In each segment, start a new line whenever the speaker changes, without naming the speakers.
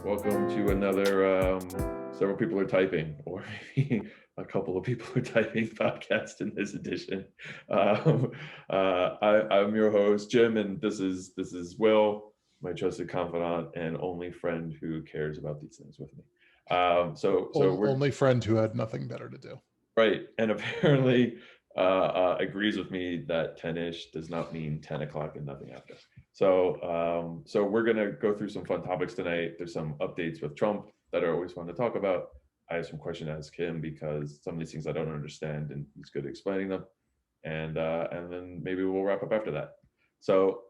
Welcome to another several people are typing, or maybe a couple of people are typing podcast in this edition. Um, I'm your host, Jim, and this is Will, my trusted confidant and only friend who cares about these things with me. So we're
Only friend who had nothing better to do.
right, and apparently agrees with me that 10-ish does not mean 10 o'clock and nothing after. So we're gonna go through some fun topics tonight. There's some updates with Trump that are always fun to talk about. I have some questions to ask him because some of these things I don't understand, and he's good at explaining them. And then maybe we'll wrap up after that. So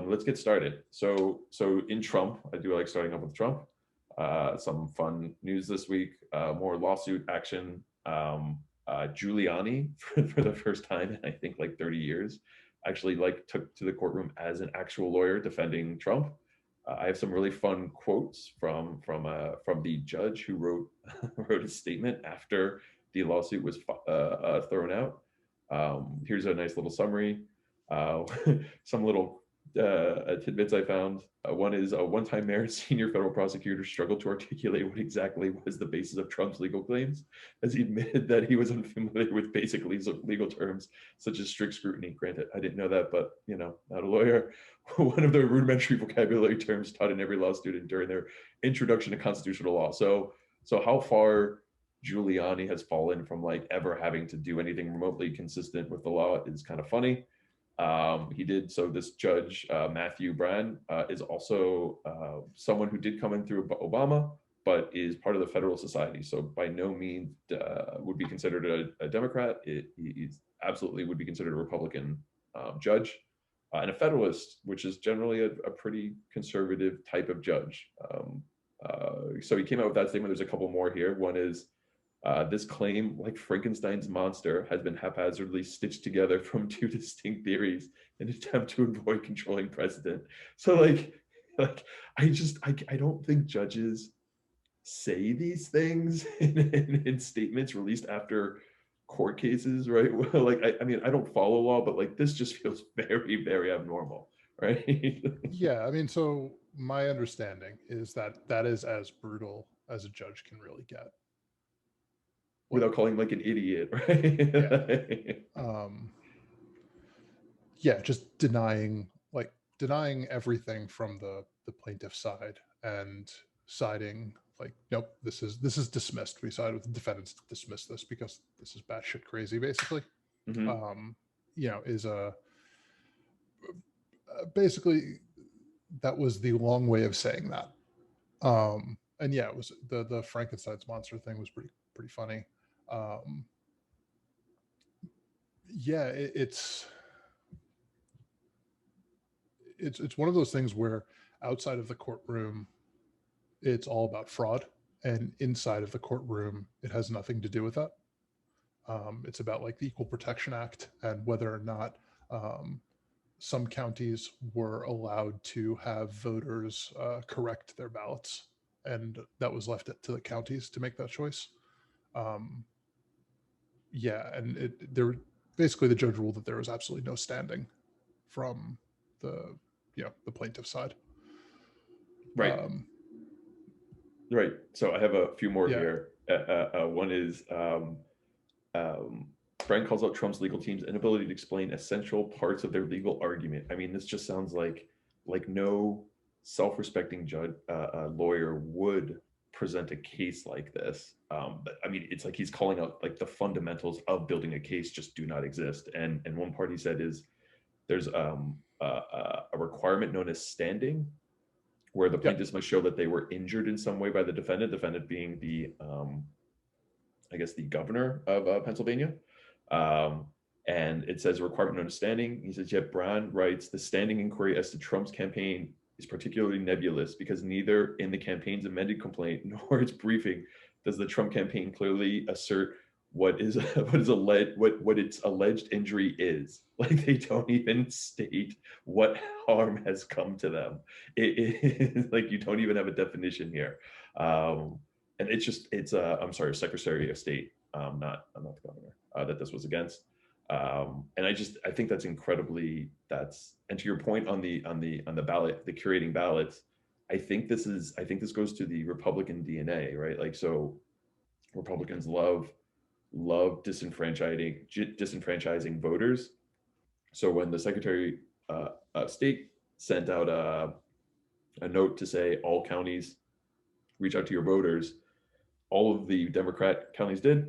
let's get started. So in Trump, I do like starting off with Trump. Some fun news this week. More lawsuit action. Giuliani, for the first time in I think like 30 years, actually like took to the courtroom as an actual lawyer defending Trump. I have some really fun quotes from the judge who wrote wrote a statement after the lawsuit was thrown out. Here's a nice little summary. Uh, some little tidbits I found. One is a one-time mayor and senior federal prosecutor struggled to articulate what exactly was the basis of Trump's legal claims, as he admitted that he was unfamiliar with basic legal terms such as strict scrutiny. Granted, I didn't know that, but not a lawyer. One of the rudimentary vocabulary terms taught in every law student during their introduction to constitutional law. So how far Giuliani has fallen from like ever having to do anything remotely consistent with the law is kind of funny. He did so. This judge, Matthew Brand, is also someone who did come in through Obama, but is part of the Federal Society. So by no means would be considered a Democrat. He absolutely would be considered a Republican judge and a Federalist, which is generally a pretty conservative type of judge. So he came out with that statement. There's a couple more here. One is this claim, like Frankenstein's monster, has been haphazardly stitched together from two distinct theories in an attempt to avoid controlling precedent. So, like I don't think judges say these things in statements released after court cases, right? Well, like I mean, I don't follow law, but like this just feels very, very abnormal, right?
Yeah, I mean, so my understanding is that that is as brutal as a judge can really get.
Without
Like,
calling like an idiot,
yeah,
right?
um, yeah, just denying everything from the plaintiff side and siding like, nope, this is dismissed. We side with the defendants to dismiss this because this is batshit crazy, basically.
Mm-hmm.
Um, is a basically that was the long way of saying that. And yeah, it was the Frankenstein's monster thing was pretty funny. Um, yeah, it's one of those things where outside of the courtroom, it's all about fraud, and inside of the courtroom, it has nothing to do with that. It's about like the Equal Protection Act and whether or not um, some counties were allowed to have voters correct their ballots, and that was left to the counties to make that choice. Um, yeah, and there basically the judge ruled that there was absolutely no standing from the the plaintiff side.
Right.
Um,
Right. So I have a few more
yeah,
here. One is um, Brian calls out Trump's legal team's inability to explain essential parts of their legal argument. I mean, this just sounds like no self-respecting judge lawyer would present a case like this. But I mean, it's like he's calling out like the fundamentals of building a case just do not exist. And one part he said is there's a requirement known as standing where the
yeah,
plaintiffs must show that they were injured in some way by the defendant being the, I guess, the governor of Pennsylvania. Um, and it says requirement known as standing. He says, yet Brown writes, the standing inquiry as to Trump's campaign is particularly nebulous because neither in the campaign's amended complaint nor its briefing does the Trump campaign clearly assert what is what its alleged injury is. Like they don't even state what harm has come to them. Like you don't even have a definition here. And it's just I'm sorry, Secretary of State, I'm not the governor, that this was against. And I think that's incredibly, that's, and to your point on the ballot, the curating ballots, I think this goes to the Republican DNA, right? Like, so Republicans love disenfranchising voters. So when the Secretary of State sent out a note to say all counties reach out to your voters, all of the Democrat counties did,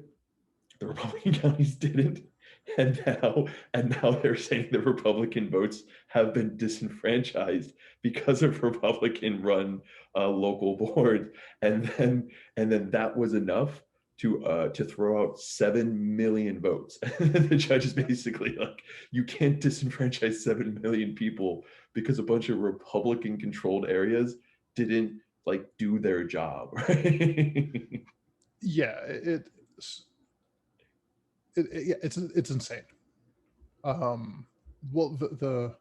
the Republican counties didn't. And now they're saying the Republican votes have been disenfranchised because of Republican run local board. And then that was enough to throw out 7 million votes. The judge is basically like, you can't disenfranchise 7 million people because a bunch of Republican controlled areas didn't like do their job, right?
Yeah, it's insane. Well, the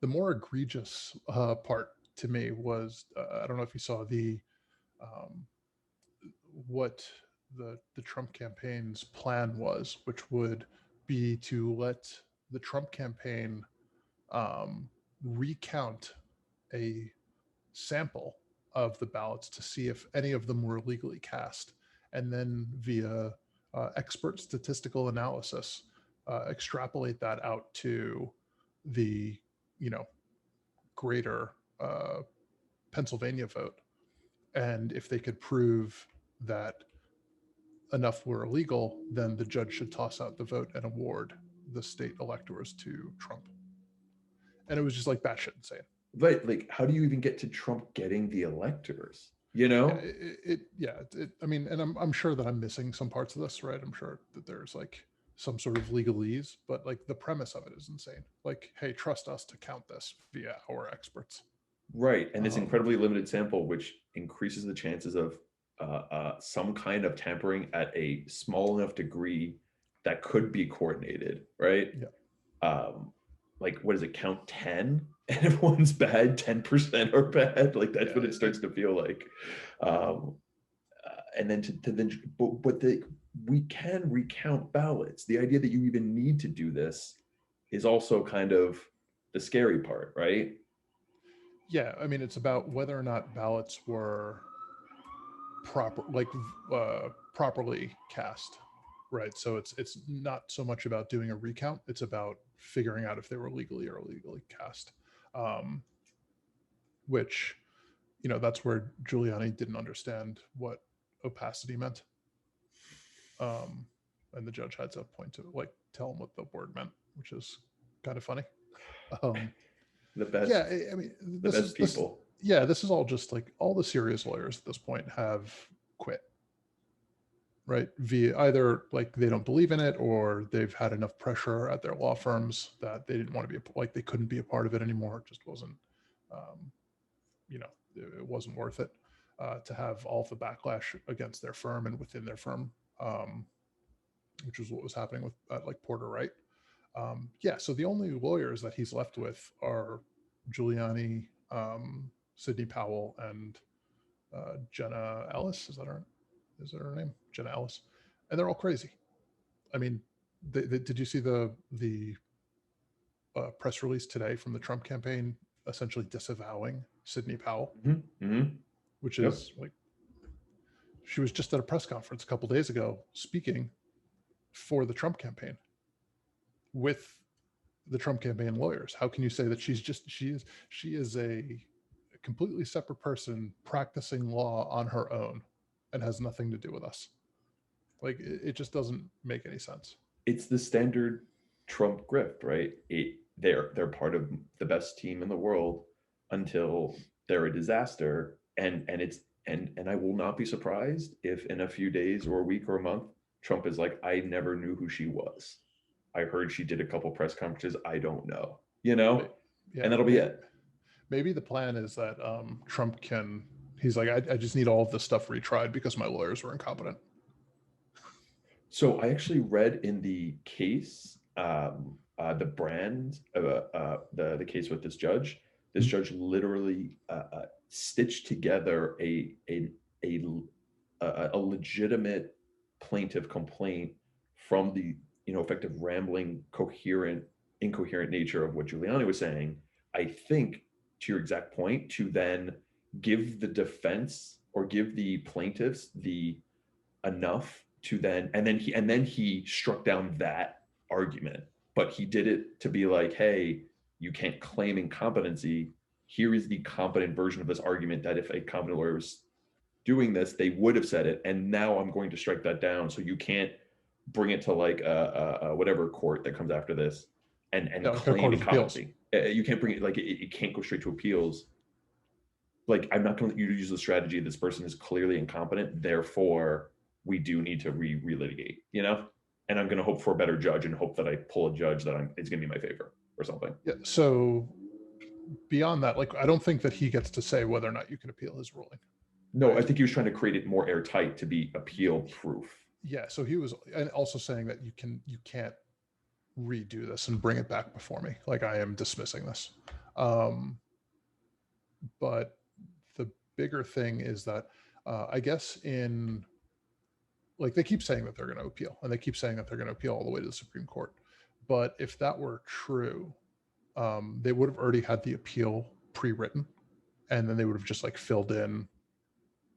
more egregious part to me was, I don't know if you saw um, what the Trump campaign's plan was, which would be to let the Trump campaign um, recount a sample of the ballots to see if any of them were illegally cast, and then via expert statistical analysis, extrapolate that out to the, you know, greater Pennsylvania vote. And if they could prove that enough were illegal, then the judge should toss out the vote and award the state electors to Trump. And it was just like batshit insane.
But like, how do you even get to Trump getting the electors?
Yeah, I mean, and I'm sure that I'm missing some parts of this, right? I'm sure that there's like some sort of legalese, but like the premise of it is insane. Like, hey, trust us to count this via our experts.
Right, and it's
Um,
incredibly limited sample, which increases the chances of some kind of tampering at a small enough degree that could be coordinated, right?
yeah,
Um, like, what does it count 10? And if one's bad, 10% are bad. Like, that's
yeah,
what it starts to feel like. Um, and then to then, we can recount ballots. The idea that you even need to do this is also kind of the scary part, right?
yeah. I mean, it's about whether or not ballots were properly cast, right? So it's not so much about doing a recount; it's about figuring out if they were legally or illegally cast. Um, which, you know, that's where Giuliani didn't understand what opacity meant, um, and the judge had to point to like tell him what the word meant, which is kind of funny. Um,
The
yeah,
best,
I mean,
the
this is
best
this.
people.
Yeah, this is all just like all the serious lawyers at this point have quit, right? Via either like they don't believe in it, or they've had enough pressure at their law firms that they didn't want to be like they couldn't be a part of it anymore. It just wasn't, um, you know, it wasn't worth it to have all the backlash against their firm and within their firm, which was what was happening with like Porter Wright. Yeah, so the only lawyers that he's left with are Giuliani, Sidney Powell, and Jenna Ellis. Is that her name? Jenna Ellis, and they're all crazy. I mean, did you see the press release today from the Trump campaign, essentially disavowing Sidney Powell, which
Yep.
is like she was just at a press conference a couple days ago speaking for the Trump campaign with the Trump campaign lawyers. How can you say that she is a completely separate person practicing law on her own and has nothing to do with us? Like it just doesn't make any sense.
It's the standard Trump grift, right? They're part of the best team in the world until they're a disaster, and I will not be surprised if in a few days or a week or a month, Trump is like, I never knew who she was. I heard she did a couple press conferences. I don't know, and
Yeah,
that'll be it.
maybe the plan is that Trump can. He's like, I just need all of this stuff retried because my lawyers were incompetent.
So I actually read in the case, the brand, the case with this judge. This
Mhm.
judge literally stitched together a a legitimate plaintiff complaint from the effective rambling, coherent, incoherent nature of what Giuliani was saying. I think to your exact point, to then give the defense or give the plaintiffs the enough to then, and then he struck down that argument, but he did it to be like, hey, you can't claim incompetency. Here is the competent version of this argument that if a competent lawyer was doing this, they would have said it. And now I'm going to strike that down. So you can't bring it to like a whatever court that comes after this and
Yeah, like a
claim
court of appeals.
incompetency. You can't bring it, like it can't go straight to appeals. Like, I'm not going to use the strategy, this person is clearly incompetent, therefore we do need to relitigate, you know? And I'm going to hope for a better judge and hope that I pull a judge that it's going to be my favor or something.
Yeah. So beyond that, like, I don't think that he gets to say whether or not you can appeal his ruling.
No, right? I think he was trying to create it more airtight to be appeal proof.
Yeah. So he was, and also saying that you can't redo this and bring it back before me. Like, I am dismissing this. But the bigger thing is that I guess in, like, they keep saying that they're going to appeal, and they keep saying that they're going to appeal all the way to the Supreme Court. But if that were true, they would have already had the appeal pre-written, and then they would have just like filled in,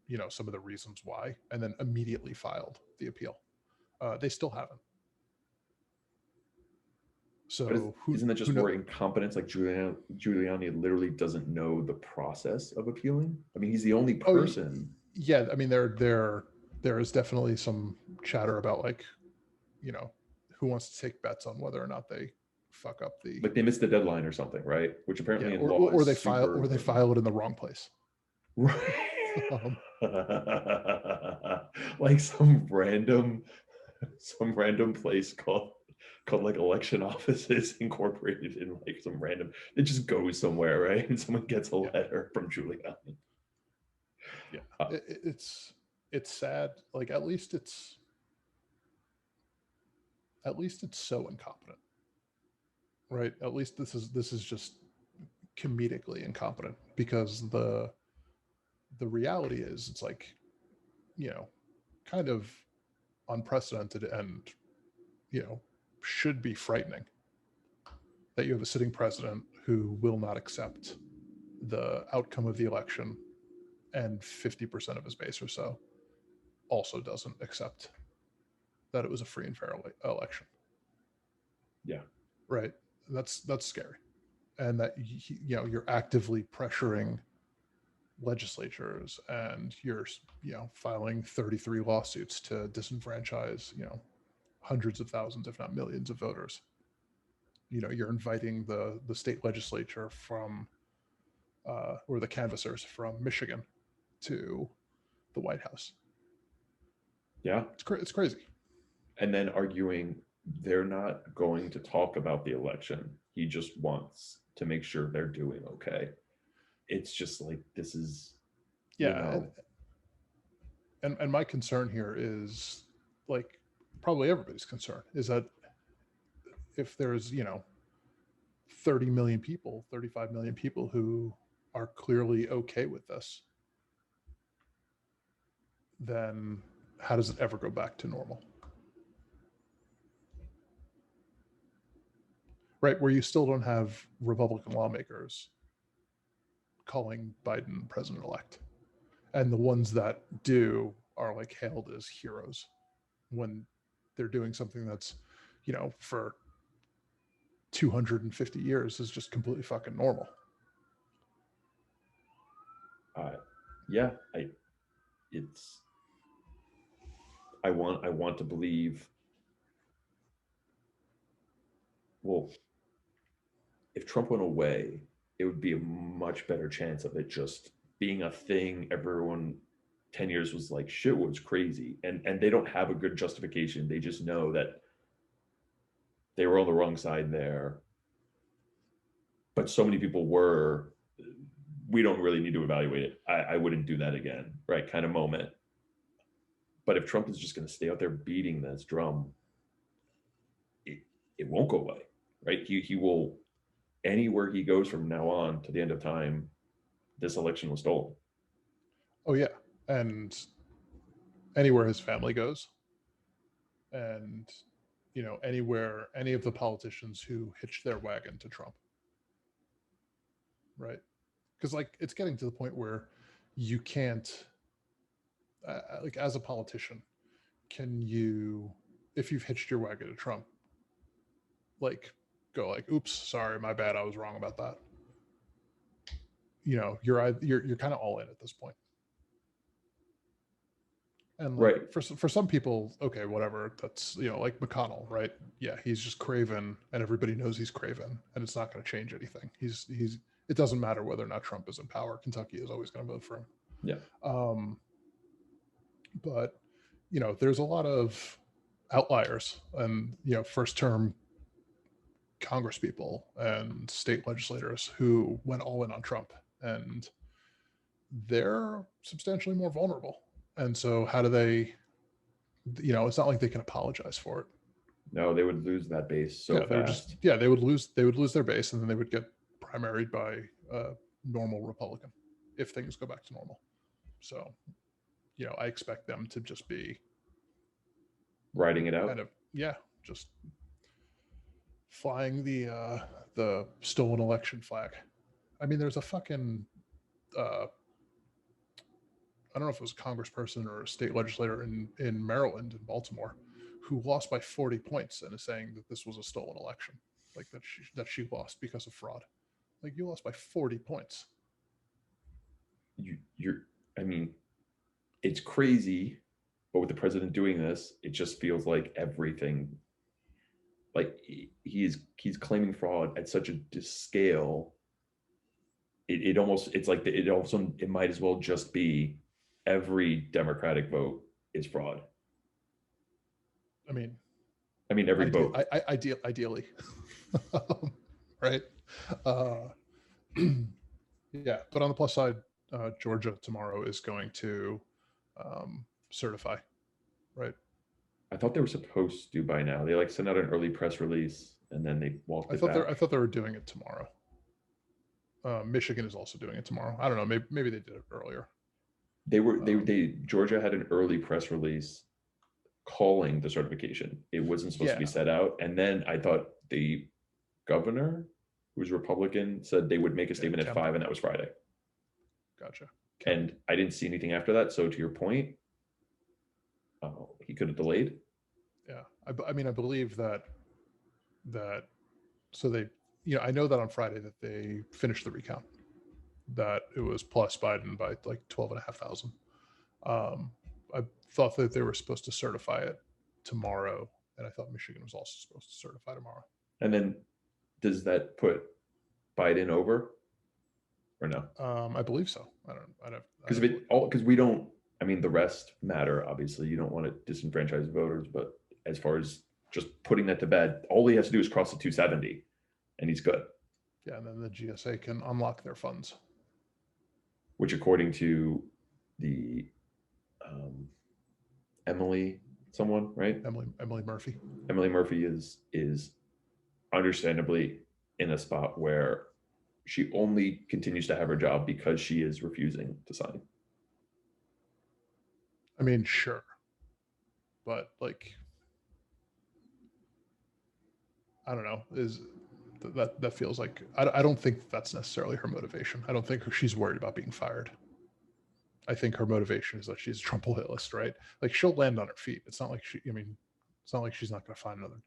you know, some of the reasons why, and then immediately filed the appeal. They still haven't. So
isn't that just more incompetence? Like Giuliani literally doesn't know the process of appealing. I mean, he's the only person.
Yeah, I mean, there is definitely some chatter about, like, you know, who wants to take bets on whether or not they fuck up the,
like, they missed the deadline or something, right? Which apparently in law
or they file it in the wrong place.
Right. Like some random place called like election offices incorporated in like some random, it just goes somewhere, right? And someone gets a letter from Giuliani.
Yeah. It's sad. Like, at least it's so incompetent, right? At least this is just comedically incompetent, because the reality is, it's like, you know, kind of unprecedented, and, you know, should be frightening that you have a sitting president who will not accept the outcome of the election, and 50% of his base or so also doesn't accept that it was a free and fair election.
Yeah.
Right. That's scary. And that, you know, you're actively pressuring legislatures, and you're, you know, filing 33 lawsuits to disenfranchise, you know, hundreds of thousands, if not millions, of voters. You know, you're inviting the state legislature from or the canvassers from Michigan to the White House.
Yeah,
it's crazy.
And then arguing they're not going to talk about the election, he just wants to make sure they're doing okay. It's just like, this is,
yeah, you know. And my concern here is, like, probably everybody's concern, is that if there's, you know, 30 million people, 35 million people who are clearly okay with this, then how does it ever go back to normal? Right, where you still don't have Republican lawmakers calling Biden president-elect, and the ones that do are like hailed as heroes when they're doing something that's, you know, for 250 years is just completely fucking normal.
Yeah, I want to believe, well, if Trump went away, it would be a much better chance of it just being a thing. Everyone 10 years was like, shit was crazy. And they don't have a good justification. They just know that they were on the wrong side there. But so many people were, we don't really need to evaluate it. I wouldn't do that again, right? Kind of moment. But if Trump is just going to stay out there beating this drum, it won't go away, right? He will, anywhere he goes from now on to the end of time, this election was stolen.
Oh yeah, and anywhere his family goes, and, you know, anywhere any of the politicians who hitched their wagon to Trump, right? Because, like, it's getting to the point where you can't, like as a politician, can you, if you've hitched your wagon to Trump, like go like, oops, sorry, my bad, I was wrong about that. You're kind of all in at this point. And like
Right.
for some people, okay, whatever. That's like McConnell, right? Yeah, he's just craven, and everybody knows he's craven, and it's not going to change anything. He's. It doesn't matter whether or not Trump is in power. Kentucky is always going to vote for him.
Yeah.
Um, but there's a lot of outliers, and first term Congress people and state legislators who went all in on Trump, and they're substantially more vulnerable. And so, how do they? It's not like they can apologize for it.
No, they would lose that base so fast.
They would lose their base, and then they would get primaried by a normal Republican if things go back to normal. So, I expect them to just be
riding it out.
kind of, just flying the stolen election flag. I mean, there's a fucking I don't know if it was a congressperson or a state legislator in Maryland, in Baltimore, who lost by 40 points and is saying that this was a stolen election, like that she lost because of fraud. Like, you lost by 40 points.
I mean, it's crazy, but with the president doing this, it just feels like everything, like he's claiming fraud at such a scale. It might as well just be every Democratic vote is fraud.
I mean,
every vote.
Ideally, right? Yeah, but on the plus side, Georgia tomorrow is going to certify, right?
I thought they were supposed to by now. They like sent out an early press release and then they walked it back.
I thought they were doing it tomorrow. Michigan is also doing it tomorrow. I don't know. Maybe they did it earlier.
Georgia had an early press release calling the certification. It wasn't supposed to be set out. And then I thought the governor, who's Republican, said they would make a statement at 5, and that was Friday.
Gotcha.
And I didn't see anything after that. So to your point, he could have delayed.
Yeah. I mean, I believe that so they, I know that on Friday that they finished the recount, that it was plus Biden by like 12,500. I thought that they were supposed to certify it tomorrow, and I thought Michigan was also supposed to certify tomorrow.
And then does that put Biden over or no?
I believe so. I don't
because we don't, I mean, the rest matter, obviously. You don't want to disenfranchise voters, but as far as just putting that to bed, all he has to do is cross the 270 and he's good.
Yeah, and then the GSA can unlock their funds.
Which, according to the Emily Murphy. Emily Murphy is understandably in a spot where she only continues to have her job because she is refusing to sign.
I mean, sure. But like, I don't know, that feels like, I don't think that's necessarily her motivation. I don't think she's worried about being fired. I think her motivation is that she's a Trump loyalist, right? Like, she'll land on her feet. It's not like it's not like she's not going to find another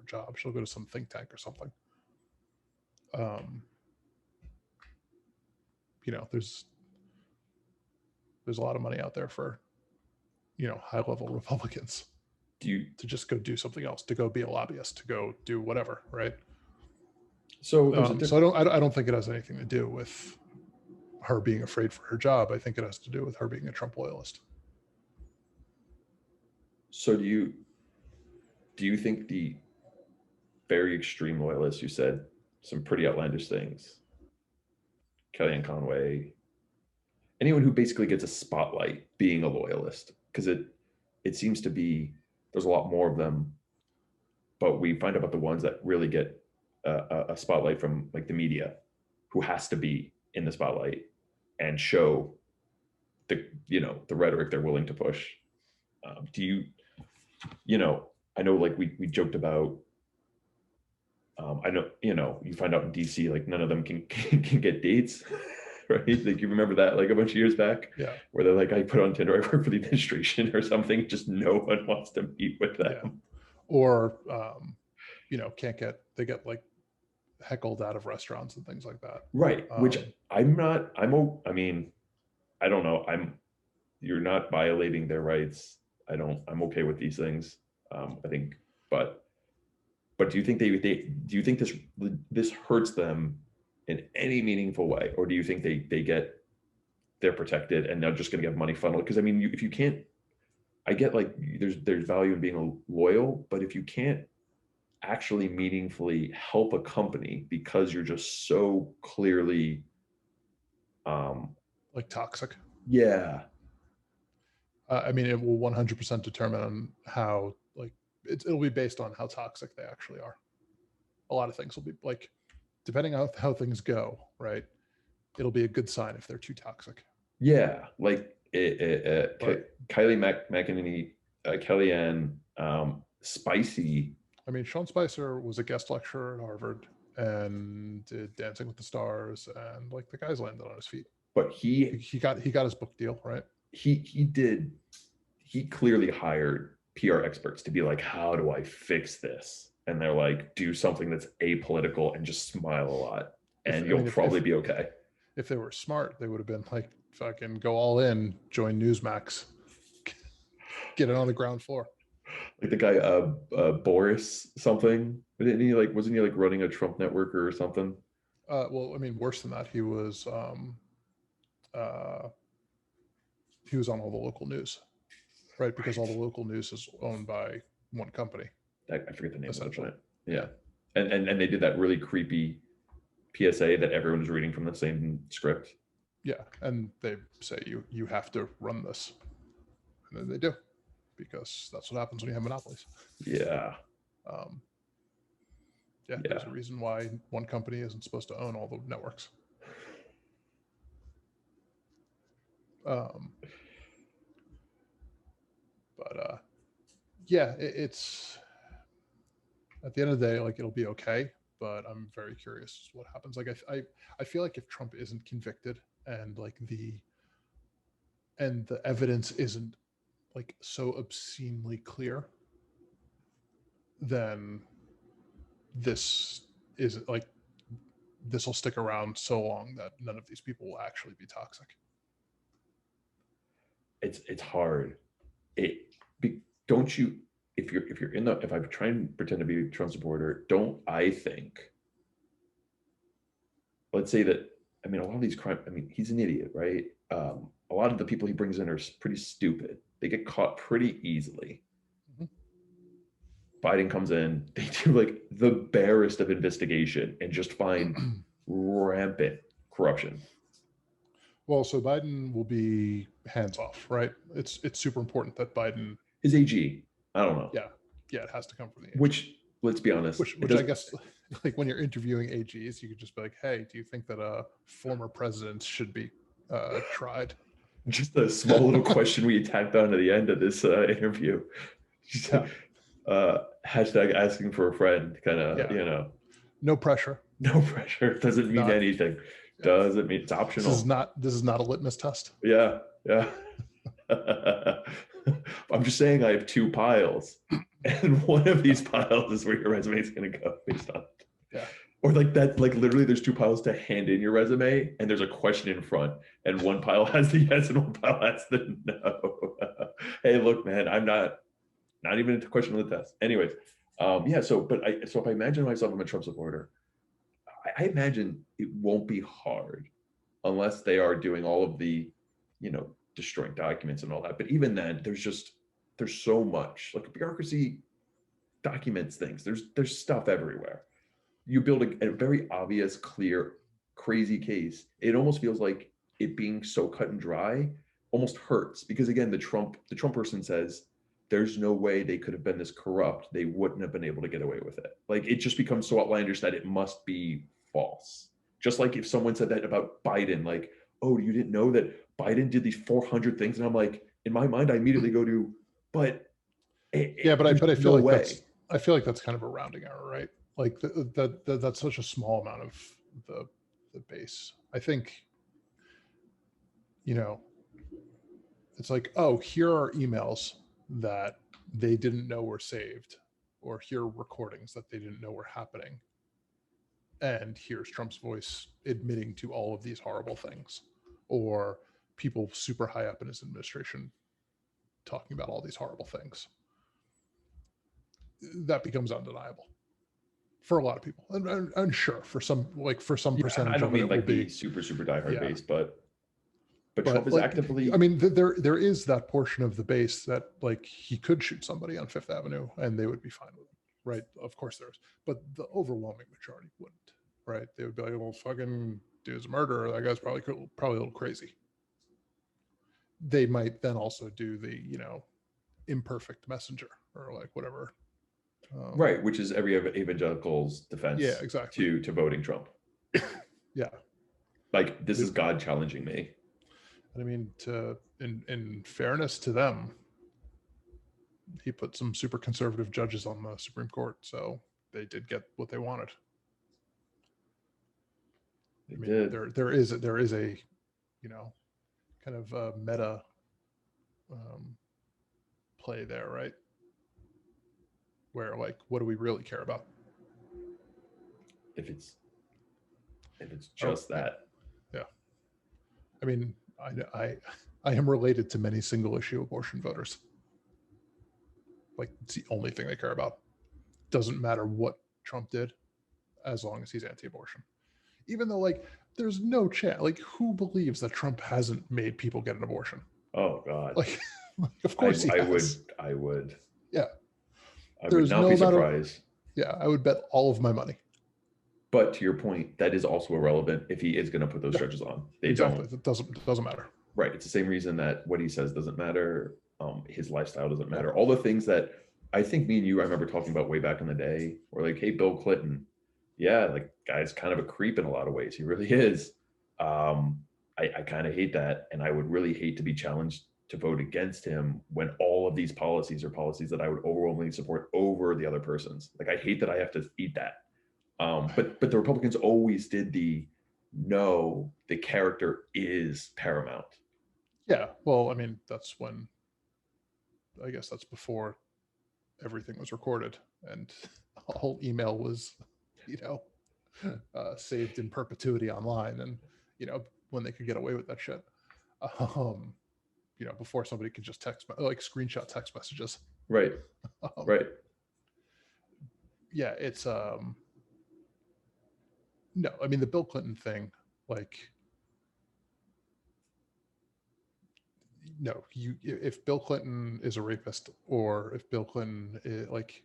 job. She'll go to some think tank or something. There's a lot of money out there for, high level Republicans to just go do something else, to go be a lobbyist, to go do whatever, right?
So,
I don't think it has anything to do with her being afraid for her job. I think it has to do with her being a Trump loyalist.
So do you think the very extreme loyalists who said some pretty outlandish things, Kellyanne Conway, anyone who basically gets a spotlight being a loyalist, because it seems to be, there's a lot more of them, but we find about the ones that really get a spotlight from like the media, who has to be in the spotlight and show the rhetoric they're willing to push. I know like we joked about, I know, you find out in DC, like none of them can get dates right? Like you remember that like a bunch of years back
Yeah.
where they're like, I put on Tinder, I work for the administration or something. Just no one wants to meet with
Yeah.
them.
Or, they get like heckled out of restaurants and things like that.
Right. Which
Um,
I'm not, I mean, I don't know. You're not violating their rights. I'm okay with these things. I think, but do you think do you think this hurts them in any meaningful way? Or do you think they're protected and they're just going to get money funneled? Because I mean, if you can't, I get like there's value in being loyal, but if you can't actually meaningfully help a company because you're just so clearly, um,
like toxic.
yeah,
I mean, it will 100% determine on how, like, it'll be based on how toxic they actually are. A lot of things will be like, depending on how things go, right? It'll be a good sign if they're too toxic.
yeah, like
But
Kylie McEnany, Kellyanne, Spicy,
I mean, Sean Spicer was a guest lecturer at Harvard and did Dancing with the Stars, and like the guy's landed on his feet.
but
He got his book deal, right?
he clearly hired PR experts to be like, how do I fix this? And they're like, do something that's apolitical and just smile a lot, and you'll probably be okay.
If they were smart, they would have been like, fucking go all in, join Newsmax, get it on the ground floor.
Like the guy, Boris something, wasn't he like running a Trump network or something?
Well, I mean, worse than that, uh, he was on all the local news, right? Because all the local news is owned by one company.
I forget the name of it. Yeah, and they did that really creepy PSA that everyone was reading from the same script.
Yeah, and they say you have to run this, and then they do, because that's what happens when you have monopolies.
Yeah.
There's a reason why one company isn't supposed to own all the networks. It's at the end of the day, like, it'll be okay, but I'm very curious what happens. Like, I feel like if Trump isn't convicted and like the evidence isn't like so obscenely clear, then this will stick around so long that none of these people will actually be toxic.
It's hard. Don't you, if I try and pretend to be a Trump supporter, don't I think, let's say that, I mean, a lot of these crime, I mean, he's an idiot, right? A lot of the people he brings in are pretty stupid. They get caught pretty easily. Biden comes in, they do like the barest of investigation and just find rampant corruption.
Well, so Biden will be hands off, right? It's super important that Biden,
his AG, I don't know.
Yeah, it has to come from the AG.
Which, let's be honest,
which I guess, like, when you're interviewing AGs, you could just be like, hey, do you think that former presidents should be tried?
Just a small little question we tacked on to the end of this interview. Hashtag asking for a friend, kind of,
no pressure.
No pressure. Doesn't mean anything. Doesn't mean, it's optional.
This is not a litmus test.
Yeah. I'm just saying I have two piles, and one of these piles is where your resume is going to go based on.
Yeah.
Or like that, like literally there's two piles to hand in your resume, and there's a question in front, and one pile has the yes and one pile has the no. Hey, look, man, I'm not even into question of the test. Anyways, so if I imagine myself, I'm a Trump supporter, I imagine it won't be hard unless they are doing all of the, destroying documents and all that. But even then, there's so much, like, bureaucracy documents things. There's stuff everywhere. You build a very obvious, clear, crazy case. It almost feels like it being so cut and dry almost hurts, because again, the Trump person says there's no way they could have been this corrupt. They wouldn't have been able to get away with it. Like, it just becomes so outlandish that it must be false. Just like if someone said that about Biden, like, oh, you didn't know that Biden did these 400 things? And I'm like, in my mind, I immediately go to, but I feel
like that's kind of a rounding error, right? Like that's such a small amount of the base. I think you know, it's like, oh, here are emails that they didn't know were saved, or here are recordings that they didn't know were happening. And here's Trump's voice admitting to all of these horrible things, or people super high up in his administration talking about all these horrible things. That becomes undeniable for a lot of people. And sure, for some, like for some
Yeah, I
percentage
don't
of it,
mean
it will
like the
be,
super diehard
yeah.
base, but Trump
But
is
like,
actively.
I mean, there is that portion of the base that like he could shoot somebody on Fifth Avenue and they would be fine with it, right? Of course there is, but the overwhelming majority wouldn't, right? They would be like, well, fucking dude's a murderer. That guy's probably a little crazy. They might then also do the, you know, imperfect messenger or like whatever.
Right, which is every evangelical's defense
Yeah, exactly.
to voting Trump.
Yeah.
Like, this is God challenging me.
I mean, in fairness to them, he put some super conservative judges on the Supreme Court, so they did get what they wanted.
They
I mean,
did.
there is a, you know, kind of a meta play there, right? Where like, what do we really care about?
If it's just that.
Yeah. I mean, I am related to many single issue abortion voters. Like, it's the only thing they care about. Doesn't matter what Trump did, as long as he's anti-abortion. Even though, like, there's no chance. Like, who believes that Trump hasn't made people get an abortion?
Oh God.
Like of course he has.
I would.
Yeah.
I
There's
would not
no
be
amount of,
surprised.
yeah, I would bet all of my money.
But to your point, that is also irrelevant if he is going to put those
Yeah,
judges on. They
exactly.
don't.
It doesn't matter.
Right. It's the same reason that what he says doesn't matter. His lifestyle doesn't matter. All the things that I think me and you, I remember talking about way back in the day, were like, hey, Bill Clinton, yeah, like guy's kind of a creep in a lot of ways. He really is. I kind of hate that. And I would really hate to be challenged to vote against him when all of these policies are policies that I would overwhelmingly support over the other person's. Like, I hate that I have to eat that. But the Republicans always did no, the character is paramount.
Yeah. Well, I mean, that's when, I guess that's before everything was recorded and all email was, you know, saved in perpetuity online, and you know, when they could get away with that shit. You know, before somebody could just like screenshot text messages.
Right. Right.
Yeah, it's no, I mean the Bill Clinton thing, like, no, if Bill Clinton is a rapist, or if Bill Clinton is, like,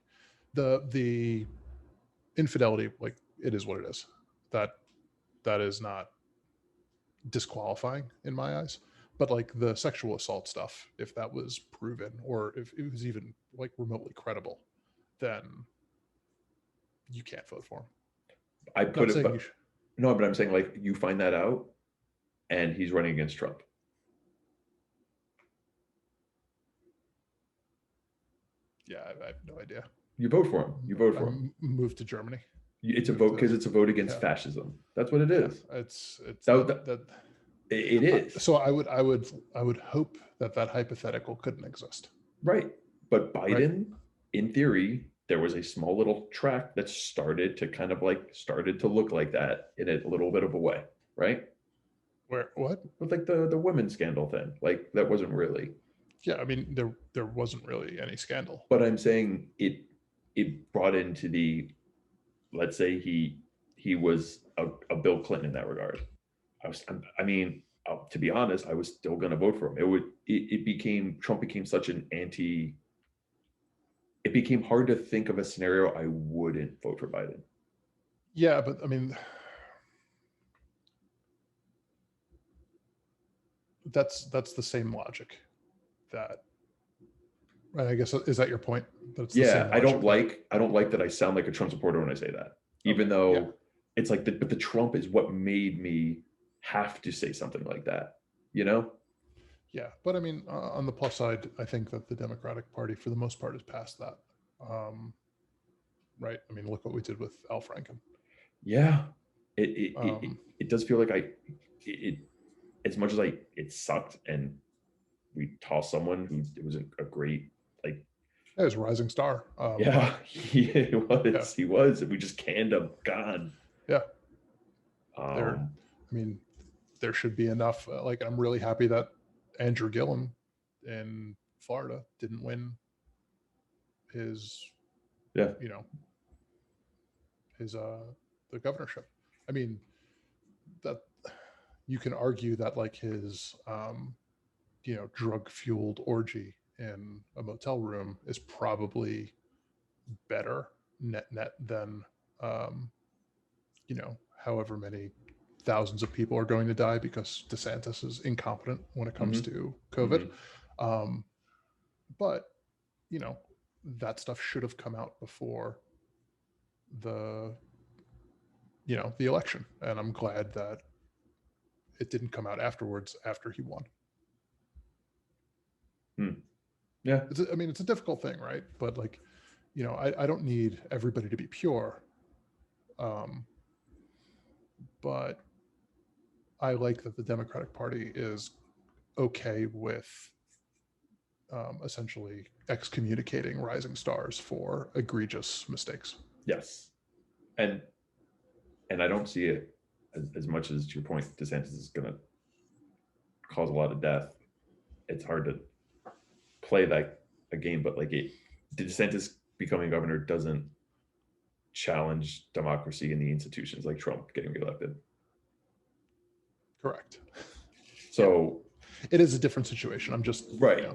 the infidelity, like, it is what it is. That is not disqualifying in my eyes. But like the sexual assault stuff, if that was proven, or if it was even like remotely credible, then you can't vote for him.
I put
Not
it,
saying you
but
should.
no, but I'm saying, like, you find that out and he's running against Trump.
Yeah, I have no idea.
You vote for him. You vote for
I
him.
moved to Germany.
It's a vote because it's a vote against
Yeah.
fascism. That's what it is.
Yeah, it's
That it is.
So I would hope that hypothetical couldn't exist.
Right. But Biden,
Right.
in theory, there was a small little track that started to look like that in a little bit of a way, right?
Where what?
With like the women's scandal thing. Like, that wasn't really.
Yeah, I mean there wasn't really any scandal.
But I'm saying it brought into the, let's say he was a Bill Clinton in that regard. I mean, to be honest, I was still going to vote for him. Trump became such an anti. It became hard to think of a scenario I wouldn't vote for Biden.
Yeah, but I mean, that's the same logic. That, right, I guess, is that your point?
That's yeah, I don't like that I sound like a Trump supporter when I say that, even though it's like but the Trump is what made me have to say something like that, you know?
Yeah, but I mean, on the plus side, I think that the Democratic Party, for the most part, has passed that. Right? I mean, look what we did with Al Franken.
Yeah, it does feel like as much as it sucked and we tossed someone who it was a great, like,
Yeah, he's a rising star.
yeah, he
Yeah,
was, and we just canned him. God.
yeah. There,
Um,
I mean, there should be enough. Like, I'm really happy that Andrew Gillum in Florida didn't win his,
yeah,
you know, his the governorship. I mean, that you can argue that like his drug fueled orgy in a motel room is probably better net than um, however many thousands of people are going to die because DeSantis is incompetent when it comes
mhm,
to COVID.
mhm.
Um, but you know, that stuff should have come out before the the election, and I'm glad that it didn't come out afterwards after he won.
Hmm. Yeah,
I mean, it's a difficult thing, right? But like, I don't need everybody to be pure, um, but I like that the Democratic Party is okay with essentially excommunicating rising stars for egregious mistakes.
yes, and I don't see it as much as, to your point, DeSantis is going to cause a lot of death. It's hard to play that a game, but like DeSantis becoming governor doesn't challenge democracy and the institutions like Trump getting reelected.
Correct.
So
it is a different situation. I'm just
right.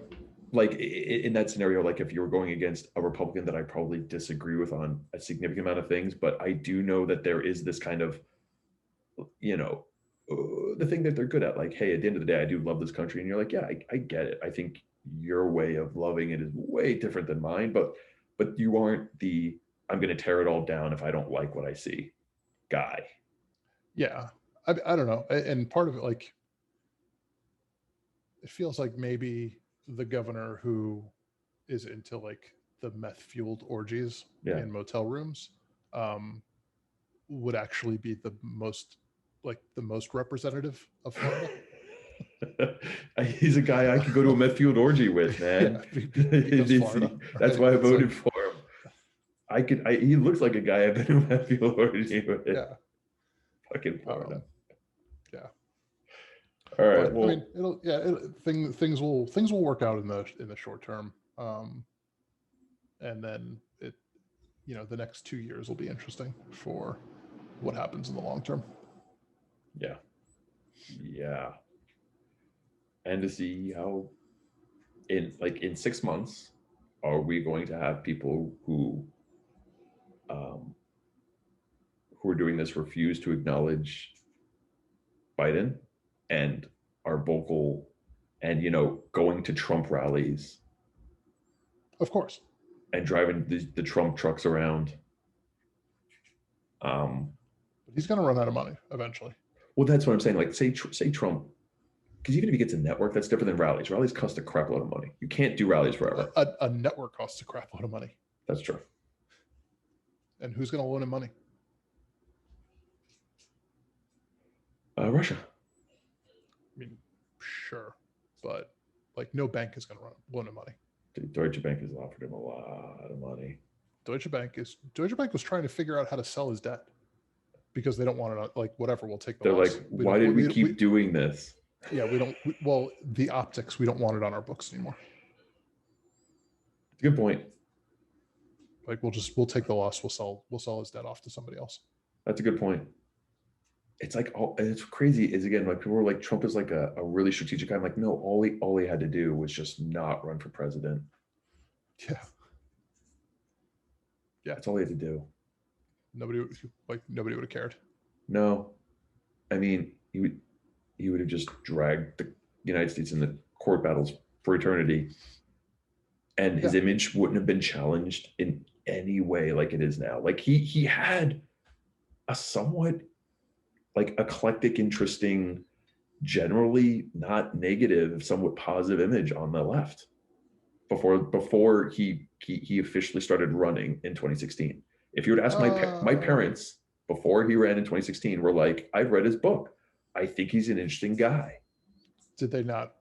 Like in that scenario, like if you were going against a Republican that I probably disagree with on a significant amount of things, but I do know that there is this kind of, the thing that they're good at, like, hey, at the end of the day, I do love this country. And you're like, yeah, I get it. I think your way of loving it is way different than mine, but you aren't the, I'm going to tear it all down if I don't like what I see guy.
Yeah. I don't know. And part of it, like, it feels like maybe the governor who is into like the meth fueled orgies
Yeah.
in motel rooms um, would actually be the most representative of Florida.
He's a guy I could go to a meth fueled orgy with, man.
Yeah, because Florida,
That's
right?
why I
It's
voted
like,
for him. He looks like a guy I've been to a meth fueled orgy with.
yeah.
Fucking Florida.
Yeah.
All right.
But
Well,
I mean, things will work out in the short term, and then the next 2 years will be interesting for what happens in the long term.
yeah. Yeah. And to see how in 6 months, are we going to have people um, who are doing this refuse to acknowledge Biden and are vocal and going to Trump rallies,
Of course.
and driving the Trump trucks around.
But he's going to run out of money eventually.
Well, that's what I'm saying. Like, say Trump, because even if he gets a network, that's different than rallies. Rallies cost a crap load of money. You can't do rallies forever.
A network costs a crap load of money.
That's true.
And who's going to loan him money?
Russia.
I mean, sure, but like no bank is going to loan him money.
Deutsche Bank has offered him a lot of money.
Deutsche Bank was trying to figure out how to sell his debt because they don't want to, like, whatever, we'll take the
They're
loss.
like, why did we keep doing this?
Yeah, we don't. Well, the optics, we don't want it on our books anymore.
Good point.
Like, we'll take the loss. We'll sell his debt off to somebody else.
That's a good point. It's like, it's crazy. Is again, like, people were like, Trump is like a really strategic guy. I'm like, no, all he had to do was just not run for president.
Yeah.
That's all he had to do.
Nobody would have cared.
No, I mean, he would have just dragged the United States in the court battles for eternity, and his image wouldn't have been challenged in any way like it is now. Like, he had a somewhat like eclectic, interesting, generally not negative, somewhat positive image on the left before he officially started running in 2016. If you would ask my parents before he ran in 2016, were like, I've read his book. I think he's an interesting guy.
Did they not?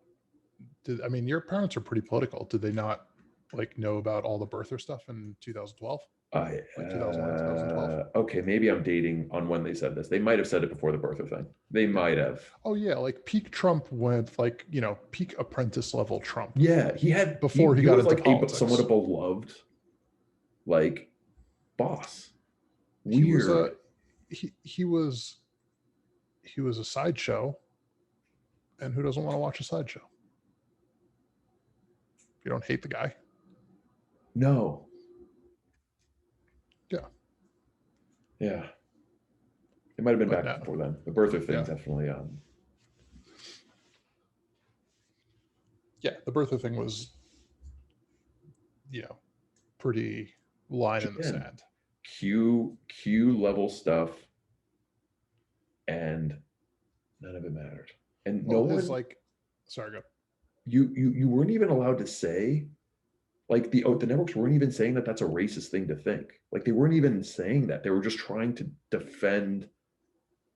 I mean, your parents are pretty political. Did they not like know about all the birther stuff in 2012?
I
Like 2011, 2012?
okay, maybe I'm dating on when they said this. They might have said it before the birther thing. They
Yeah.
might have.
Oh yeah, like peak Trump went like, peak apprentice level Trump
Yeah,
before he
he
got
was
into
like a somewhat a
politics.
beloved like boss.
He was a
Weird.
he was a sideshow, and who doesn't want to watch a sideshow? You don't hate the guy.
No.
Yeah.
Yeah. It might have been
But
back
no.
before then. The birther thing
Yeah.
definitely
Yeah, the birther thing was, pretty line in the
again,
sand.
Q level stuff, and none of it mattered. And no
Well, his
one,
sorry, go.
you weren't even allowed to say, like, the networks weren't even saying that that's a racist thing to think. Like, they weren't even saying that. They were just trying to defend,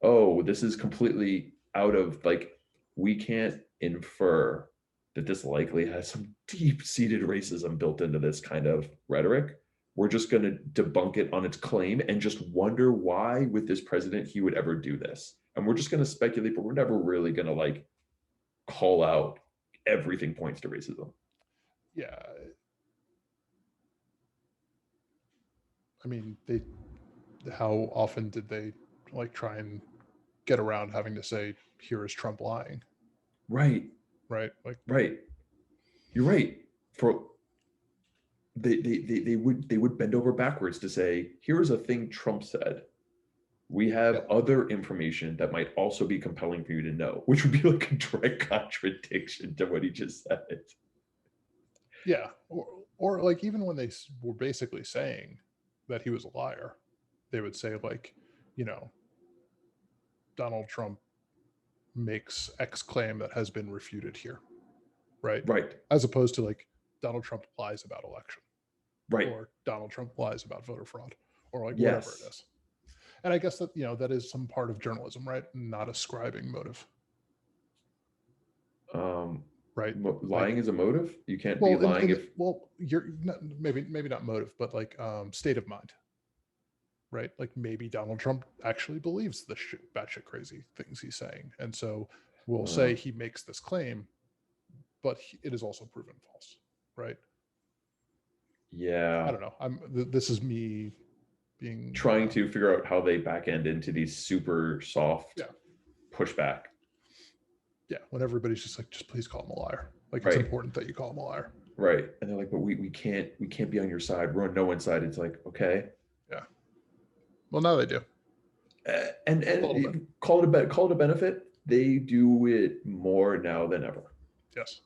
oh, this is completely out of, like, we can't infer that this likely has some deep-seated racism built into this kind of rhetoric. We're just going to debunk it on its claim and just wonder why with this president he would ever do this. And we're just going to speculate, but we're never really going to like call out everything points to racism.
Yeah. I mean, how often did they like try and get around having to say, here is Trump lying?
Right.
Right. Like,
Right. You're right. For they would bend over backwards to say, here's a thing Trump said. We have
yeah.
other information that might also be compelling for you to know, which would be like a direct contradiction to what he just said.
Yeah. Or like, even when they were basically saying that he was a liar, they would say, like, Donald Trump makes X claim that has been refuted here. Right.
Right.
As opposed to like, Donald Trump lies about election.
Right.
Or Donald Trump lies about voter fraud, or like
Yes.
whatever it is. And I guess that, that is some part of journalism, right? Not ascribing motive. Right.
Lying is a motive. You can't
Well,
be lying if
you're not, maybe not motive, but like state of mind. Right. Like maybe Donald Trump actually believes the batshit crazy things he's saying. And so we'll say he makes this claim, but it is also proven false. Right.
Yeah.
I don't know. This is me being
trying to figure out how they back end into these super soft pushback.
Yeah, when everybody's just like, just please call him a liar. Like,
right.
It's important that you call him a liar.
Right. And they're like, but we can't be on your side. We're on no one's side. It's like, okay.
Yeah. Well, now they do.
And call it a benefit. They do it more now than ever.
Yes.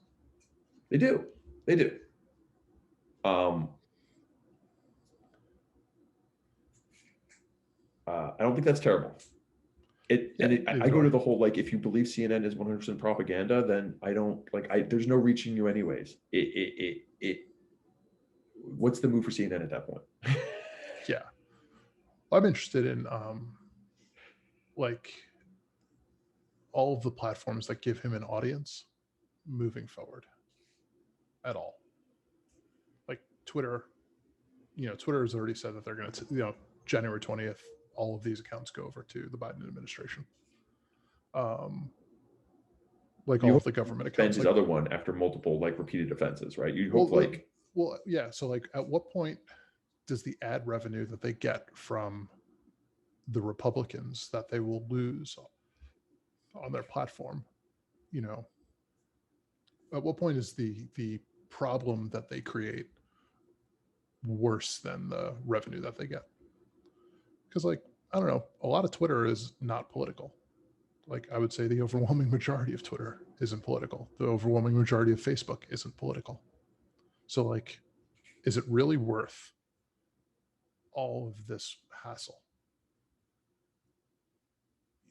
They do. They do. I don't think that's terrible. I go to the whole, like, if you believe CNN is 100% propaganda, then I don't like, there's no reaching you anyways. What's the move for CNN at that point?
Yeah. Well, I'm interested in like all of the platforms that give him an audience moving forward at all. Like Twitter, Twitter has already said that they're going to, January 20th, all of these accounts go over to the Biden administration. Like all of the government accounts.
His other one after multiple like repeated offenses, right? You hope
yeah. So like, at what point does the ad revenue that they get from the Republicans that they will lose on their platform, at what point is the problem that they create worse than the revenue that they get? Because, like, I don't know, a lot of Twitter is not political. Like, I would say the overwhelming majority of Twitter isn't political. The overwhelming majority of Facebook isn't political. So, like, is it really worth all of this hassle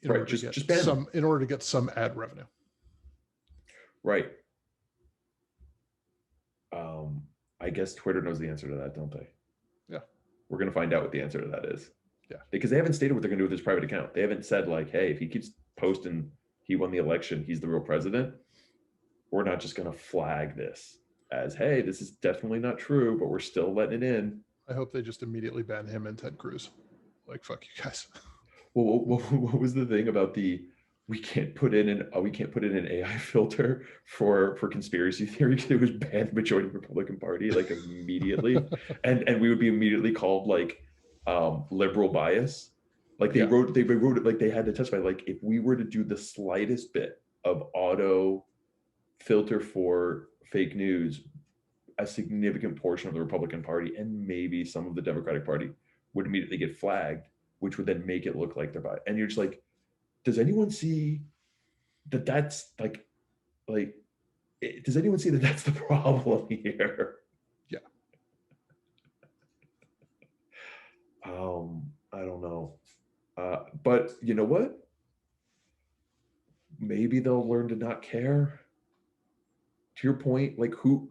in order to get some ad revenue?
Right. I guess Twitter knows the answer to that, don't they?
Yeah.
We're going to find out what the answer to that is.
Yeah.
Because they haven't stated what they're going to do with his private account. They haven't said, like, hey, if he keeps posting he won the election, he's the real president. we're not just going to flag this as, hey, this is definitely not true, but we're still letting it in.
I hope they just immediately ban him and Ted Cruz. Like, fuck you guys.
Well, what was the thing about the we can't put in an AI filter for conspiracy theories? It was banned majority Republican Party like immediately, and we would be immediately called like liberal bias. Like they
Yeah.
wrote it like they had to testify like if we were to do the slightest bit of auto filter for fake news, a significant portion of the Republican Party and maybe some of the Democratic Party would immediately get flagged, which would then make it look like they're biased. And you're just like, does anyone see that that's like does anyone see that that's the problem here?
Yeah.
I don't know. But you know what? Maybe they'll learn to not care. To your point, like who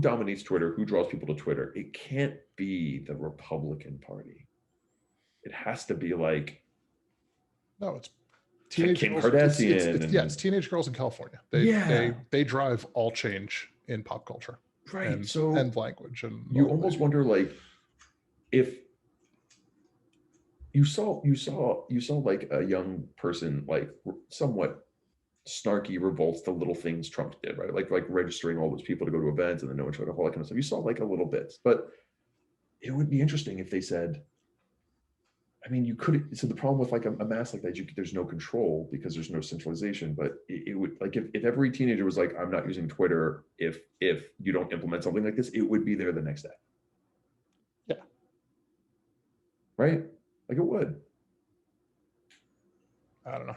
dominates Twitter? Who draws people to Twitter? It can't be the Republican Party. It has to be like
no, it's teenage
Kim
girls.
Kardashian.
It's teenage girls in California. They drive all change in pop culture,
right?
And language, and
you almost wonder like if you saw like a young person like somewhat snarky revolts to little things Trump did, right? Like registering all those people to go to events and then no one showed up, all that kind of stuff. You saw like a little bits, but it would be interesting if they said, I mean, you could. So the problem with like a mass like that, there's no control because there's no centralization. But it would like if every teenager was like, I'm not using Twitter if you don't implement something like this, it would be there the next day.
Yeah.
Right. Like it would.
I don't know.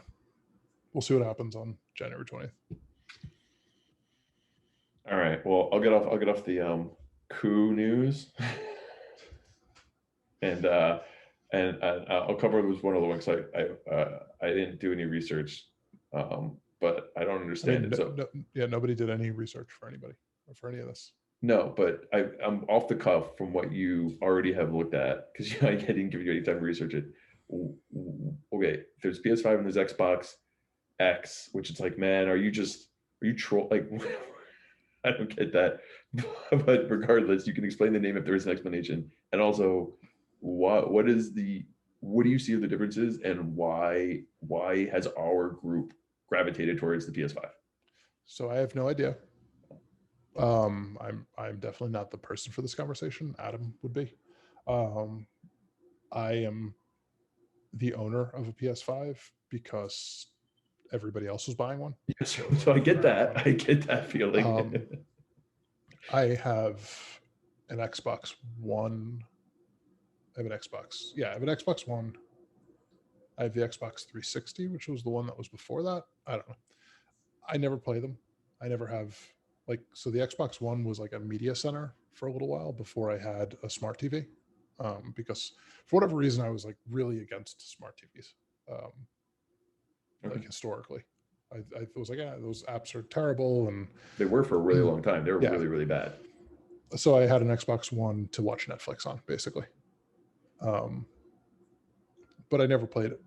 We'll see what happens on January 20th.
All right. Well, I'll get off the coup news, and I'll cover it with one other one because I didn't do any research, but I don't understand it. So
nobody did any research for anybody or for any of this.
No, but I'm off the cuff from what you already have looked at because I didn't give you any time to research it. Okay, there's PS5 and there's Xbox X, which it's like, man, are you troll? Like, I don't get that. But regardless, you can explain the name if there is an explanation, and also what do you see the differences and why has our group gravitated towards the PS5?
So I have no idea. I'm definitely not the person for this conversation. Adam would be. I am the owner of a PS5 because everybody else was buying one.
Yeah, so I get that. I get that feeling.
I have an Xbox One. I have an Xbox One. I have the Xbox 360, which was the one that was before that. I don't know. I never play them. I never have. So the Xbox One was like a media center for a little while before I had a smart TV, because for whatever reason I was like really against smart TVs, like historically. I was like, those apps are terrible, and
they were for a really long time. They were really, really bad.
So I had an Xbox One to watch Netflix on, basically, but I never played it.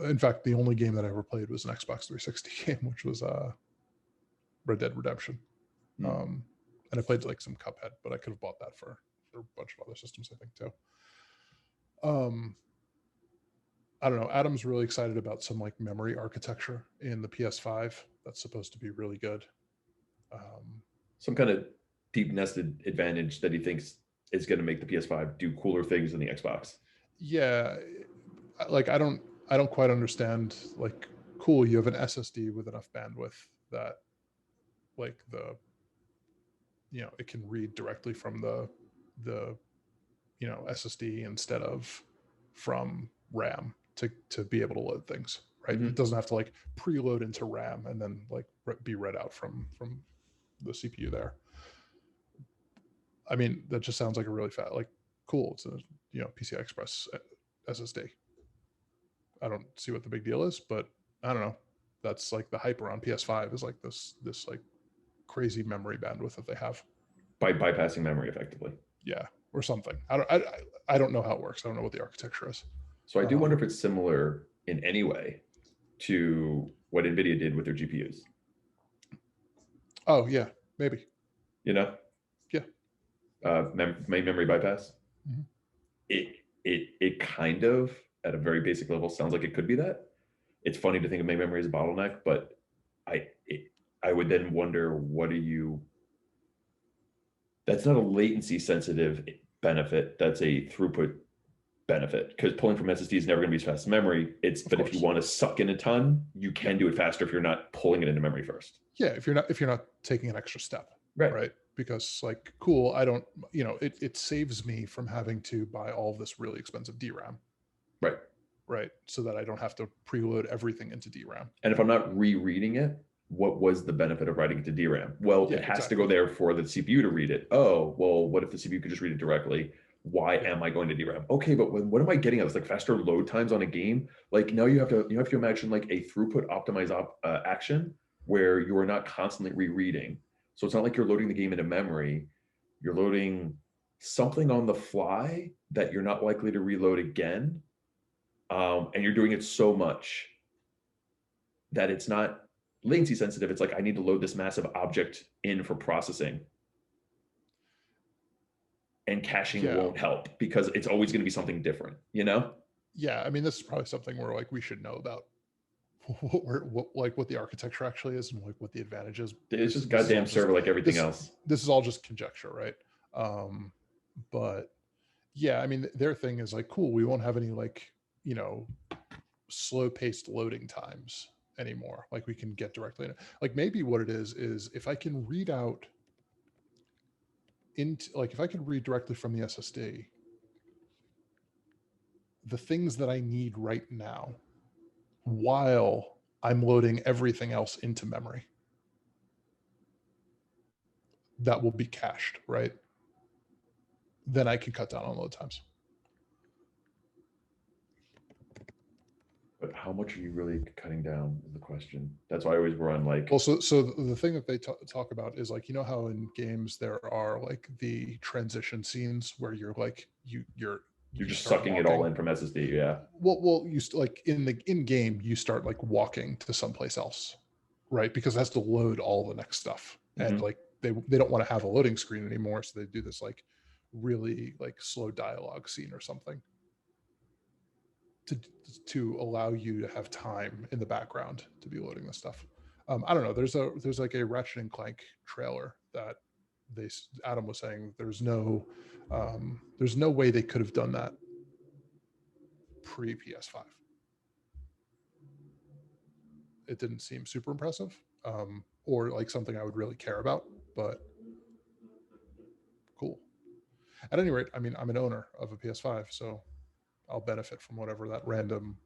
In fact, the only game that I ever played was an Xbox 360 game, which was Red Dead Redemption. And I played like some Cuphead, but I could have bought that for a bunch of other systems, I think, too. I don't know. Adam's really excited about some like memory architecture in the PS5 that's supposed to be really good.
Some kind of deep nested advantage that he thinks is going to make the PS5 do cooler things than the Xbox.
Yeah, like I don't quite understand. Like, cool, you have an SSD with enough bandwidth that like it can read directly from the SSD instead of from RAM to be able to load things, right?
Mm-hmm.
It doesn't have to like preload into RAM and then like be read out from the CPU there. I mean, that just sounds like a really cool. It's a PCI Express SSD. I don't see what the big deal is, but I don't know. That's like the hype around PS5 is like this like crazy memory bandwidth that they have
by bypassing memory effectively.
Yeah, or something. I don't know how it works. I don't know what the architecture is.
So I do wonder if it's similar in any way to what NVIDIA did with their GPUs.
Oh yeah, maybe.
You know,
Yeah.
main memory bypass.
Mhm.
It kind of, at a very basic level, sounds like it could be that. It's funny to think of main memory as a bottleneck, but I it, I would then wonder, what are you? That's not a latency sensitive benefit. That's a throughput benefit, because pulling from SSD is never going to be as fast as memory.
Of
But if you
course.
want to suck in a ton, you
Yeah.
can do it faster if you're not pulling it into memory first.
Yeah. If you're not taking an extra step,
Right.
right? Because like, cool, I don't, it saves me from having to buy all of this really expensive DRAM,
Right.
right? So that I don't have to preload everything into DRAM.
And if I'm not rereading it, what was the benefit of writing it to DRAM? Well,
Yeah,
it has to go
exactly.
there for the CPU to read it. Oh, well, what if the CPU could just read it directly? Why
Yeah.
am I going to DRAM? Okay, but what am I getting at? It's like faster load times on a game. Like now you have to imagine like a throughput optimized action where you are not constantly rereading. So it's not like you're loading the game into memory. You're loading something on the fly that you're not likely to reload again, and you're doing it so much that it's not latency sensitive. It's like, I need to load this massive object in for processing, and caching
Yeah.
won't help because it's always going to be something different, you know?
Yeah. I mean, this is probably something where like we should know about what the architecture actually is and like what the advantage is.
It's
This
just
this is all
goddamn
just
server like everything
this
else.
this is all just conjecture, right? Um, but yeah, I mean, their thing is like, cool, we won't have any like, you know, slow paced loading times anymore. Like we can get directly in it. Like maybe what it is if I can read out into, like, if I can read directly from the SSD the things that I need right now while I'm loading everything else into memory, that will be cached, right? Then I can cut down on load times.
But how much are you really cutting down is the question. That's why I always run like,
Well, so the thing that they talk about is like, how in games there are like the transition scenes where you're like
you're
you
just
start
sucking it all
walking.
in from SSD. Yeah.
Well, like in game you start like walking to someplace else, right? Because it has to load all the next stuff, and
Mm-hmm.
like they don't want to have a loading screen anymore, so they do this like really like slow dialogue scene or something to to allow you to have time in the background to be loading this stuff. I don't know. There's like a Ratchet and Clank trailer that Adam was saying there's no way they could have done that pre PS5. It didn't seem super impressive, or like something I would really care about, but cool. At any rate, I mean, I'm an owner of a PS5, so I'll benefit from whatever that random,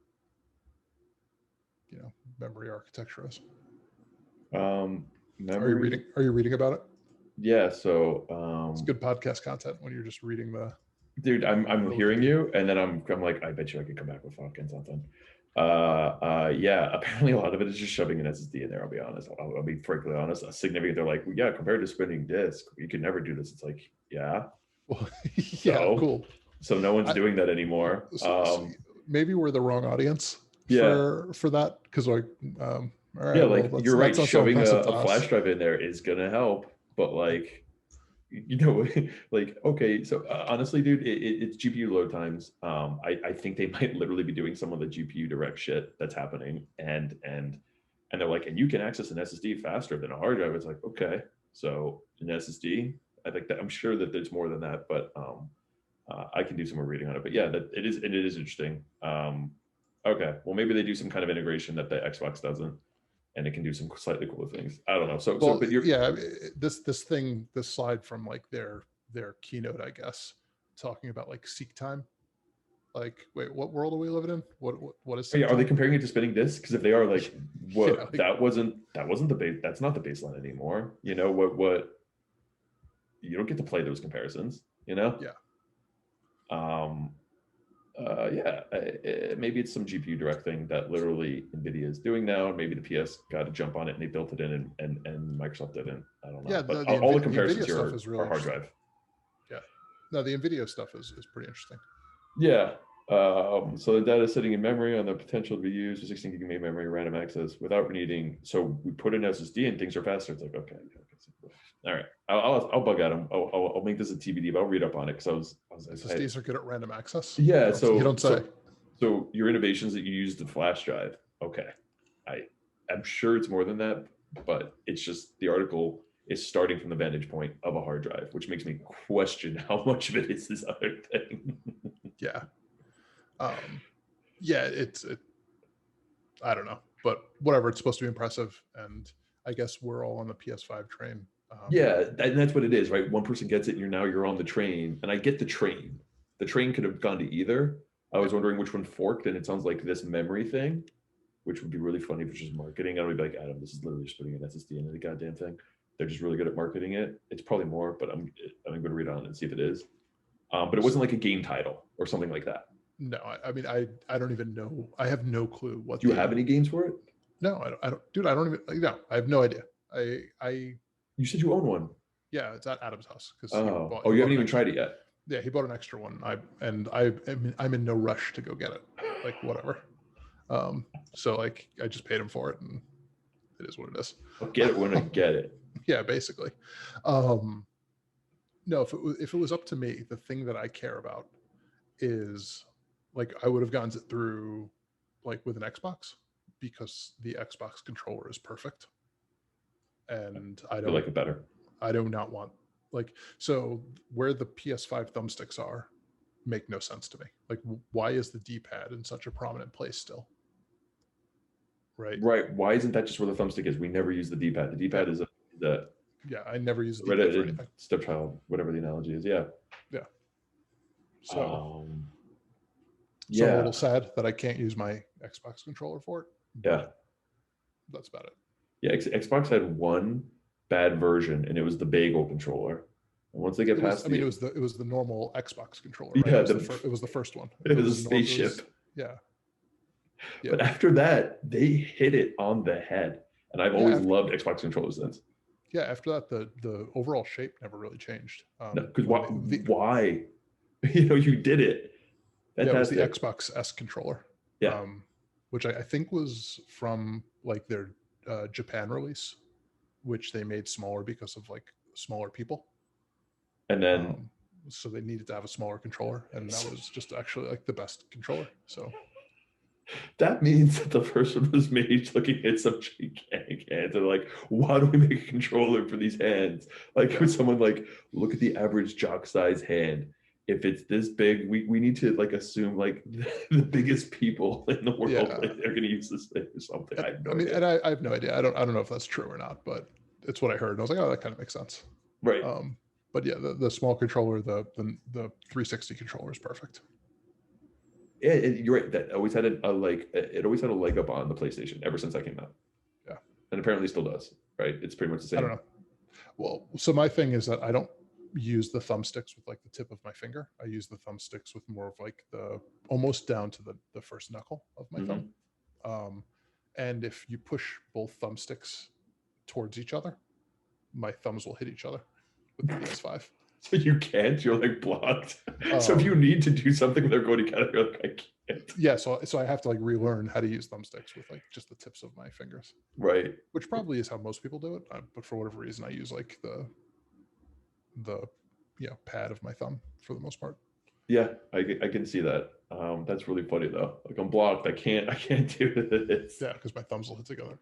memory architecture is.
Um,
Are you reading?
memory.
Are you reading about it?
Yeah. So,
It's good podcast content when you're just reading
dude, I'm
the
hearing
Wikipedia.
you, and then I'm like, I bet you I could come back with fucking something. Yeah, apparently a lot of it is just shoving an SSD in there. I'll be honest. I'll be frankly honest. A significant, they're like, well, yeah, compared to spinning disk, you could never do this. It's like, yeah.
Well, yeah,
So,
cool.
so no one's
I,
doing that anymore.
so maybe we're the wrong audience
Yeah,
for that, because like, all
yeah,
right, well,
like you're right.
that's not so
Shoving
impressive to
a flash
us.
drive in there is gonna help, but like, like, okay, so honestly, dude, it's GPU load times. I think they might literally be doing some of the GPU direct shit that's happening, and they're like, and you can access an SSD faster than a hard drive. It's like, okay, so an SSD. I think that I'm sure that there's more than that, but I can do some more reading on it. But yeah, that it is interesting. Okay, well maybe they do some kind of integration that the Xbox doesn't, and it can do some slightly cooler things. I don't know. So,
Well,
but you're
yeah, this slide from like their keynote, I guess, talking about like seek time. Like, wait, what world are we living in? What is
Oh, yeah,
seek
are they
time?
comparing it to spinning discs? Because if they are, like,
Yeah,
what
like,
that wasn't the base. That's not the baseline anymore. You know what? You don't get to play those comparisons. You know.
yeah,
Um. Yeah. Maybe it's some GPU direct thing that literally Nvidia is doing now. Maybe the PS got to jump on it and they built it in, and Microsoft didn't. I don't know.
yeah.
But
The
all the
the
comparisons
Nvidia
here
stuff is really
are hard
interesting.
drive.
Yeah, no, the Nvidia stuff is pretty interesting.
Yeah. So the data is sitting in memory on the potential to be used for 16 gig memory random access without needing. So we put an SSD and things are faster. It's like, okay, All right, I'll bug at him. I'll make this a TBD, but I'll read up on it because
SSDs are good at random access.
yeah.
You don't say.
So your innovations that you use the flash drive. Okay, I'm sure it's more than that, but it's just the article is starting from the vantage point of a hard drive, which makes me question how much of it is this other thing.
Yeah. Yeah, I don't know, but whatever. It's supposed to be impressive, and I guess we're all on the PS5 train.
Yeah, and that's what it is, right? One person gets it, and you're on the train. And I get the train. The train could have gone to either. I was wondering which one forked, and it sounds like this memory thing, which would be really funny if it's just marketing. I would be like, Adam, this is literally just putting an SSD into the goddamn thing. They're just really good at marketing it. It's probably more, but I'm going to read on and see if it is. But it wasn't like a game title or something like that.
No, I mean, I don't even know. I have no clue what.
Do you have any games for it?
No, I don't, dude. I don't even. No, I have no idea.
You said you own one.
Yeah, it's at Adam's house because.
You haven't even tried it yet.
Yeah, he bought an extra one. I'm in no rush to go get it. Like whatever. So like I just paid him for it, and it is what it is.
I'll get it when I get it.
Yeah, basically. No, if it was up to me, the thing that I care about is like I would have gotten it through like with an Xbox because the Xbox controller is perfect. And I
like it better.
I do not want like so where the PS5 thumbsticks are make no sense to me. Like why is the D-pad in such a prominent place still? Right.
Why isn't that just where the thumbstick is? We never use the D-pad. The D-pad is the
yeah, I never use the D-pad for anything.
Stepchild, whatever the analogy is. Yeah.
So So a little sad that I can't use my Xbox controller for it.
Yeah.
That's about it.
Yeah, Xbox had one bad version, and it was the bagel controller. And once they get past,
it was the normal Xbox controller. Right?
Yeah,
it was the first one.
It was a spaceship.
Yeah.
But after that, they hit it on the head, and I've always loved Xbox controllers since.
Yeah, after that, the overall shape never really changed.
Because why? You did it.
Fantastic. Yeah, it was the Xbox S controller.
Yeah.
Which I think was from like their Japan release, which they made smaller because of like smaller people.
And then
so they needed to have a smaller controller, and that was just actually like the best controller. So
that means that the first one was made looking at some gigantic hands. They're like, why do we make a controller for these hands? Like, would someone like look at the average jock size hand? If it's this big, we need to like assume like the biggest people in the world, like they're going to use this thing or something. I
have no idea. I don't know if that's true or not, but it's what I heard. And I was like, oh, that kind of makes sense.
Right.
But yeah, the small controller, the 360 controller is perfect.
Yeah, you're right. That always had it always had a leg up on the PlayStation ever since that came out.
Yeah.
And apparently still does, right? It's pretty much the same.
I don't know. Well, so my thing is that I don't use the thumbsticks with like the tip of my finger. I use the thumbsticks with more of like the almost down to the first knuckle of my thumb. And if you push both thumbsticks towards each other, my thumbs will hit each other with the PS5.
So you can't, you're like blocked. So if you need to do something without going together, you're like, I can't.
Yeah, so I have to like relearn how to use thumbsticks with like just the tips of my fingers.
Right.
Which probably is how most people do it, but for whatever reason, I use like the pad of my thumb for the most part.
Yeah, I can see that. That's really funny though. Like I'm blocked. I can't do this.
Yeah, because my thumbs will hit together.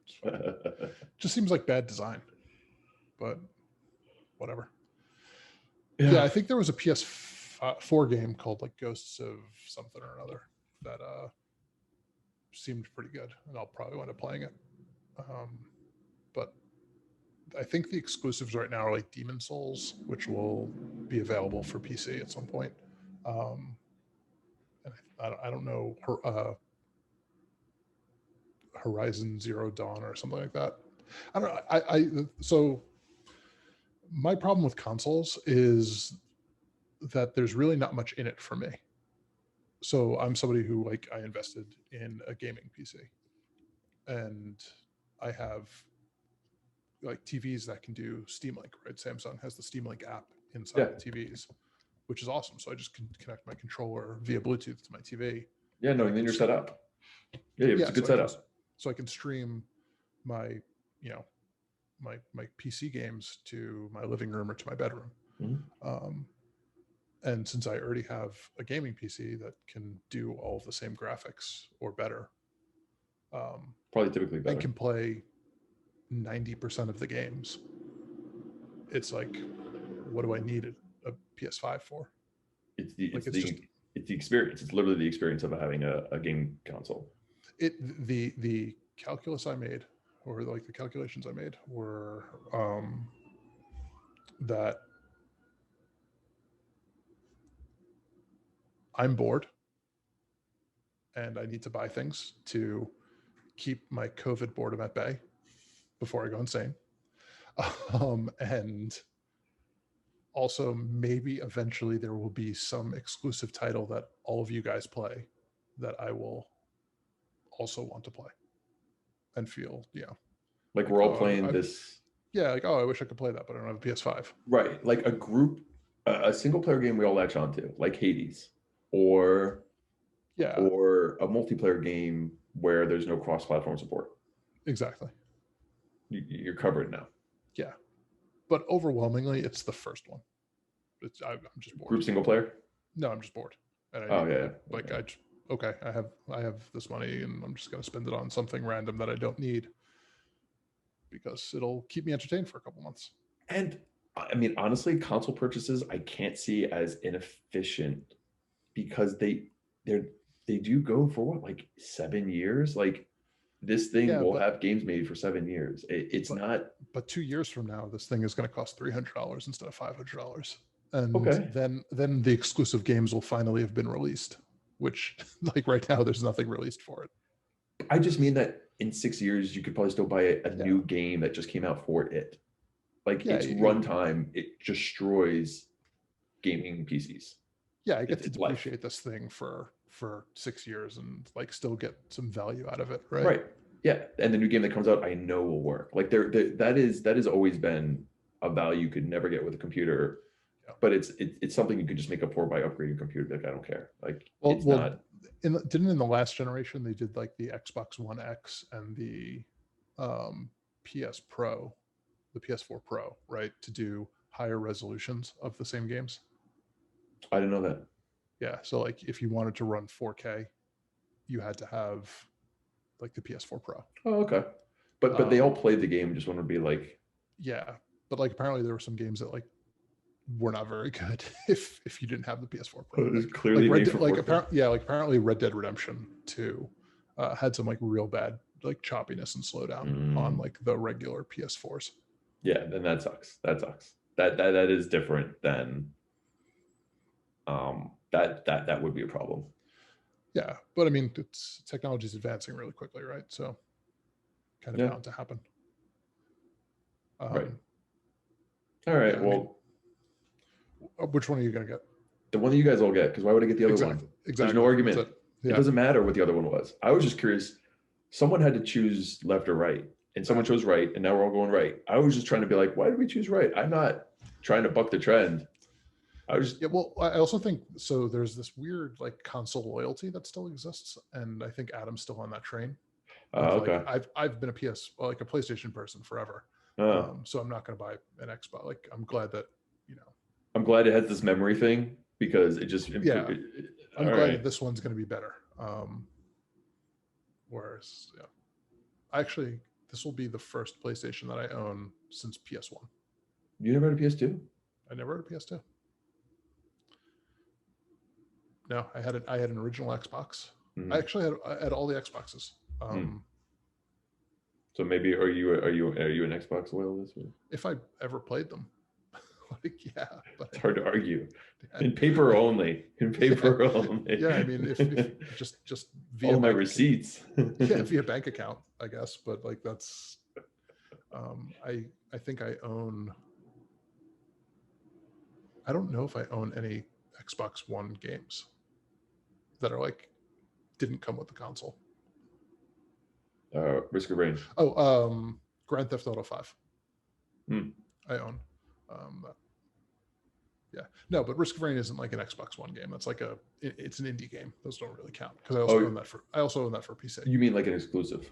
Just seems like bad design, but whatever. Yeah, I think there was a PS4 game called like Ghosts of something or another that seemed pretty good, and I'll probably wind up playing it. But I think the exclusives right now are like Demon Souls, which will be available for PC at some point. And I don't know, Horizon Zero Dawn or something like that. I don't know. So my problem with consoles is that there's really not much in it for me. So I'm somebody who like I invested in a gaming PC, and I have like TVs that can do Steam Link, right? Samsung has the Steam Link app inside the TVs, which is awesome. So I just can connect my controller via Bluetooth to my TV.
Yeah, no, and then you're set up. Yeah, it's a good setup.
So I can stream my, my PC games to my living room or to my bedroom.
Mhm.
And since I already have a gaming PC that can do all of the same graphics or better,
Probably typically
and
better.
can play 90% of the games, it's like, what do I need a PS5 for?
It's the
Like,
it's
it's just
the it's the experience. It's literally the experience of having a game console.
the calculus I made, or like the calculations I made, were that I'm bored and I need to buy things to keep my COVID boredom at bay before I go insane. And also, maybe eventually there will be some exclusive title that all of you guys play that I will also want to play and feel,
Like
like,
we're all
oh,
playing this,
yeah, like, oh, I wish I could play that, but I don't have a PS5.
right? Like a group, a single player game we all latch onto, like Hades, or
Yeah,
or a multiplayer game where there's no cross-platform support.
exactly.
You're covered now.
Yeah, but overwhelmingly, it's the first one. I'm just bored.
Group single player.
No, I'm just bored, and I
Oh
need
yeah,
like
yeah.
okay, I have this money, and I'm just gonna spend it on something random that I don't need because it'll keep me entertained for a couple months.
And I mean, honestly, console purchases I can't see as inefficient because they're they do go for what, like 7 years. Like this thing
Yeah,
will have games made for 7 years. It's
but
not
2 years from now, this thing is going to cost $300 instead of $500, and
okay.
then the exclusive games will finally have been released. Which, like right now, there's nothing released for it.
I just mean that in 6 years you could probably still buy a
Yeah,
new game that just came out for it. Like
yeah,
its runtime, it destroys gaming PCs.
yeah. I get to
It's life.
depreciate this thing for 6 years and like still get some value out of it, right?
Right. Yeah. And the new game that comes out, I know will work. Like that has always been a value you could never get with a computer.
Yeah.
But it's something you could just make up for by upgrading your computer. Like I don't care. Like
Well,
it's not.
didn't in the last generation they did like the Xbox One X and the PS Pro, the PS4 Pro, right, to do higher resolutions of the same games.
I didn't know that.
Yeah, so like if you wanted to run 4K, you had to have like the PS4 Pro.
Oh, okay. But they all played the game. Just want to be like,
Yeah, but like apparently there were some games that like were not very good if you didn't have the PS4 Pro.
oh, it's
Like
clearly
Red
made
Dead,
for
like
4K.
apparently Red Dead Redemption 2 had some like real bad like choppiness and slowdown on like the regular PS4s.
Yeah, then that sucks. That sucks. That is different than that would be a problem.
Yeah, but I mean, it's technology is advancing really quickly, right? So kind of
Yeah.
bound to happen.
Right. All right.
Yeah,
Well,
which one are you gonna get?
the one that you guys all get, because why would I get the other one?
Exactly.
There's no argument.
It. Yeah.
It doesn't matter what the other one was. I was just curious. Someone had to choose left or right, and someone chose right, and now we're all going right. I was just trying to be like, why did we choose right? I'm not trying to buck the trend. I was just,
Yeah, well, I also think so. There's this weird like console loyalty that still exists, and I think Adam's still on that train.
okay.
I've been a like a PlayStation person forever, so I'm not going to buy an Xbox. Like I'm glad that
I'm glad it has this memory thing because it just
I'm glad
right.
that this one's going to be better. Whereas, actually, this will be the first PlayStation that I own since PS1.
You never had a PS2?
I never had a PS2. No, I had an original Xbox. I actually had all the Xboxes.
So maybe are you an Xbox loyalist?
If I ever played them, like but
it's hard to argue. In paper only. In paper only.
Yeah, I mean, if just via
all my receipts.
Yeah, via bank account, I guess. But like that's, I think I own. I don't know if I own any Xbox One games that are like didn't come with the console.
Risk of Rain.
Oh, Grand Theft Auto 5. I own. Yeah, no, but Risk of Rain isn't like an Xbox One game. That's like it's an indie game. Those don't really count because I also own that for PC.
You mean like an exclusive?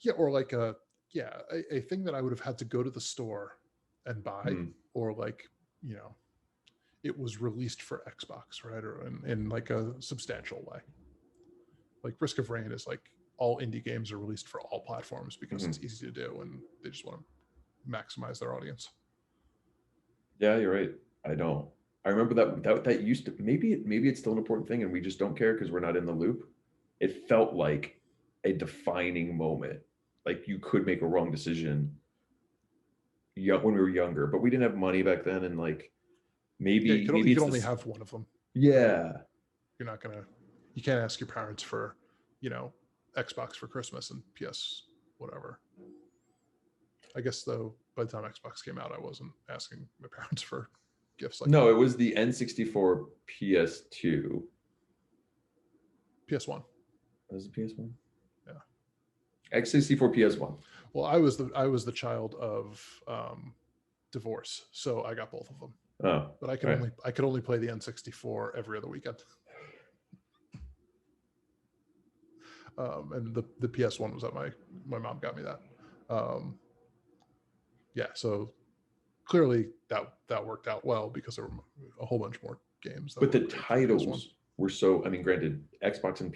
Yeah, or like a yeah, a thing that I would have had to go to the store and buy,
Hmm.
or like, you know, it was released for Xbox, right? Or in like a substantial way. Like Risk of Rain is like all indie games are released for all platforms because
Hmm.
it's easy to do and they just want to maximize their audience.
Yeah, you're right. I don't. I remember that used to, maybe it's still an important thing and we just don't care because we're not in the loop. It felt like a defining moment. Like you could make a wrong decision young when we were younger, but we didn't have money back then, and like
Yeah,
maybe
you could
it's
only
this.
have one of them, right?
Yeah.
You're not gonna, you can't ask your parents for, you know, Xbox for Christmas and PS whatever. I guess though, by the time Xbox came out, I wasn't asking my parents for gifts like
No,
that.
it was the N64 PS2.
PS1,
Was it PS1?
yeah.
X64 PS1.
Well, I was the child of divorce, so I got both of them.
Oh, all
But
right.
I could only play the N64 every other weekend. And the PS1 was that my mom got me that. Um, yeah, so clearly that worked out well because there were a whole bunch more games that
But
were
the
great for PS1.
titles were so, I mean, granted, Xbox and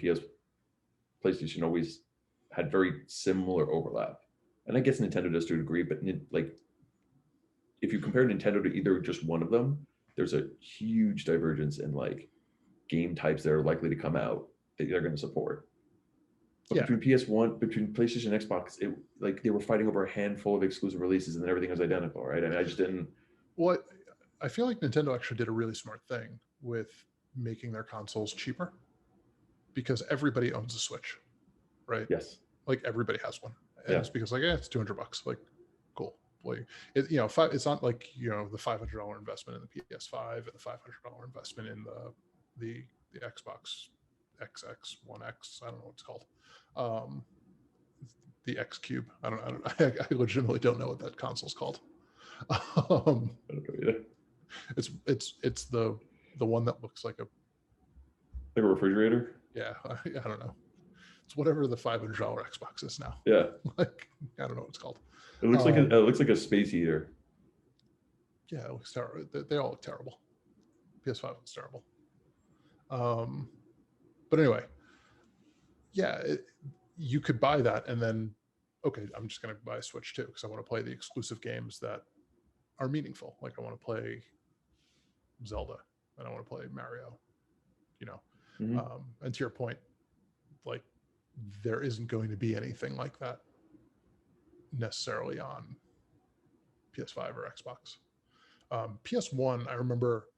PlayStation always had very similar overlap. And I guess Nintendo does to a degree, but like if you compare Nintendo to either just one of them, there's a huge divergence in like game types that are likely to come out that they're going to support. But
Yeah,
between PS1, between PlayStation and Xbox, it like they were fighting over a handful of exclusive releases, and then everything was identical, right? I mean, I just didn't.
what I feel like Nintendo actually did a really smart thing with making their consoles cheaper because everybody owns a Switch, right?
Yes,
Like everybody has one, and
yeah,
it's because like, yeah, it's $200. Like, cool. Like, it's not like the $500 investment in the PS5 and the $500 investment in the Xbox XX One X. I don't know what it's called. Um, the X Cube. I don't. I legitimately don't know what that console's called. Um,
I don't know either.
it's the one that looks like a,
Like a refrigerator.
yeah. I don't know. It's whatever the $500 Xbox is now.
Yeah,
Like, I don't know what it's called.
it looks like a space heater.
Yeah, it looks terrible. They all look terrible. PS5 looks terrible. Um, but anyway, yeah, you could buy that and then, okay, I'm just going to buy a Switch too because I want to play the exclusive games that are meaningful. Like I want to play Zelda and I want to play Mario. You know,
Hmm.
and to your point, like there isn't going to be anything like that necessarily on PS5 or Xbox. PS1, I remember,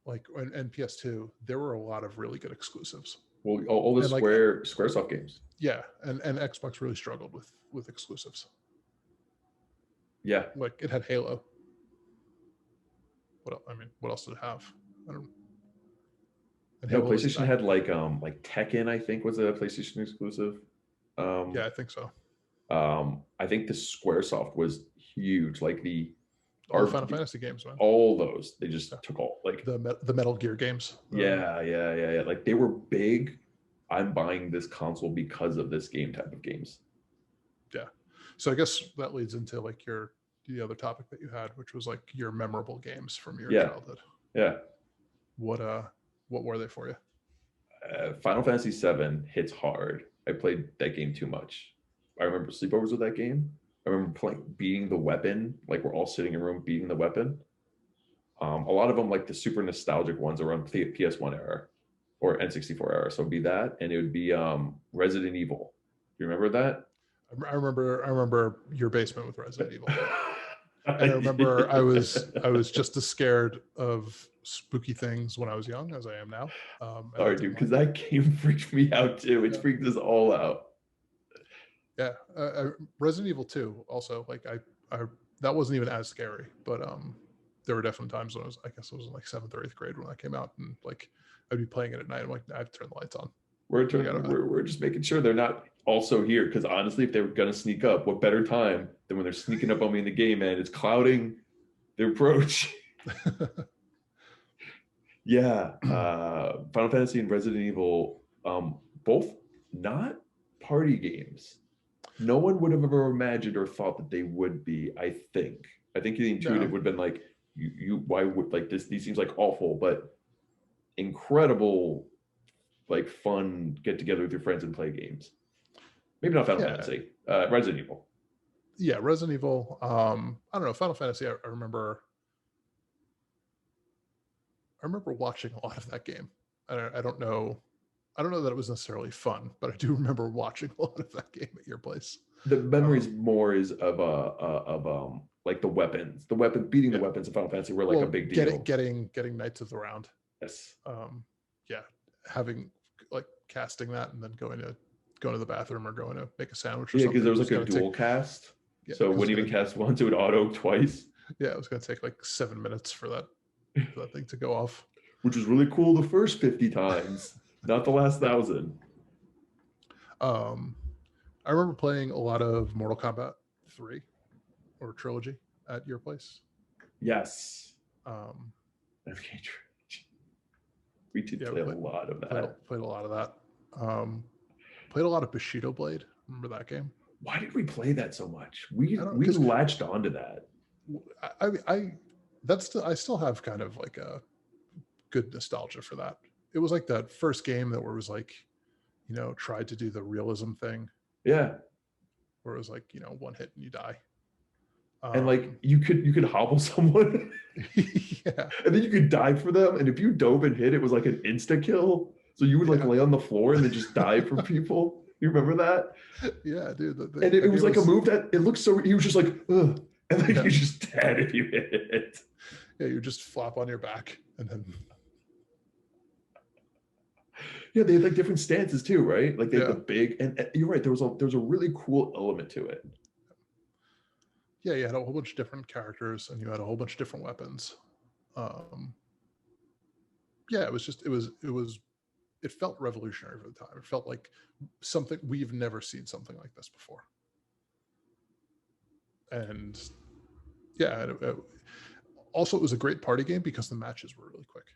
like, and PS2, there were a lot of really good exclusives.
Well, all the
And like,
SquareSoft games.
yeah, and Xbox really struggled with exclusives.
Yeah,
Like it had Halo. What else did it have? I don't. And
no,
Halo was
PlayStation had like Tekken, I think was a PlayStation exclusive.
yeah, I think so.
I think the SquareSoft was huge. Like the
All the
R
Final Fantasy games, man.
all those they
Yeah.
just took all like
The Metal Gear games.
yeah. Like they were big. I'm buying this console because of this game type of games.
Yeah. So I guess that leads into like the other topic that you had, which was like your memorable games from your
Yeah,
childhood.
yeah.
What what were they for you?
Final Fantasy VII hits hard. I played that game too much. I remember sleepovers with that game. I remember playing beating the weapon. Like we're all sitting in a room beating the weapon. A lot of them, like the super nostalgic ones, around PS1 era or N64 era. So it'd be that, and it would be Resident Evil. You remember that?
I remember your basement with Resident Evil. And I remember I was just as scared of spooky things when I was young as I am now. And I
Sorry, dude,
didn't
because
like it.
that game freaked me out too. It's
Yeah.
freaked us all out.
Yeah. Resident Evil 2 also, like I that wasn't even as scary, but there were definitely times when I guess it was in like 7th or 8th grade when that came out, and like I'd be playing it at night. I'm like, I've turned the lights on. Like,
We're just making sure they're not also here. Because honestly, if they were gonna sneak up, what better time than when they're sneaking up on me in the game, man? It's clouding the approach. Yeah, Final Fantasy and Resident Evil, both not party games. no one would have ever imagined or thought that they would be. I think the intuitive
No,
would have been like, you why would like this? These seems like awful, but incredible, like fun get together with your friends and play games. Maybe not Final
yeah,
Fantasy, Resident Evil.
yeah. Resident Evil. I don't know. Final Fantasy. I remember. I remember watching a lot of that game. I don't know. I don't know that it was necessarily fun, but I do remember watching a lot of that game at your place.
The memories
Um,
more is of like the weapon beating the
yeah.
weapons of Final Fantasy were like a
Well,
big
getting
deal.
getting getting Knights of the Round.
Yes.
Yeah, having like casting that and then going to the bathroom or going to make a sandwich or
Yeah, because
something.
there
It
was
was
like a
going to take
dual cast.
yeah,
So
because
when
it's
even
going to
cast once, it would auto twice,
yeah, it was going to take like 7 minutes for that thing to go off.
which was really cool the first 50 times, not the last 1,000.
Um, I remember playing a lot of Mortal Kombat 3 or Trilogy at your place.
Yes.
Um,
Okay, we did
yeah,
play a lot of that.
played a lot of that. Played a lot of Bushido Blade. Remember that game?
Why did we play that so much?
I don't
We
because
latched onto that.
I still have kind of like a good nostalgia for that. It was like that first game that where it was like, tried to do the realism thing
Yeah.
where it was like, one hit and you die.
And like you could hobble someone
Yeah,
and then you could dive for them. And if you dove and hit, it was like an insta kill. So you would like
yeah,
lay on the floor and then just dive for people. You remember that?
yeah, dude.
And
The
it was
game
like a
was
move that it looked so he was just like, ugh. And then
yeah,
you just dead if you hit it.
yeah. You just flop on your back and then
Yeah, they had like different stances too, right? Like they had the
yeah,
big and you're right, there was a really cool element to it.
yeah. You had a whole bunch of different characters and you had a whole bunch of different weapons. Um, yeah, it felt revolutionary for the time. It felt like something we've never seen something like this before. And yeah, also it was a great party game because the matches were really quick.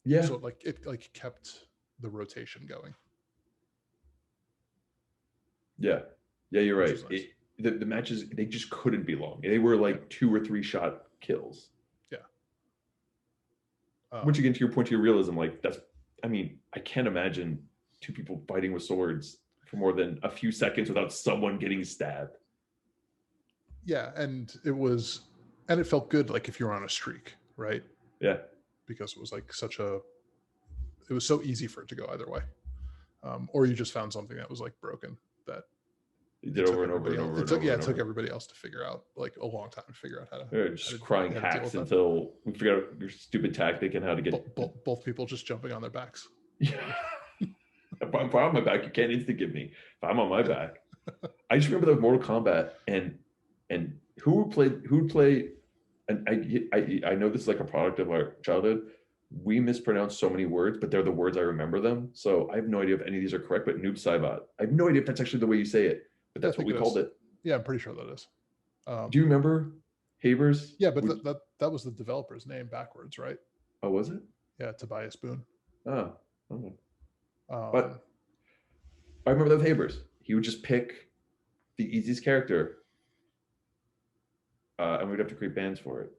Yeah.
So it kept the rotation going.
Yeah. Yeah, you're
Which
right.
was nice.
The matches, they just couldn't be long. They were like 2 or 3 shot kills.
Yeah.
Once you get to your point to your realism, like I mean, I can't imagine 2 people fighting with swords for more than a few seconds without someone getting stabbed.
Yeah, and it felt good like if you're on a streak, right?
Yeah.
Because it was like it was so easy for it to go either way. Or you just found something that was like broken that
You did over and over and over.
It took everybody else to figure out, like a long time to figure out how to.
Just crying hacks until we figure out your stupid tactic and how to get
both people just jumping on their backs.
Yeah. If I'm on my back, you can't insta give me. If I'm on my back, I just remember the Mortal Kombat and who would play. And I know this is like a product of our childhood. We mispronounce so many words, but they're the words I remember them. So I have no idea if any of these are correct. But Noob Saibot, I have no idea if that's actually the way you say it. But that's what we called it.
Yeah, I'm pretty sure that is.
Do you remember Havers?
Yeah, but that was the developer's name backwards, right?
Oh, was it?
Yeah, Tobias Boone.
Oh, okay. But I remember that with Havers. He would just pick the easiest character, and we'd have to create bands for it.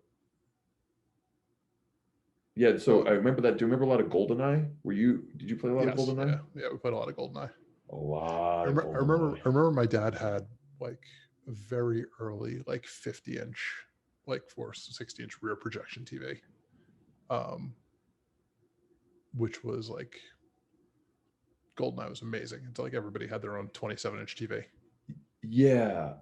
Yeah, so I remember that. Do you remember a lot of GoldenEye? Did you play a lot of GoldenEye?
Yeah, we played a lot of GoldenEye.
A lot.
I remember my dad had like a very early, like 50-inch, like 60-inch rear projection TV, which was like GoldenEye was amazing until like everybody had their own 27-inch TV.
Yeah,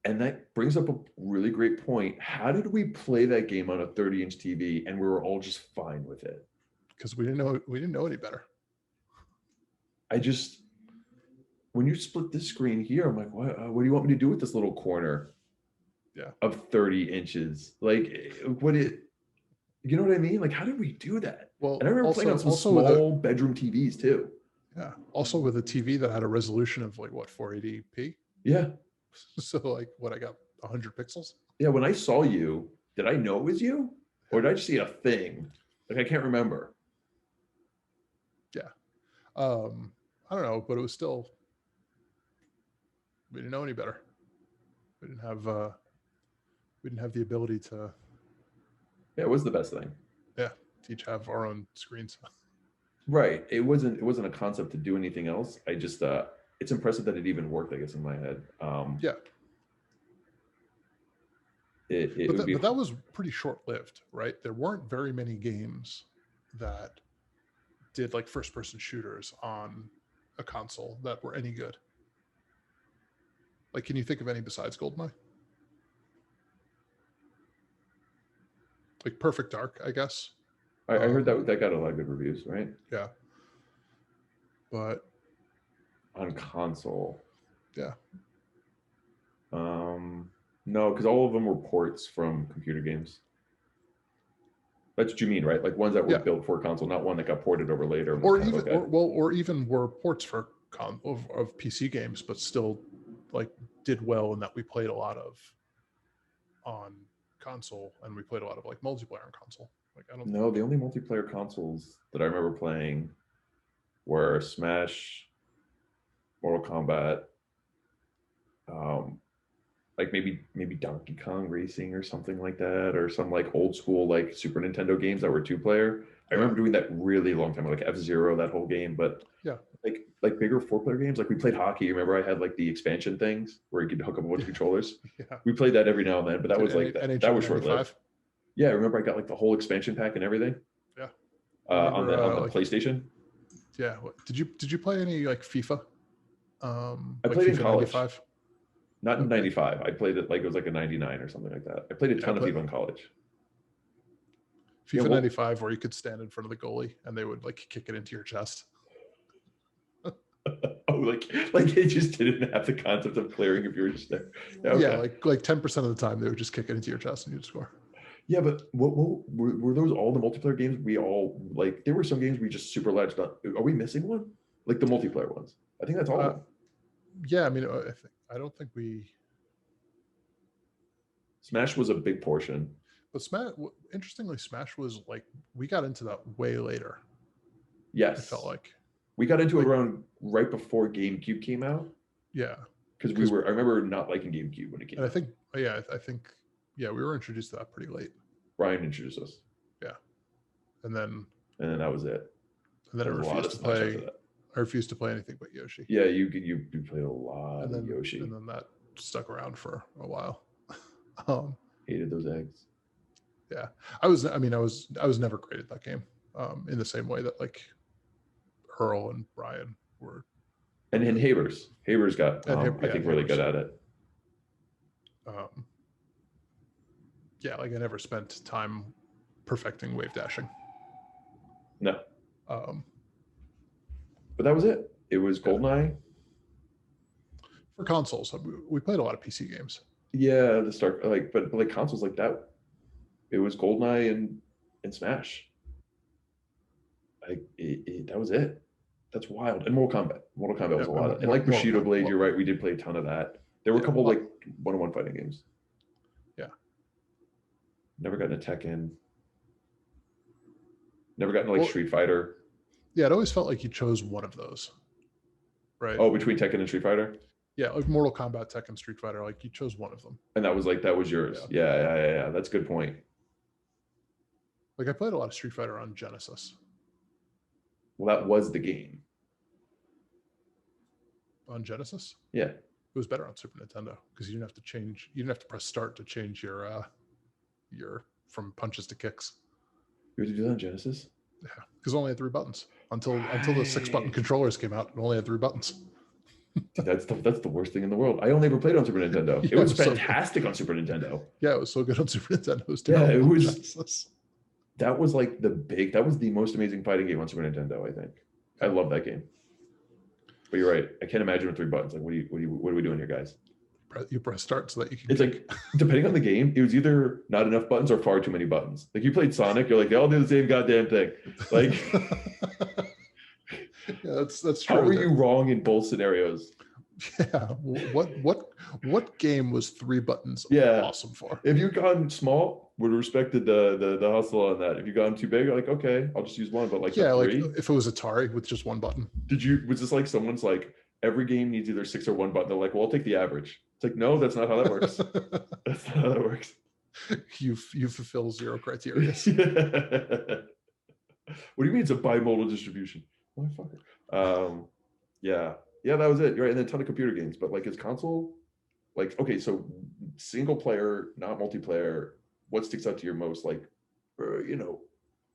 and that brings up a really great point. How did we play that game on a 30-inch TV and we were all just fine with it?
Because we didn't know any better.
When you split this screen here, I'm like, what do you want me to do with this little corner?
Yeah.
Of 30 inches? Like, you know what I mean? Like, how did we do that?
Well,
and I remember playing on some small bedroom TVs too.
Yeah. Also with a TV that had a resolution of like what, 480p?
Yeah.
So like what, I got 100 pixels?
Yeah. When I saw you, did I know it was you? Or did I just see a thing? Like, I can't remember.
Yeah. I don't know, but it was still We didn't know any better. We didn't have the ability to
Yeah, it was the best thing.
each have our own screens.
Right. It wasn't a concept to do anything else. I just it's impressive that it even worked, I guess, in my head.
Yeah,
It would be
but that was pretty short lived, right? There weren't very many games that did like first person shooters on a console that were any good. Like, can you think of any besides GoldenEye? Like Perfect Dark, I guess.
I heard that got a lot of good reviews, right?
Yeah. But
On console.
yeah.
No, because all of them were ports from computer games. That's what you mean, right? Like ones that were
Yeah.
built for console, not one that got ported over later. and was
Or
kind of
even
okay.
or even were ports for of PC games, but still like did well in that we played a lot of on console and we played a lot of like multiplayer on console. Like I don't
No, the only multiplayer consoles that I remember playing were Smash, Mortal Kombat, like maybe Donkey Kong Racing or something like that, or some like old school like Super Nintendo games that were 2-player. I remember doing that really long time, like F-Zero, that whole game. But
Yeah.
like bigger 4-player games, like we played hockey. Remember, I had like the expansion things where you could hook up a bunch of controllers.
Yeah.
We played that every now and then, but that was like that was short lived. Yeah, I remember I got like the whole expansion pack and everything.
Yeah.
On the
like,
PlayStation.
Yeah. Did you play any like FIFA?
I
like
played
FIFA
in college.
95?
Not in 95. I played it like it was like a 99 or something like that. I played a ton of FIFA in college.
FIFA 95, where you could stand in front of the goalie and they would like kick it into your chest.
Oh, like it just didn't have the concept of clearing if you were just there. Okay.
Yeah, like 10% of the time they would just kick it into your chest and you'd score.
Yeah, but what were those all the multiplayer games? We all like there were some games we just super latched on. Are we missing one? Like the multiplayer ones? I think that's all of them.
Yeah, I mean, I don't think we.
Smash was a big portion.
But interestingly, Smash was like we got into that way later.
Yes,
it felt like
we got into it around right before GameCube came out.
Yeah,
because we were. I remember not liking GameCube when it came.
And I think we were introduced to that pretty late.
Brian introduced us.
Yeah, and then
that was it.
And then I refused to play. I refused to play anything but Yoshi.
Yeah, you played a lot of Yoshi,
and then that stuck around for a while.
Hated those eggs.
Yeah, I was never great at that game. In the same way that like Earl and Brian were.
And Habers got I think really good at it.
Yeah, like I never spent time perfecting wave dashing.
No. But that was it. It was GoldenEye.
For consoles, we played a lot of PC games.
Yeah, the start but like consoles like that, it was GoldenEye and Smash. Like that was it. That's wild. And Mortal Kombat. Mortal Kombat was a lot of, and like Bushido Blade, you're right. We did play a ton of that. There were a couple like one-on-one fighting games.
Yeah.
Never gotten a Tekken. Never gotten like Street Fighter.
Yeah, it always felt like you chose one of those. Right.
Oh, between Tekken and Street Fighter?
Yeah, like Mortal Kombat, Tekken, Street Fighter, like you chose one of them.
And that was yours. Yeah. That's a good point.
Like I played a lot of Street Fighter on Genesis.
Well, that was the game.
On Genesis?
Yeah.
It was better on Super Nintendo because you didn't have to press start to change your from punches to kicks.
You had to do that on Genesis?
Yeah, because it only had 3 buttons until the 6-button controllers came out. It only had 3 buttons.
Dude, that's the worst thing in the world. I only ever played on Super Nintendo. It was fantastic on Super Nintendo.
Yeah, it was so good on Super Nintendo. It was
terrible. Yeah, it was. Genesis. That was like that was the most amazing fighting game on Super Nintendo, I think. I love that game. But you're right. I can't imagine with 3 buttons. Like, what are we doing here, guys?
You press start so that you can.
It's like depending on the game, it was either not enough buttons or far too many buttons. Like you played Sonic, you're like they all do the same goddamn thing. Like,
yeah, that's true.
How were you wrong in both scenarios?
Yeah. What game was 3 buttons? Awesome for?
If you'd gone small, would have respected the hustle on that. If you'd gone too big, like okay, I'll just use one. But like
like if it was Atari with just 1 button.
Was this like someone's like every game needs either 6 or 1 button. They're like, well, I'll take the average. It's like, no, that's not how that works. That's not how that works.
You fulfill 0 criteria.
What do you mean it's a bimodal distribution? Motherfucker. Yeah, that was it. Right, and then a ton of computer games, but like, it's console. Like, okay, so single player, not multiplayer. What sticks out to you most? Like,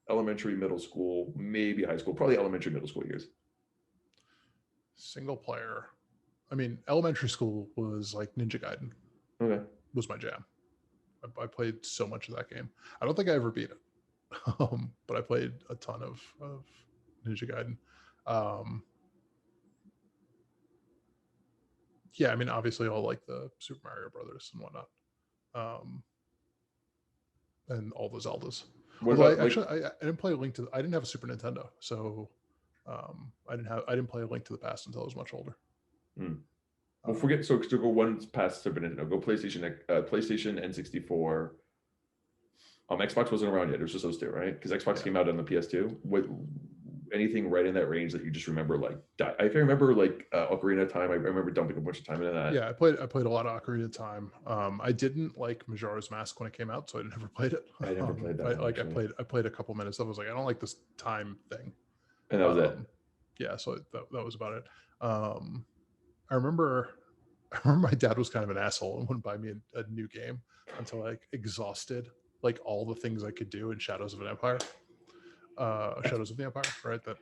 elementary, middle school, maybe high school, probably elementary, middle school years.
Single player. I mean, elementary school was like Ninja Gaiden.
Okay.
Was my jam. I played so much of that game. I don't think I ever beat it, but I played a ton of Ninja Gaiden. Yeah, I mean, obviously all like the Super Mario Brothers and whatnot, and all the Zeldas.
What
Although
about,
I didn't play I didn't have a Super Nintendo, so I didn't play A Link to the Past until I was much older.
Well, forget, so to go one past Super Nintendo, go PlayStation, PlayStation N64. Xbox wasn't around yet. It was just those two, right? Because Xbox came out on the PS2. What, anything right in that range that you just remember? Like, I remember like Ocarina of Time. I remember dumping a bunch of time into that.
Yeah, I played a lot of Ocarina of Time. I didn't like Majora's Mask when it came out, so I never played it.
I never played that.
I played a couple minutes. I was like, I don't like this time thing,
and that was it.
Yeah, so that was about it. I remember my dad was kind of an asshole and wouldn't buy me a new game until I exhausted like all the things I could do in Shadows of the Empire, right? That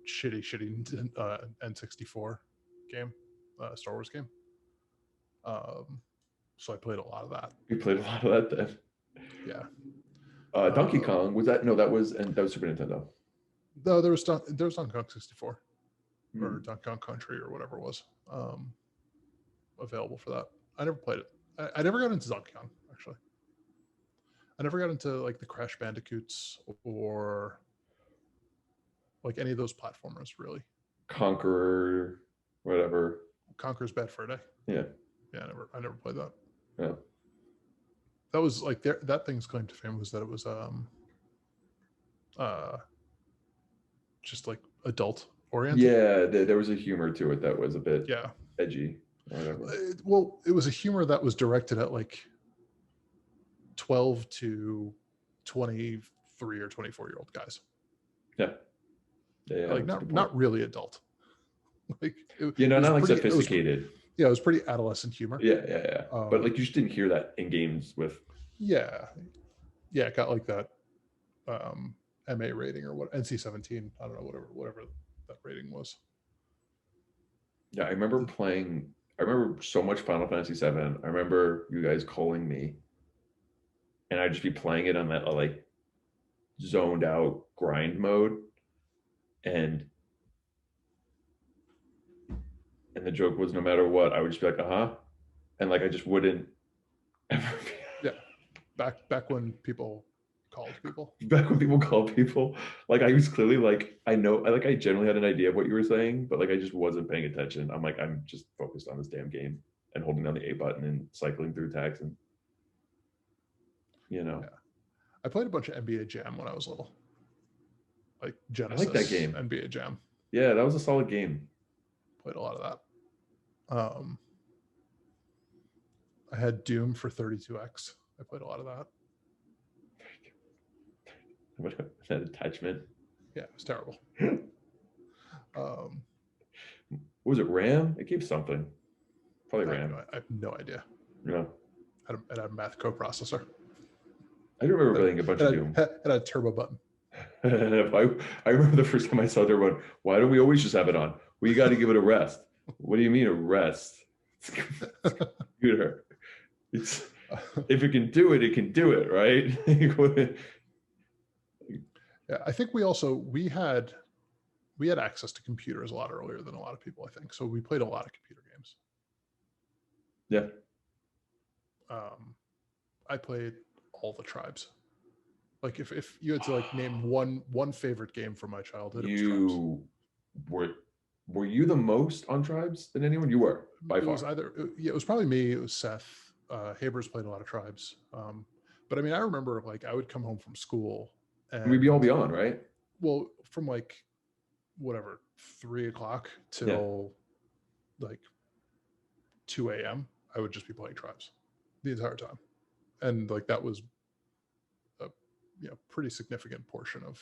shitty N64 game, Star Wars game. So I played a lot of that.
You played a lot of that then.
Yeah.
Donkey Kong, was that? No, that was Super Nintendo.
No, there was Donkey Kong 64 or Donkey Kong Country or whatever it was, available for that. I never played it. I never got into Donkey Kong, actually. I never got into like the Crash Bandicoots or like any of those platformers, really.
Conqueror, whatever.
Conqueror's Bad Fur Day.
Yeah.
Yeah, I never played that.
Yeah.
That was like that thing's claim to fame was that it was just like adult oriented.
Yeah, there was a humor to it that was a bit edgy.
Well, it was a humor that was directed at like 12 to 23 or 24-year-old guys.
Yeah.
Like not really adult. Like
not like sophisticated.
It was pretty adolescent humor.
Yeah. But like, you just didn't hear that in games with.
Yeah, it got like that MA rating or what, NC-17. I don't know, whatever that rating was.
Yeah, I remember so much Final Fantasy VII. I remember you guys calling me, and I'd just be playing it on that like zoned out grind mode, and the joke was, no matter what, I would just be like, and like I just wouldn't ever.
Yeah, back when people called people.
Back when people called people, like I was clearly like, I generally had an idea of what you were saying, but like I just wasn't paying attention. I'm like, I'm just focused on this damn game and holding down the A button and cycling through tags and. Yeah.
I played a bunch of NBA Jam when I was little. Like Genesis.
I like that game.
NBA Jam.
Yeah, that was a solid game.
Played a lot of that. I had Doom for 32X. I played a lot of that.
What that attachment?
Yeah, it was terrible.
Was it RAM? It gave something. Probably RAM.
I have no idea.
Yeah.
It had a math coprocessor.
I remember playing a bunch of Doom.
It had a turbo button.
I remember the first time I saw Turbo Button. Why don't we always just have it on? We got to give it a rest. What do you mean a rest? It's computer. It's, if it can do it, it can do it, right?
Yeah, I think we had access to computers a lot earlier than a lot of people, I think. So we played a lot of computer games.
Yeah.
I played all the Tribes. Like if you had to like name one favorite game from my childhood,
were you the most on Tribes than anyone? You were by far.
It was probably me. It was Seth. Habers played a lot of Tribes. But I mean, I remember like I would come home from school and
we'd all be on, right?
Well, from like whatever 3 o'clock till like 2 a.m., I would just be playing Tribes the entire time. And like that was a pretty significant portion of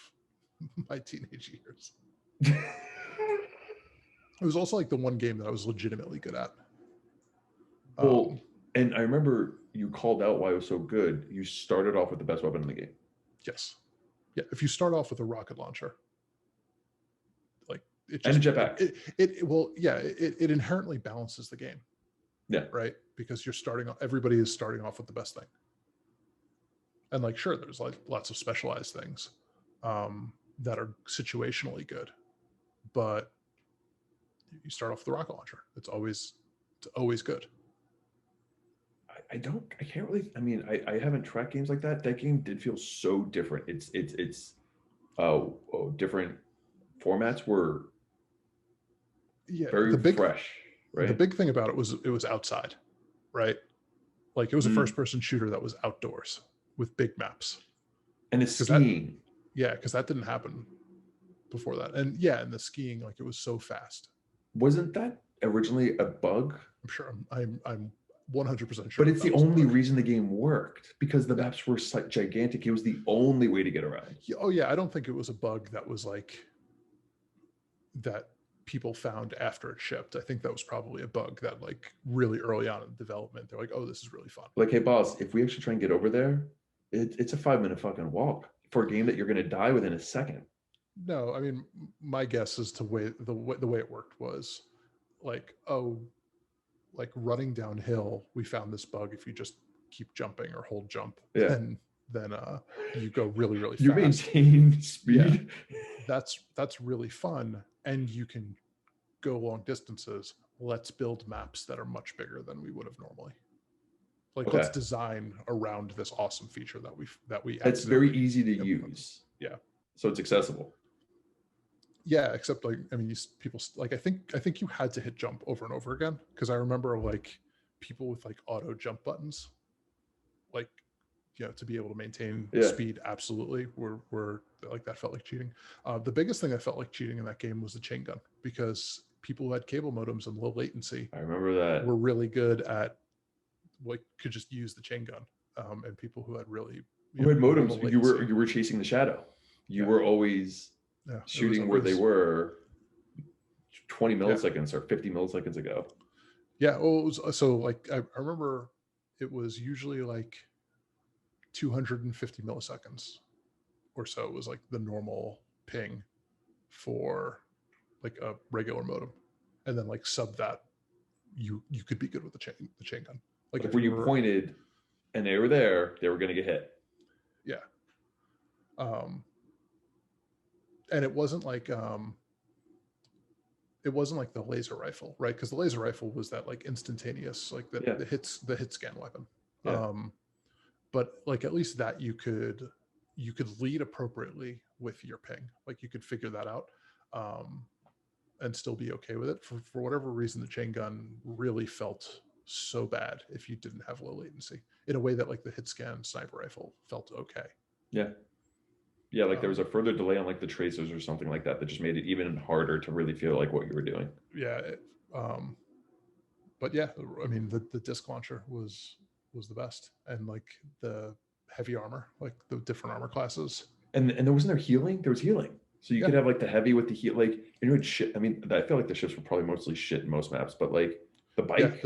my teenage years. It was also like the one game that I was legitimately good at.
Well, and I remember you called out why it was so good. You started off with the best weapon in the game.
Yes. Yeah. If you start off with a rocket launcher, like it
And
just
a jetpack.
it inherently balances the game.
Yeah.
Right. Because you're starting off, everybody is starting off with the best thing. And like, sure, there's like lots of specialized things that are situationally good, but you start off with the rocket launcher. It's always good.
I can't really, I mean, I haven't tracked games like that. That game did feel so different. It's different formats were very fresh, right?
The big thing about it was outside, right? Like it was a first person shooter that was outdoors with big maps.
And it's skiing.
Because that didn't happen before that. And yeah, and the skiing, like it was so fast.
Wasn't that originally a bug?
I'm sure. I'm 100% sure.
But it's the only reason the game worked, because the maps were such gigantic. It was the only way to get around.
Oh yeah, I don't think it was a bug that was like that people found after it shipped. I think that was probably a bug that like really early on in development, they're like, oh, this is really fun.
Like, hey boss, if we actually try and get over there, it's a 5-minute fucking walk for a game that you're going to die within a second.
No, I mean, my guess as to the way it worked was like, oh, like running downhill, we found this bug. If you just keep jumping or hold jump, then you go really, really fast.
You maintain speed.
Yeah. That's really fun, and you can go long distances. Let's build maps that are much bigger than we would have normally. Like, let's design around this awesome feature that we.
It's very easy to use.
Yeah.
So it's accessible.
Yeah, except like, I mean, people like, I think you had to hit jump over and over again, because I remember like people with like auto jump buttons, like, to be able to maintain speed, absolutely, were like, that felt like cheating. The biggest thing that felt like cheating in that game was the chain gun, because people who had cable modems and low latency,
I remember that,
were really good at like could just use the chain gun, and people who had really
who had modems, you were chasing the shadow. You were always shooting where they were 20 milliseconds or 50 milliseconds ago.
Yeah. Well, it was, so like I remember it was usually like 250 milliseconds or so. It was like the normal ping for like a regular modem, and then like sub that, you could be good with the chain gun. Like
if you pointed and they were there, they were going to get hit.
Yeah. And it wasn't like the laser rifle, right? Because the laser rifle was that like instantaneous, like the hit scan weapon.
Yeah.
But like at least that you could lead appropriately with your ping. Like you could figure that out, and still be okay with it. For whatever reason, the chain gun really felt so bad if you didn't have low latency, in a way that like the hit scan sniper rifle felt okay.
Yeah. Yeah, like there was a further delay on like the tracers or something like that just made it even harder to really feel like what you were doing.
Yeah. But yeah, I mean, the disc launcher was the best, and like the heavy armor, like the different armor classes.
And there wasn't there healing? There was healing. So you could have like the heavy with the heat, like, and you had shit. I mean, I feel like the ships were probably mostly shit in most maps, but like the bike.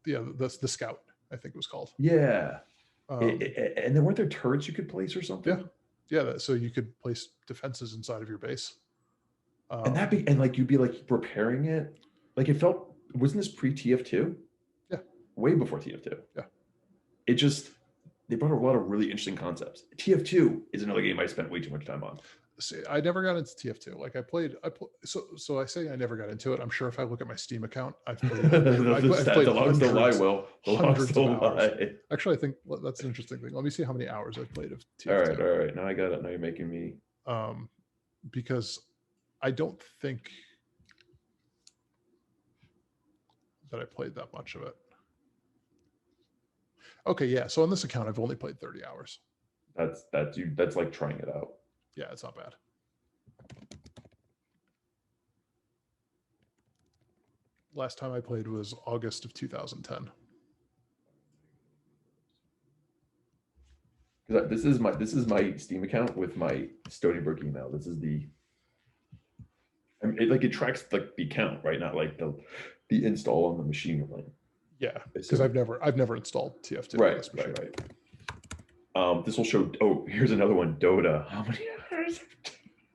The Scout, I think it was called.
Yeah. And then weren't there turrets you could place or something?
Yeah. So you could place defenses inside of your base.
And like you'd be like repairing it. Like it felt, wasn't this pre-TF2?
Yeah.
Way before TF2.
Yeah. It
just, they brought a lot of really interesting concepts. TF2 is another game I spent way too much time on.
See, I never got into TF2. Like so I say I never got into it. I'm sure if I look at my Steam account, I've played
the logs don't lie, Will. The logs don't lie.
Actually, I think that's an interesting thing. Let me see how many hours I've played of TF2.
All right. Now I got it. Now you're making me.
Because I don't think that I played that much of it. Okay, yeah. So on this account, I've only played 30 hours.
That's like trying it out.
Yeah, it's not bad. last time I played was August of 2010.
Because this is my Steam account with my Stony Brook email. This is the, I mean, it tracks like the account, right? Not like the install on the machine you're playing.
Yeah, because
So-
I've never installed TF2 on
Right,
this machine.
right. This will show. Oh, here's another one. Dota. How many hours?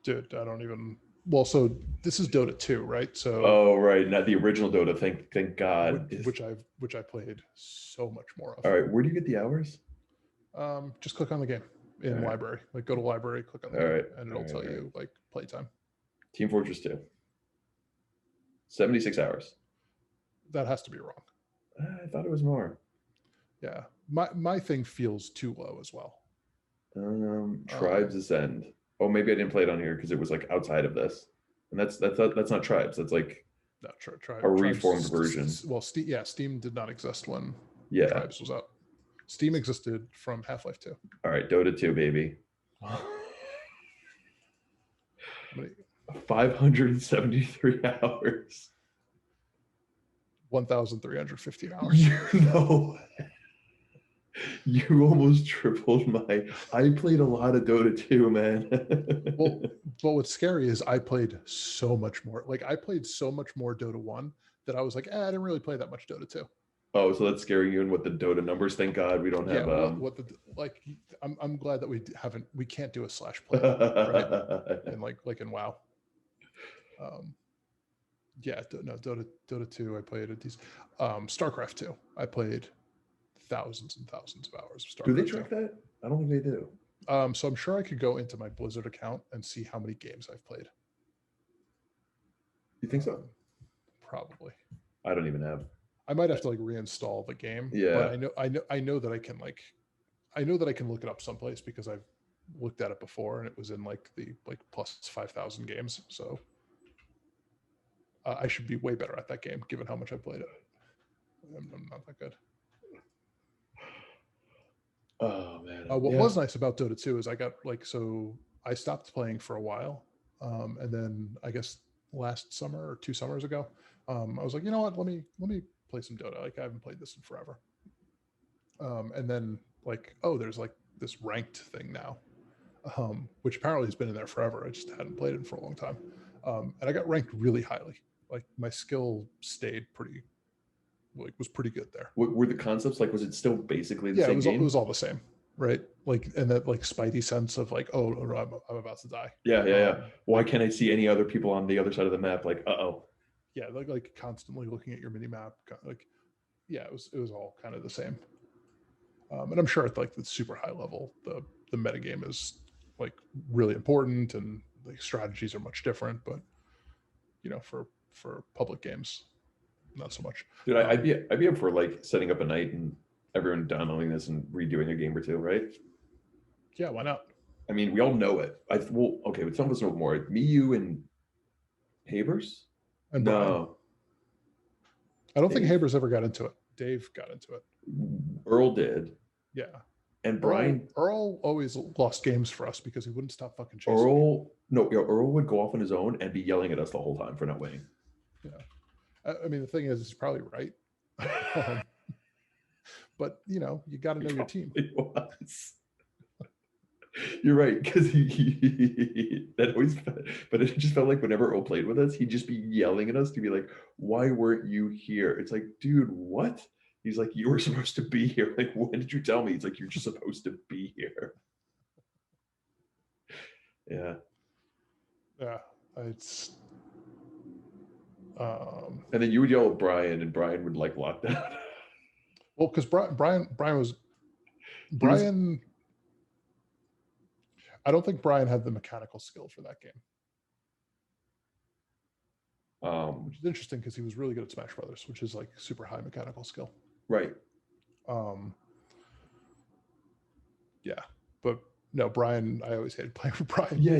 Dude, I don't even. Well, so this is Dota 2, right? So
Oh, right. Not the original Dota. Thank God.
which I played so much more of.
All right. Where do you get the hours?
Just click on the game in
All right.
library. Like go to library, click on the
All
game,
right,
and it'll
all
tell
right,
you like playtime.
Team Fortress 2. 76 hours.
That has to be wrong.
I thought it was more.
Yeah, my thing feels too low as well.
Tribes Ascend. Oh, maybe I didn't play it on here because it was like outside of this, and that's not Tribes. That's like
No, try
a reformed version.
Well, Steam did not exist when
Yeah.
Tribes was out. Steam existed from Half-Life 2.
All right, Dota 2, baby.
How many?
573 hours.
1,315 hours.
You know, you almost tripled my. I played a lot of Dota 2, man.
Well, but what's scary is I played so much more. Like I played so much more Dota 1 that I was like, I didn't really play that much Dota 2.
Oh, so that's scaring you in what the Dota numbers. Thank God we don't have.
What the like? I'm glad that we can't do a slash play, right? And like in WoW. Yeah, no, Dota 2. I played at these. StarCraft 2. I played thousands and thousands of hours of StarCraft.
Do they track that? I don't think they do.
So I'm sure I could go into my Blizzard account and see how many games I've played.
You think so?
Probably.
I don't even have.
I might have to like reinstall the game.
Yeah.
But I know that I can look it up someplace because I've looked at it before and it was in like the plus 5,000 games. So I should be way better at that game given how much I played it. I'm not that good.
Oh man.
What was nice about Dota 2 is I got I stopped playing for a while. And then I guess last summer or 2 summers ago, I was like, you know what, let me play some Dota. Like I haven't played this in forever. And then there's like this ranked thing now, which apparently has been in there forever. I just hadn't played it for a long time. And I got ranked really highly. Like my skill stayed was pretty good there.
What were the concepts like? Was it still basically the same game?
It was all the same, right? Like, and that like Spidey sense of like, oh, I'm about to die.
Yeah. Why can't I see any other people on the other side of the map? Like,
Yeah, like constantly looking at your mini map. Like, yeah, it was all kind of the same. And I'm sure at like the super high level, the metagame is like really important and like strategies are much different. But for public games, not so much.
Dude, I'd be up for like setting up a night and everyone downloading this and redoing a game or two, right?
Yeah, why not?
I mean, we all know it. Okay, but some of us know more. Me, you, and Habers.
And Brian.
No,
I don't think Habers ever got into it. Dave got into it.
Earl did.
Yeah.
And Brian.
Earl always lost games for us because he wouldn't stop fucking chasing.
Earl would go off on his own and be yelling at us the whole time for not winning.
Yeah. I mean, the thing is, he's probably right. But you got to know your team.
You're right, because he that always, but it just felt like whenever Earl played with us, he'd just be yelling at us to be like, "Why weren't you here?" It's like, dude, what? He's like, "You were supposed to be here." Like, when did you tell me? It's like, you're just supposed to be here. Yeah.
Yeah, it's.
And then you would yell at Brian, and Brian would like lock down.
Well, because Brian. I don't think Brian had the mechanical skill for that game. Which is interesting because he was really good at Smash Brothers, which is like super high mechanical skill.
Right.
Yeah, but no, Brian. I always hated playing with Brian.
Yeah,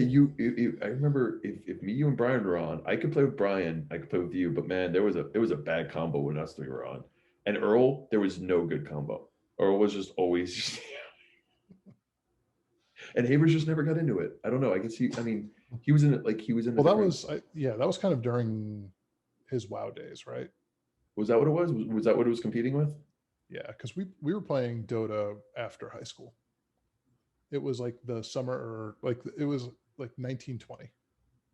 I remember if me, you, and Brian were on, I could play with Brian, I could play with you, but man, there was a bad combo when us three were on. And Earl, there was no good combo. Earl was just always. And Habers just never got into it. I don't know. I can see. I mean, he was in it. Like he was in.
Well, that was kind of during his WoW days, right?
Was that what it was? Was that what it was competing with?
Yeah, because we were playing Dota after high school. It was like the summer, or like it was like 1920.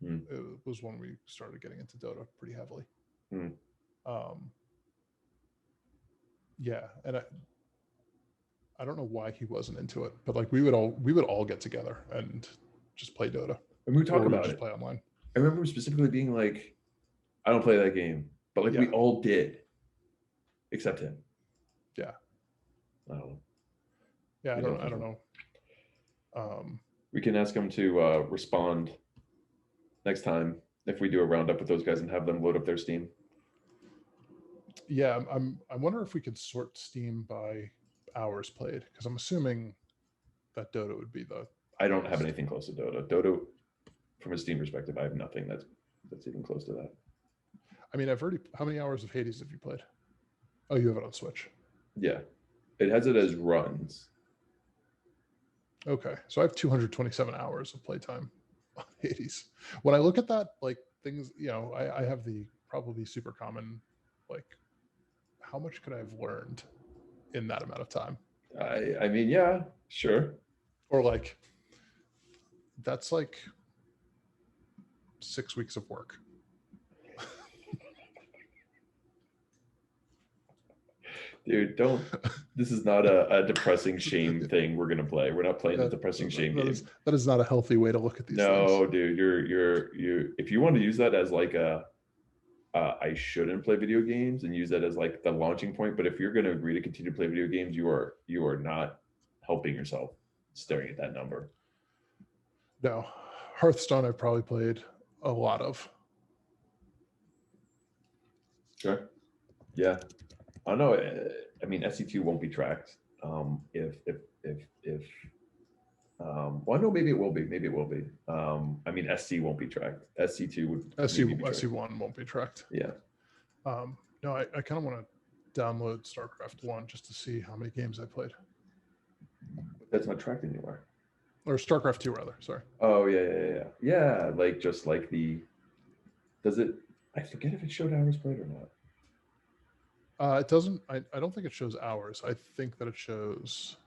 Hmm.
It was when we started getting into Dota pretty heavily.
Hmm.
Um, yeah, and I don't know why he wasn't into it, but like we would all get together and just play Dota,
And we
or
talk
we would
about
just
it.
play online.
I remember specifically being like, I don't play that game, but like we
Yeah.
all did, except him.
Yeah.
I don't know.
Yeah,
We
I don't
don't.
know.
We can ask him to respond next time if we do a roundup with those guys and have them load up their Steam.
Yeah, I wonder if we could sort Steam by hours played, because I'm assuming that Dota would be the
I don't have
highest.
anything close to Dota. Dota, from a Steam perspective, I have nothing that's even close to that.
I mean, I've already. How many hours of Hades have you played? Oh, you have it on Switch.
Yeah, it has it as runs.
Okay, so I have 227 hours of playtime on Hades. When I look at that, like things, I have the probably super common, like, how much could I have learned in that amount of time?
I mean, yeah, sure.
Or like, that's like 6 weeks of work.
Dude, don't. This is not a depressing shame thing we're gonna play. We're not playing the depressing shame game.
That is not a healthy way to look at these
No,
things.
dude, you. If you want to use that as like a, I shouldn't play video games, and use that as like the launching point. But if you're gonna agree to continue to play video games, you are not helping yourself staring at that number.
No, Hearthstone I've probably played a lot of.
Sure. Yeah. I don't know. I mean, SC2 won't be tracked. If well, no, maybe it will be. Maybe it will be. I mean, SC won't be tracked. SC2 would maybe be tracked.
SC1 won't be tracked.
Yeah.
No, I kind of want to download StarCraft 1 just to see how many games I played.
That's not tracked anywhere.
Or StarCraft 2, rather. Sorry.
Oh, yeah. Like, just like does it, I forget if it showed hours played or not.
It doesn't, I don't think it shows hours. I think that it shows,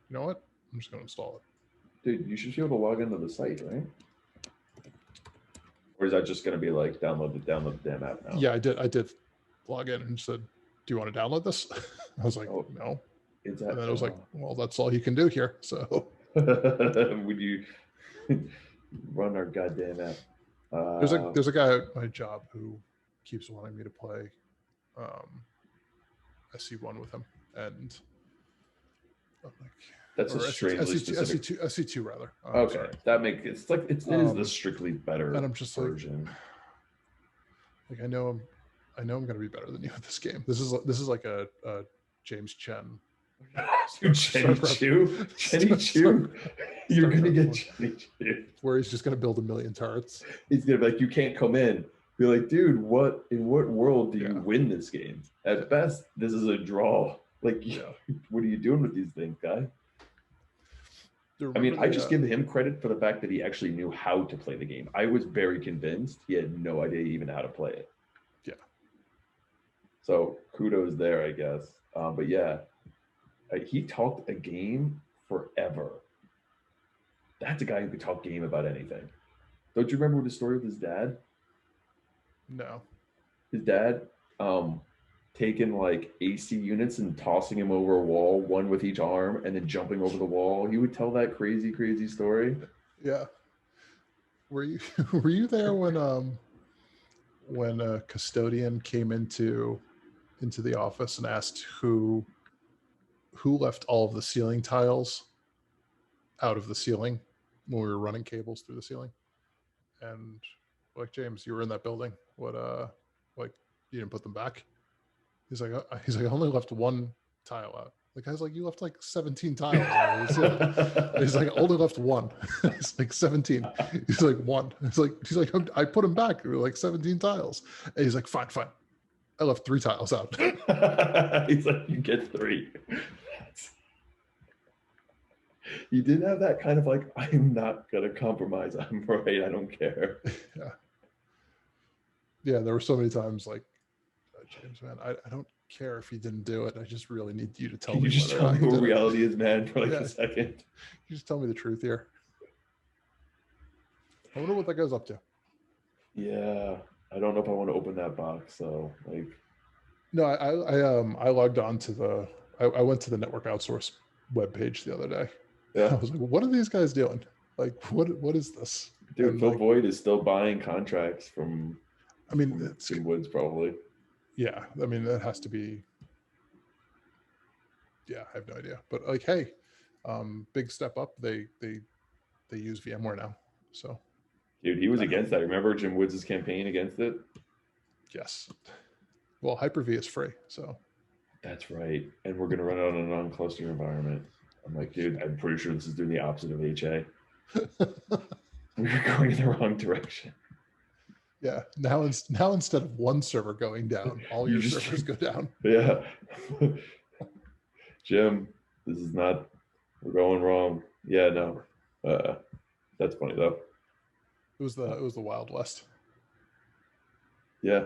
you know what? I'm just going to install it.
Dude, you should be able to log into the site, right? Or is that just going to be like download the damn app now?
Yeah, I did log in and said, do you want to download this? I was like,
Oh,
no.
Is that,
And then it was like, well, that's all you can do here. So
would you run our goddamn app?
there's a guy at my job who keeps wanting me to play SC1 with him, and I'm like,
that's a strangely specific.
SC2 rather.
Okay,
sorry.
that makes it's like it is the strictly better
and I'm just
version.
Like I know I'm going to be better than you at this game. This is like a James Chen.
Jenny Chu. You're gonna get Jenny Chu.
Where he's just gonna build 1 million turrets.
He's gonna be like, you can't come in. Be like, dude, in what world do you win this game? At best, this is a draw. Like, what are you doing with these things, guy? I mean, I just give him credit for the fact that he actually knew how to play the game. I was very convinced he had no idea even how to play it.
Yeah.
So kudos there, I guess. But yeah. He talked a game forever. That's a guy who could talk game about anything. Don't you remember the story with his dad?
No.
His dad taking like AC units and tossing him over a wall, one with each arm, and then jumping over the wall. He would tell that crazy story.
Yeah. Were you there when a custodian came into the office and asked who left all of the ceiling tiles out of the ceiling when we were running cables through the ceiling? And like, James, you were in that building. What, like, you didn't put them back? He's like, I only left one tile out. The guy's like, you left like 17 tiles. He's like, I only left one. It's like 17. He's like, one. He's like, I put them back. There were like 17 tiles. And he's like, fine. I left 3 tiles out.
He's like, you get 3. You did have that kind of like, I'm not gonna compromise. I'm right. I don't care.
Yeah. There were so many times like James, man, I don't care if you didn't do it. I just really need you to tell
Can you
me
just
whether or
tell
not
me
you
what
did it.
reality is, man, for like
Yeah,
a second?
you just tell me the truth here. I wonder what that goes up to.
Yeah, I don't know if I want to open that box. So like,
No, I logged on to I went to the network outsource webpage the other day. I
yeah,
was like, what are these guys doing? Like, what is this?
dude,
And
Phil
like,
Voigt is still buying contracts from
I mean, it's
Jim Woods probably.
yeah. I mean, that has to be. Yeah, I have no idea. But like, hey, big step up. They use VMware now. So
Dude, he was
that helped.
against that. Remember Jim Woods' campaign against it?
Yes. Well, Hyper-V is free, so
That's right. And we're gonna run it on a non-cluster environment. I'm like, dude, I'm pretty sure this is doing the opposite of HA. We're going in the wrong direction.
yeah. Now instead of one server going down, all
You
your
just
servers go down.
yeah. Jim, this is not we're going wrong. Yeah, no. That's funny though.
It was the Wild West.
Yeah.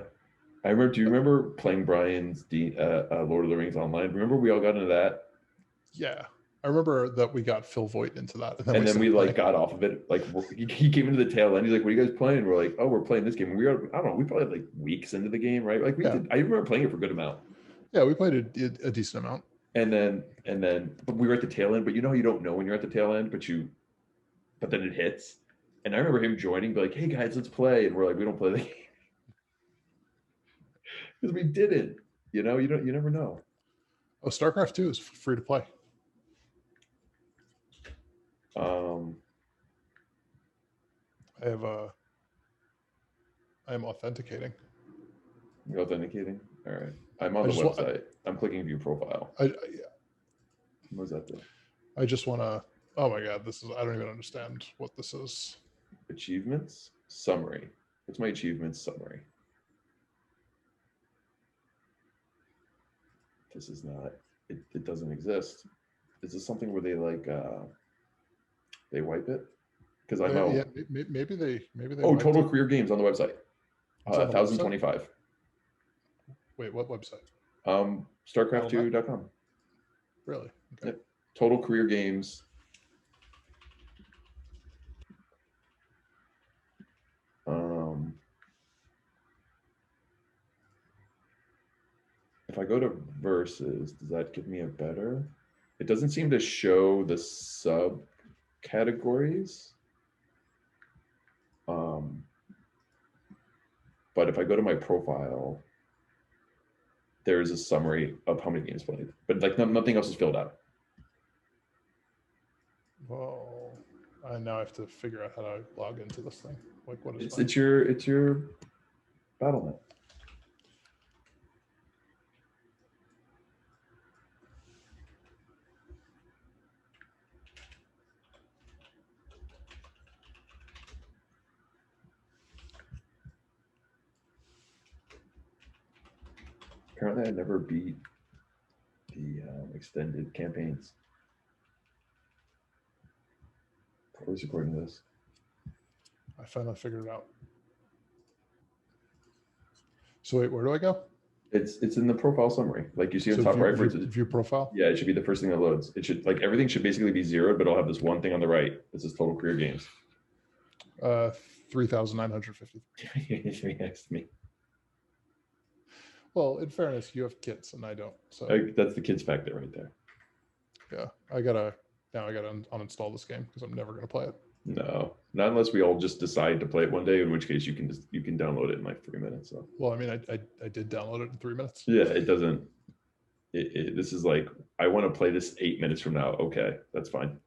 I remember do you remember playing Brian's Lord of the Rings online? Remember we all got into that?
Yeah. I remember that we got Phil Voigt into that, and then
And
we
then we
stopped
like
playing.
got off of it. Like he came into the tail end. He's like, "What are you guys playing?" We're like, "Oh, we're playing this game." And we are I don't know. We probably like weeks into the game, right? Like we
Yeah.
did. I remember playing it for a good amount.
Yeah, we played a decent amount.
And then but we were at the tail end. But you know you don't know when you're at the tail end, but then it hits. And I remember him joining, be like, "Hey guys, let's play." And we're like, "We don't play the game because we didn't." You know, you never know.
Oh, StarCraft 2 is free to play.
Um,
I am authenticating.
you're authenticating. All right. I'm on
I
the
just want
website. I'm clicking view profile.
I
What does that do?
I just want to. Oh my god, this is. I don't even understand what this is.
Achievements summary. What's my achievements summary? This is not. It doesn't exist. Is this something where they like they wipe it? Because I'm out.
Yeah, maybe they.
Oh,
wiped
total
it.
career games on the website.
It's on the website?
1,025.
Wait, what website?
StarCraft2.com.
Really? Okay.
Yep. Total career games. If I go to versus, does that give me a better? It doesn't seem to show the subcategories. But if I go to my profile, there's a summary of how many games played, but like nothing else is filled out.
Well, I now have to figure out how to log into this thing. Like, what is
It's your Battle.net. Apparently, I never beat the extended campaigns. Who's according to this?
I finally figured it out. So wait, where do I go?
It's in the profile summary, like you see on
So
top right.
view profile.
Yeah, it should be the first thing that loads. It should like everything should basically be zeroed, but I'll have this one thing on the right. This is total career games.
3,953.
Next to me.
Well, in fairness, you have kids and I don't. So
That's the kids factor right there.
yeah, I gotta uninstall this game because I'm never gonna play it.
No, not unless we all just decide to play it one day, in which case you can download it in like 3 minutes. So
Well, I mean, I did download it in 3 minutes.
yeah, it doesn't. This is like I want to play this 8 minutes from now. Okay, that's fine.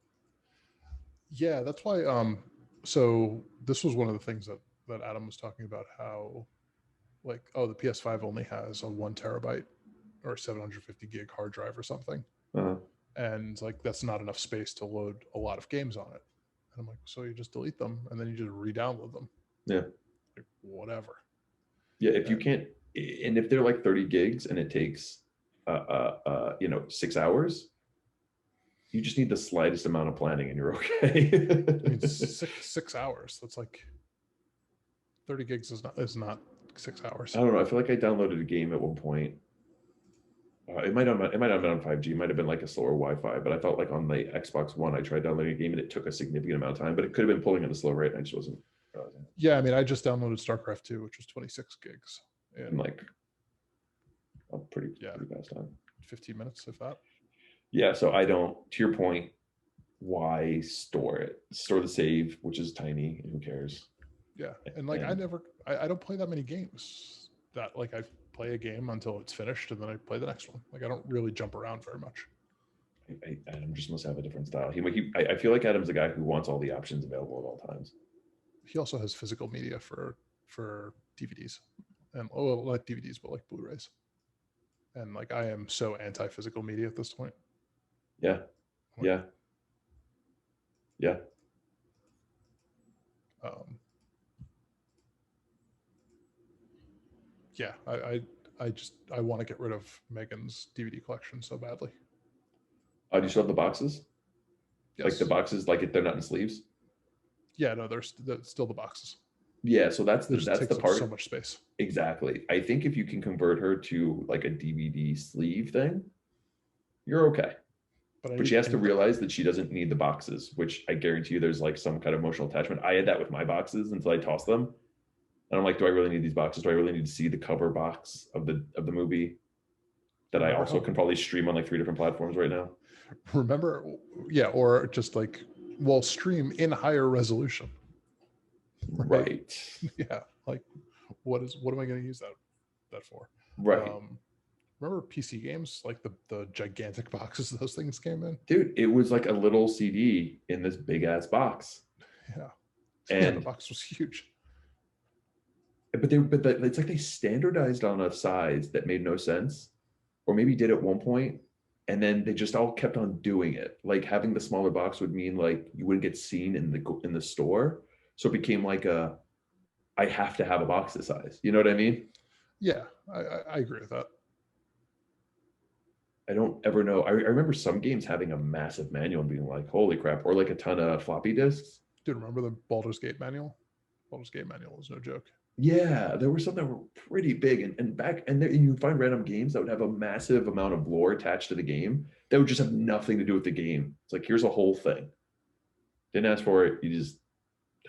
Yeah, that's why. So this was one of the things that Adam was talking about. How, like, oh, the PS5 only has a 1 terabyte or 750 gig hard drive or something, and like that's not enough space to load a lot of games on it. And I'm like, so you just delete them and then you just re-download them.
Yeah.
Like, whatever.
Yeah, if you can't, and if they're like 30 gigs and it takes, 6 hours, you just need the slightest amount of planning and you're okay.
I mean, 6 hours. That's like 30 gigs is not 6 hours.
I don't know. I feel like I downloaded a game at one point. It might not have been on 5G. It might have been like a slower Wi-Fi. But I felt like on the Xbox One, I tried downloading a game and it took a significant amount of time. But it could have been pulling at a slow rate, and I just wasn't realizing it.
Yeah, I mean, I just downloaded StarCraft 2, which was 26 gigs
And
in
like a pretty
yeah
pretty fast time.
15 minutes, if that.
Yeah. So I don't. To your point, why store it? Store the save, which is tiny. Who cares?
Yeah, and like
And
I don't play that many games. That like I play a game until it's finished, and then I play the next one. Like I don't really jump around very much.
Adam just must have a different style. I feel like Adam's a guy who wants all the options available at all times.
He also has physical media for DVDs, and well, not DVDs, but like Blu-rays. And like I am so anti-physical media at this point.
Yeah.
Like,
Yeah. Yeah.
um, yeah, I want to get rid of Megan's DVD collection so badly.
Oh, do you still have the boxes?
Yes.
Like the boxes, like if they're not in sleeves?
Yeah, no, there's still the boxes.
Yeah, so that's
It just
that's
takes
the
up so
part.
much space.
Exactly. I think if you can convert her to like a DVD sleeve thing, you're okay.
But
But she has to realize that she doesn't need the boxes, which I guarantee you there's like some kind of emotional attachment. I had that with my boxes until I tossed them. And I'm like, do I really need these boxes? Do I really need to see the cover box of the movie that I also can probably stream on like 3 different platforms right now?
Remember, yeah, or just like, well, stream in higher resolution.
Right.
Yeah, like what am I going to use that for?
Right.
Remember PC games, like the gigantic boxes those things came in?
Dude, it was like a little CD in this big ass box.
Yeah.
And
the box was huge.
but it's like they standardized on a size that made no sense, or maybe did at one point, and then they just all kept on doing it. Like having the smaller box would mean like you wouldn't get seen in the store, so it became like I have to have a box this size. You know what I mean?
Yeah, I agree with that.
I don't ever know. I remember some games having a massive manual and being like, holy crap, or like a ton of floppy disks.
Dude, remember the Baldur's Gate manual? Baldur's Gate manual was no joke.
Yeah, there were some that were pretty big, and you find random games that would have a massive amount of lore attached to the game that would just have nothing to do with the game. It's like here's a whole thing. Didn't ask for it, you just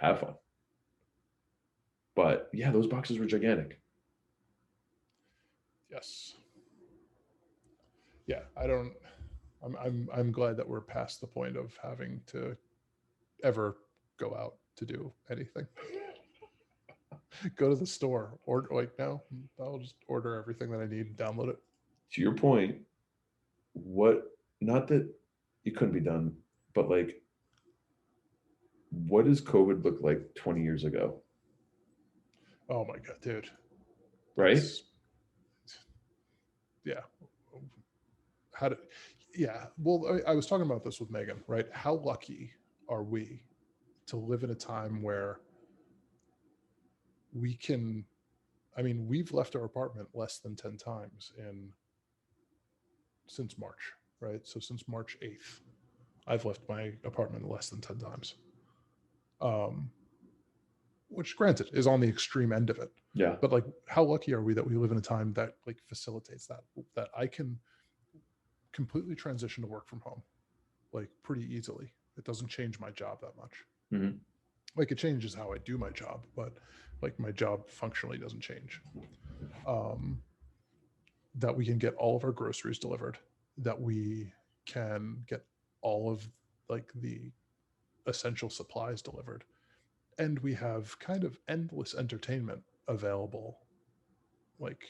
have fun. But yeah, those boxes were gigantic.
Yes. Yeah, I don't. I'm glad that we're past the point of having to ever go out to do anything. Go to the store or like no, I'll just order everything that I need and download it.
To your point, what not that it couldn't be done, but like what does COVID look like 20 years ago?
Oh my god, dude.
Right?
That's, yeah. How did yeah. Well, I was talking about this with Megan, right? How lucky are we to live in a time where we can I mean, we've left our apartment less than 10 times in since March, right? So since March 8th, I've left my apartment less than 10 times. Which granted is on the extreme end of it.
Yeah.
But like how lucky are we that we live in a time that like facilitates that I can completely transition to work from home like pretty easily. It doesn't change my job that much.
Mm-hmm.
Like it changes how I do my job, but like my job functionally doesn't change. That we can get all of our groceries delivered, that we can get all of like the essential supplies delivered, and we have kind of endless entertainment available like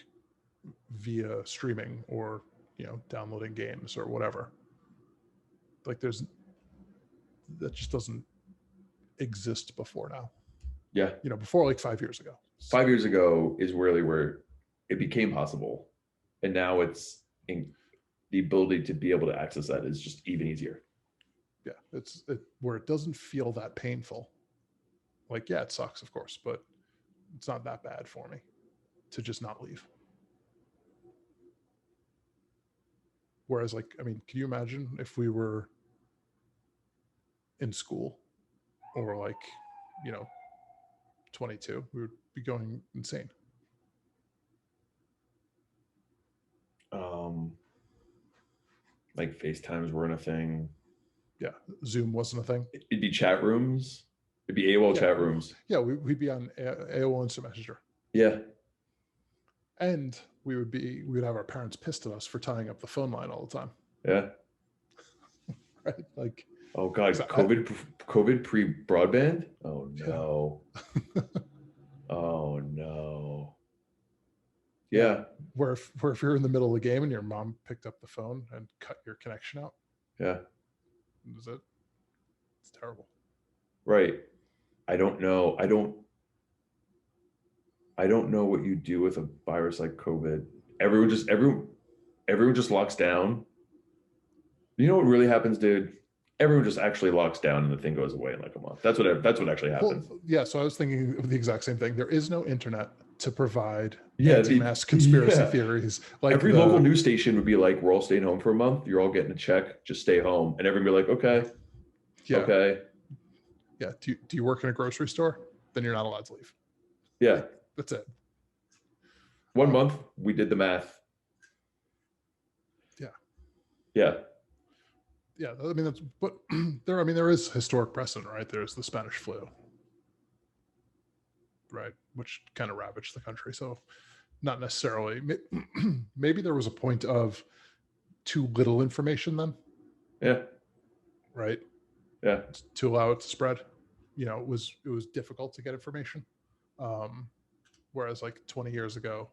via streaming or downloading games or whatever. Like there's that just doesn't exist before now.
Yeah.
Before like 5 years ago.
5 years ago is really where it became possible. And now it's the ability to be able to access that is just even easier.
Yeah. It's where it doesn't feel that painful. Like, yeah, it sucks, of course, but it's not that bad for me to just not leave. Whereas, like, I mean, can you imagine if we were in school or like, 22, we would be going insane.
Like FaceTimes weren't a thing.
Yeah, Zoom wasn't a thing.
It'd be chat rooms. It'd be AOL
Yeah,
chat rooms.
yeah, we'd be on AOL Instant Messenger,
Yeah.
and we would have our parents pissed at us for tying up the phone line all the time,
Yeah.
right? Like,
Oh God,
'cause
COVID pre broadband. Oh
yeah.
no. Oh no.
Yeah.
Yeah.
where if you're in the middle of the game and your mom picked up the phone and cut your connection out,
Yeah.
that was it. It's terrible.
Right. I don't know. I don't know what you do with a virus like COVID. Everyone just locks down. You know what really happens, dude? Everyone just actually locks down and the thing goes away in like a month. That's what actually happens.
Well, yeah, so I was thinking of the exact same thing. There is no internet to provide
Yeah,
anti-mask conspiracy
yeah.
theories. Like
Every local news station would be like, "We're all staying home for a month. You're all getting a check. Just stay home." And everyone would be like, "Okay,
yeah,
okay,
yeah. Do you work in a grocery store? Then you're not allowed to leave.
yeah."
That's it.
1 month, we did the math.
Yeah.
Yeah.
Yeah, I mean, but there is historic precedent, right? There's the Spanish flu, right, which kind of ravaged the country. So not necessarily, maybe there was a point of too little information then,
Yeah.
right?
Yeah.
To allow it to spread. It was difficult to get information. Whereas like 20 years ago,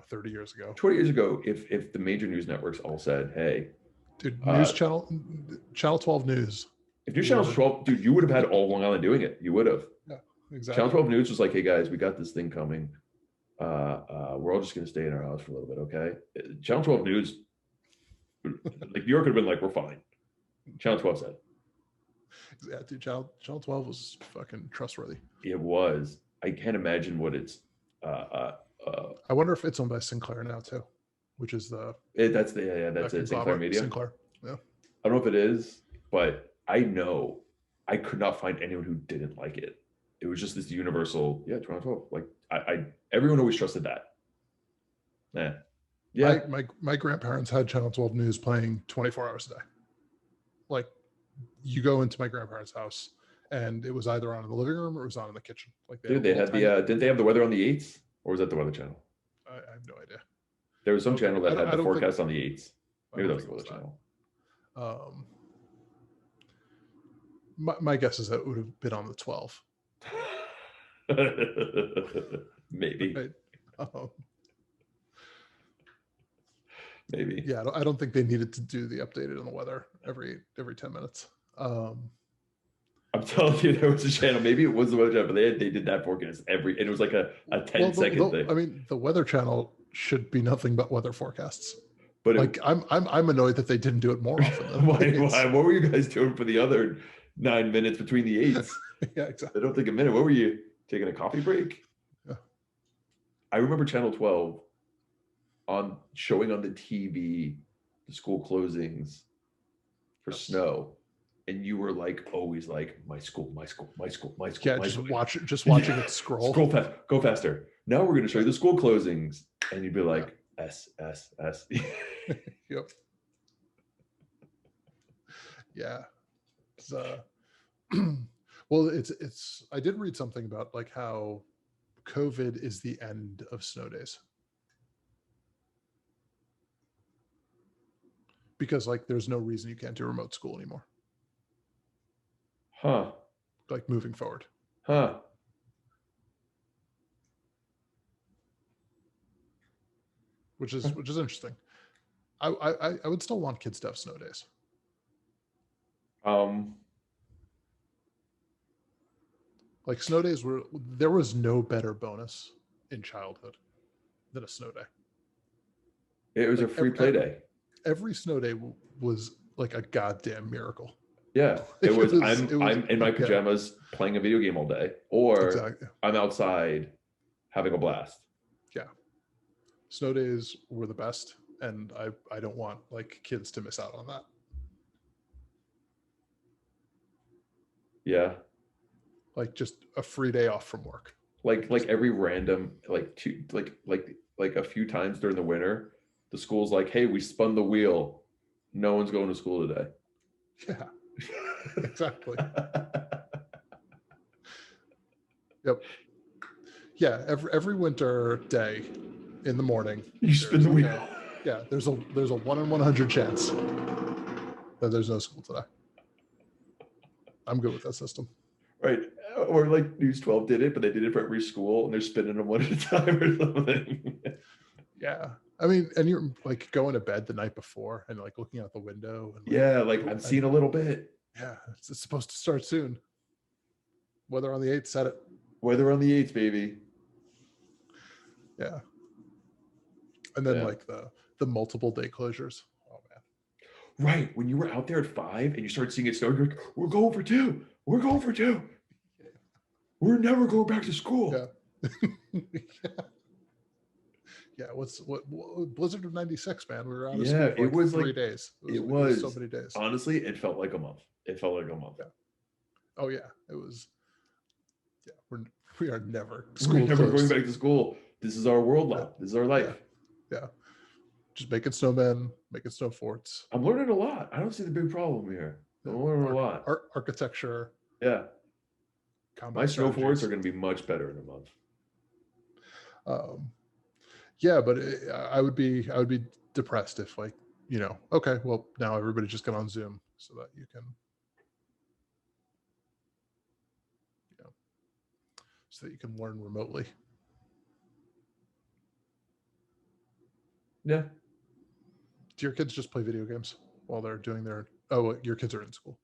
30 years ago,
20 years ago, if the major news networks all said, "Hey,
dude, news channel 12 News.
if News Channel's 12, dude, you would have had all Long Island doing it. You would have.
Yeah, exactly.
Channel 12 News was like, "Hey guys, we got this thing coming. We're all just gonna stay in our house for a little bit, okay?" Channel 12 News, like New York would have been like, "We're fine." Channel 12 said.
Yeah, dude, Channel 12 was fucking trustworthy.
It was. I can't imagine what it's.
I wonder if it's owned by Sinclair now too, which is
that's it. Sinclair Media.
Sinclair. Yeah.
I don't know if it is, but I know I could not find anyone who didn't like it. It was just this universal, 2012. Like everyone always trusted that. Yeah.
My grandparents had Channel 12 News playing 24 hours a day. Like, you go into my grandparents' house and it was either on in the living room or it was on in the kitchen. Like,
Dude, they had didn't they have the weather on the 8s? Or was that the Weather Channel?
I have no idea.
There was some channel that had the forecast on the 8s. Maybe that was the
think
Weather
that.
Channel.
My guess is that it would have been on the 12.
Maybe.
Right?
Maybe.
Yeah, I don't think they needed to do the updated on the weather every 10 minutes.
I'm telling you, there was a channel. Maybe it was the Weather Channel, but they did that forecast and it was like a 10-second thing.
I mean, the Weather Channel should be nothing but weather forecasts.
But
like, I'm annoyed that they didn't do it more often.
Why? What were you guys doing for the other 9 minutes between the 8s?
Yeah, exactly.
I don't think a minute. What were you taking a coffee break?
Yeah.
I remember Channel 12 showing on the TV the school closings for snow. And you were like always like, my school.
Yeah, just watching it scroll.
Scroll fast, go faster. Now we're going to show you the school closings, and you'd be like, S.
Yep. Yeah. Well, it's. I did read something about like how COVID is the end of snow days. Because like there's no reason you can't do remote school anymore.
Huh.
Like moving forward.
Huh.
Which is interesting. I would still want kids to have snow days. Like snow days there was no better bonus in childhood than a snow day.
It was like a free play day.
Every snow day was like a goddamn miracle.
Yeah, I'm in my pajamas playing a video game all day, or I'm outside having a blast.
Yeah, snow days were the best, and I don't want like kids to miss out on that.
Yeah,
like just a free day off from work.
Like every random like a few times during the winter, The school's like, hey, we spun the wheel. No one's going to school today.
Yeah, exactly. Yep. Yeah, every winter day in the morning,
You spin the wheel.
there's a 1 in 100 chance that there's no school today. I'm good with that system.
Right. Or like News 12 did it, but they did it for every school and they're spinning them one at a time or something.
Yeah. I mean, and you're like going to bed the night before and like looking out the window and like,
Yeah, like I've seen a little bit.
yeah, it's supposed to start soon. Weather on the 8th said it.
Weather on the 8th, baby.
Yeah. And then
Yeah.
like the multiple day closures. Oh man.
Right. When you were out there at 5 and you started seeing it snowing, you're like, we're going for 2. We're going for 2. We're never going back to school.
Yeah. Yeah. Yeah, what Blizzard of '96, man? We were out of school for
it was
3
like
days.
it was
so many days.
Honestly, it felt like a month. It felt like a month.
Yeah. Oh yeah, it was. Yeah, we are never
We're never going back to school. This is our world now. This is our life.
Yeah. Just making snowmen, making snow forts.
I'm learning a lot. I don't see the big problem here. I'm learning a lot.
Architecture.
Yeah. My snow
strategies.
forts are going to be much better in a month.
Yeah, but I would be depressed if like, okay, well now everybody just get on Zoom so that you can, so that you can learn remotely.
Yeah.
Do your kids just play video games while they're doing their? Oh, your kids are in school.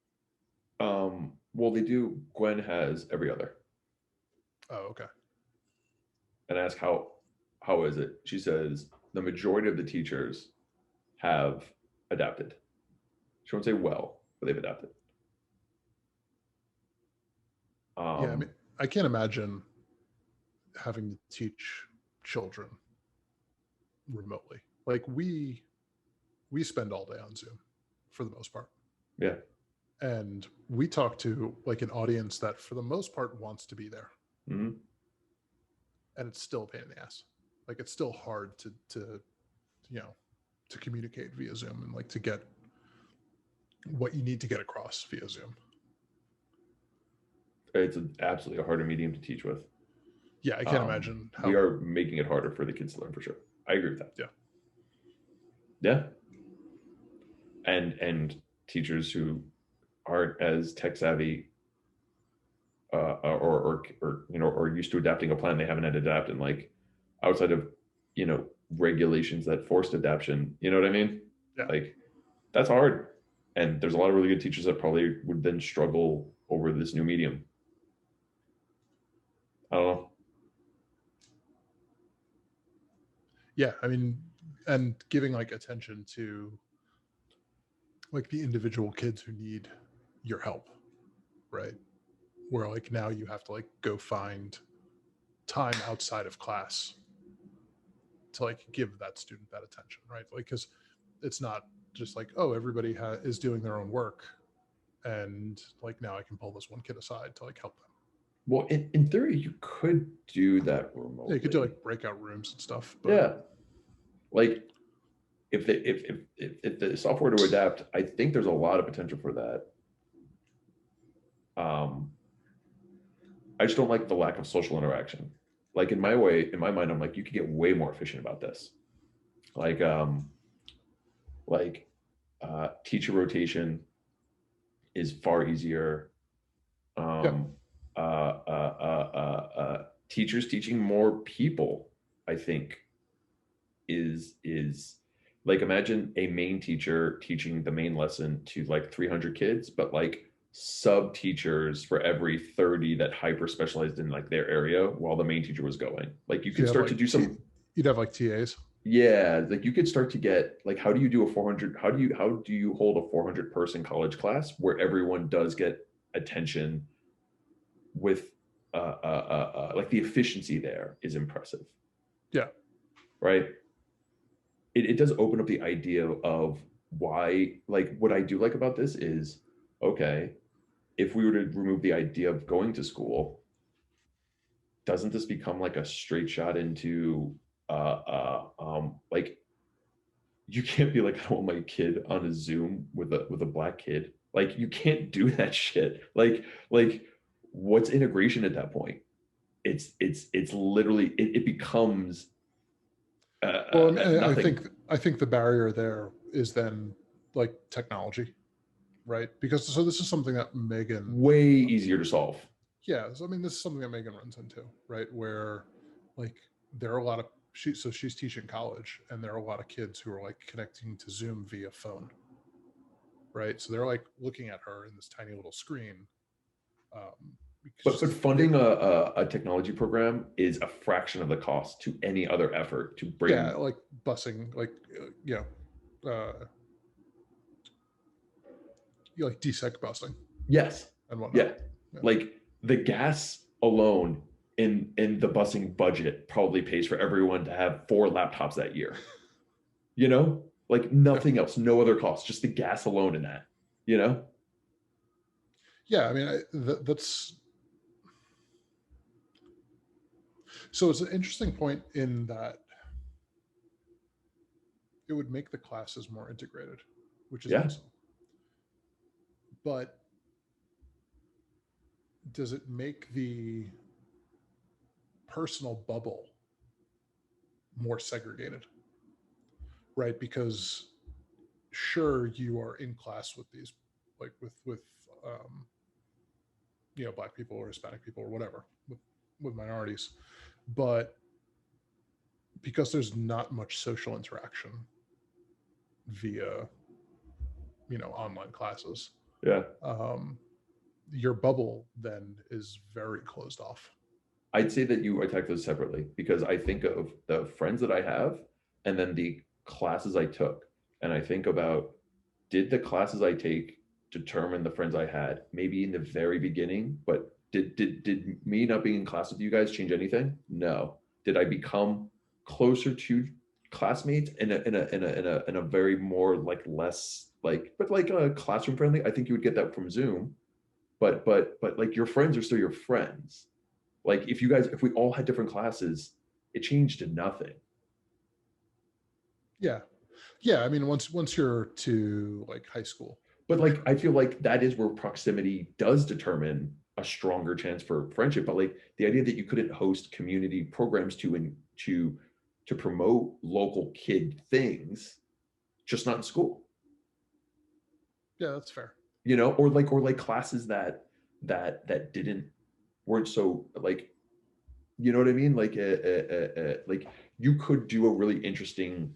Well, they do. Gwen has every other.
Oh, okay.
And I ask how is it? She says the majority of the teachers have adapted. She won't say well, but they've adapted.
Yeah, I mean, I can't imagine having to teach children remotely. Like we spend all day on Zoom for the most part.
Yeah.
And we talk to like an audience that for the most part wants to be there.
Mm-hmm.
And it's still a pain in the ass. Like it's still hard to communicate via Zoom and like to get what you need to get across via Zoom.
It's absolutely a harder medium to teach with.
Yeah, I can't imagine
how we are making it harder for the kids to learn, for sure. I agree with that.
Yeah.
Yeah. And teachers who aren't as tech savvy or used to adapting a plan they haven't had to adapt, and like outside of regulations that forced adaptation, you know what I mean?
Yeah.
Like that's hard. And there's a lot of really good teachers that probably would then struggle over this new medium. I don't know.
Yeah, I mean, and giving like attention to like the individual kids who need your help, right? Where like now you have to like go find time outside of class to like give that student that attention, right? Like, because it's not just like, oh, everybody is doing their own work, and like now I can pull this one kid aside to like help them.
Well, in theory, you could do that remotely.
Yeah, you could do like breakout rooms and stuff.
But yeah, like if the software to adapt, I think there's a lot of potential for that. I just don't like the lack of social interaction. Like in my mind, I'm like, you could get way more efficient about this. Like teacher rotation is far easier. Teachers teaching more people, I think, is like, imagine a main teacher teaching the main lesson to like 300 kids, but like sub teachers for every 30 that hyper specialized in like their area while the main teacher was going. Like you could start to do some.
You'd have like TAs.
Yeah, like you could start to get like, how do you do a 400? How do you hold a 400 person college class where everyone does get attention with like the efficiency there is impressive.
Yeah.
Right. It does open up the idea of why, like, what I do like about this is, okay, if we were to remove the idea of going to school, doesn't this become like a straight shot into like you can't be like, I don't want my kid on a Zoom with a black kid. Like you can't do that shit. Like what's integration at that point? It's literally it becomes
Well, I mean,
nothing.
I think the barrier there is then like technology, right? Because so this is something that Megan,
Way easier to solve.
yeah, so I mean, this is something that Megan runs into, right? Where like there are a lot of so she's teaching college, and there are a lot of kids who are like connecting to Zoom via phone, right? So they're like looking at her in this tiny little screen,
But
because they,
funding a technology program is a fraction of the cost to any other effort to
yeah,
bring.
like busing, like uh, like deseg busing
Yes.
and whatnot.
Yeah.
Yeah.
Like the gas alone in the busing budget probably pays for everyone to have 4 laptops that year. You know? Like
Yeah.
nothing else, no other cost, just the gas alone in that, you know?
Yeah, I mean, that's so it's an interesting point in that it would make the classes more integrated, which is
Yeah.
awesome. But does it make the personal bubble more segregated? Right? Because sure, you are in class with these, like with um, black people or Hispanic people or whatever, with minorities, but because there's not much social interaction via online classes,
Yeah.
um, your bubble then is very closed off.
I'd say that you attack those separately because I think of the friends that I have and then the classes I took. And I think about, did the classes I take determine the friends I had? Maybe in the very beginning, but did me not being in class with you guys change anything? No. Did I become closer to classmates in a very more like less like but like classroom friendly? I think you would get that from Zoom, but like your friends are still your friends. Like if we all had different classes, it changed to nothing.
Yeah, yeah. I mean, once you're to like high school,
But
for
like
sure.
I feel like that is where proximity does determine a stronger chance for friendship. But like the idea that you couldn't host community programs to promote local kid things, just not in school,
Yeah, that's fair.
or like classes that didn't weren't so like you know what I mean? Like you could do a really interesting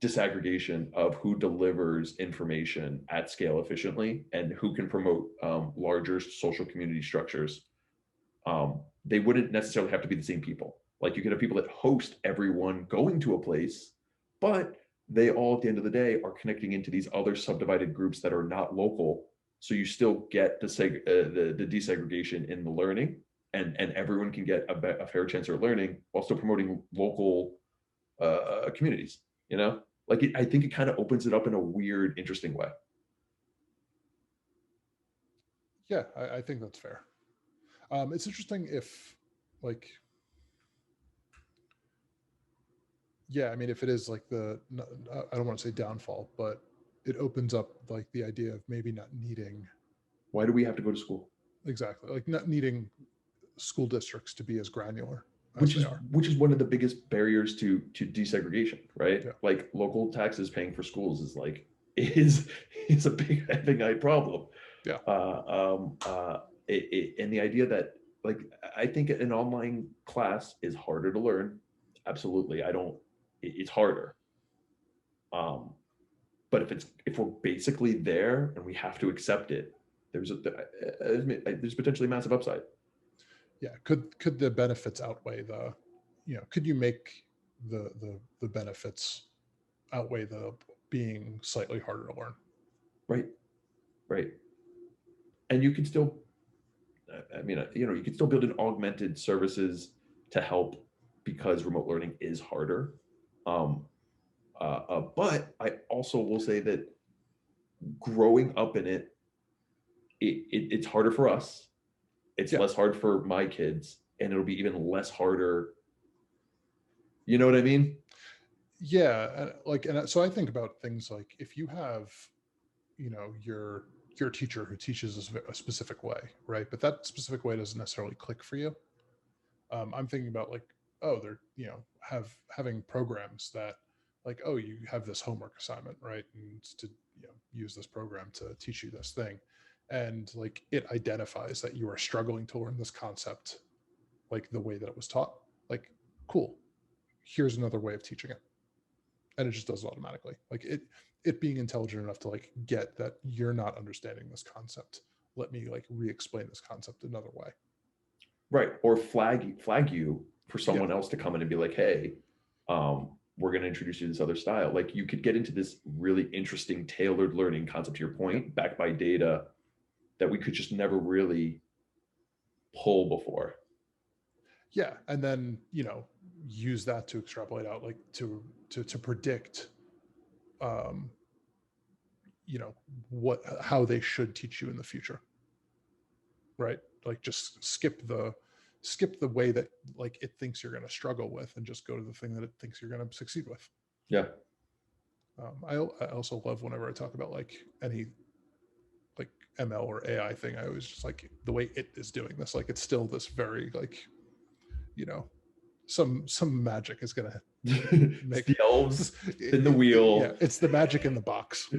disaggregation of who delivers information at scale efficiently and who can promote larger social community structures. They wouldn't necessarily have to be the same people. Like you could have people that host everyone going to a place, but they all at the end of the day are connecting into these other subdivided groups that are not local. So you still get the desegregation in the learning, and everyone can get a fair chance of learning while still promoting local communities. Like I think it kind of opens it up in a weird, interesting way.
Yeah, I think that's fair. It's interesting if, like, yeah, I mean, if it is like I don't want to say downfall, but it opens up like the idea of maybe not needing,
Why do we have to go to school?
exactly, like not needing school districts to be as granular as
which
they
is
are.
which is one of the biggest barriers to desegregation, right?
Yeah.
Like local taxes paying for schools is a big I think I problem.
Yeah.
And the idea that like I think an online class is harder to learn. Absolutely, I don't. It's harder. Um, but if we're basically there and we have to accept it, there's potentially massive upside.
Yeah. Could the benefits outweigh the, could you make the benefits outweigh the being slightly harder to learn?
Right, right. And you can still I mean, you can still build in augmented services to help because remote learning is harder. Um, but I also will say that growing up in it's harder for us. It's
Yeah.
less hard for my kids, and it'll be even less harder. You know what I mean?
Yeah, and so I think about things like if you have, your teacher who teaches us a specific way, right? But that specific way doesn't necessarily click for you. I'm thinking about like, oh, they're having programs that, like, oh, you have this homework assignment, right? And it's to use this program to teach you this thing, and like it identifies that you are struggling to learn this concept, like the way that it was taught. Like, cool. Here's another way of teaching it, and it just does it automatically. Like it being intelligent enough to like get that you're not understanding this concept. Let me like re-explain this concept another way.
Right. Or flag you for
Yeah,
someone else to come in and be like, hey, we're going to introduce you to this other style. Like you could get into this really interesting tailored learning concept to your
yeah,
point, backed by data that we could just never really pull before.
yeah, and then use that to extrapolate out, like to predict, um, what how they should teach you in the future, right? Like just skip the way that like it thinks you're going to struggle with, and just go to the thing that it thinks you're going to succeed with.
Yeah.
I also love whenever I talk about like any like ML or AI thing. I always just like the way it is doing this. Like it's still this very like you know some magic is gonna
It's
make
the elves in the
yeah,
wheel.
it's the magic in the box.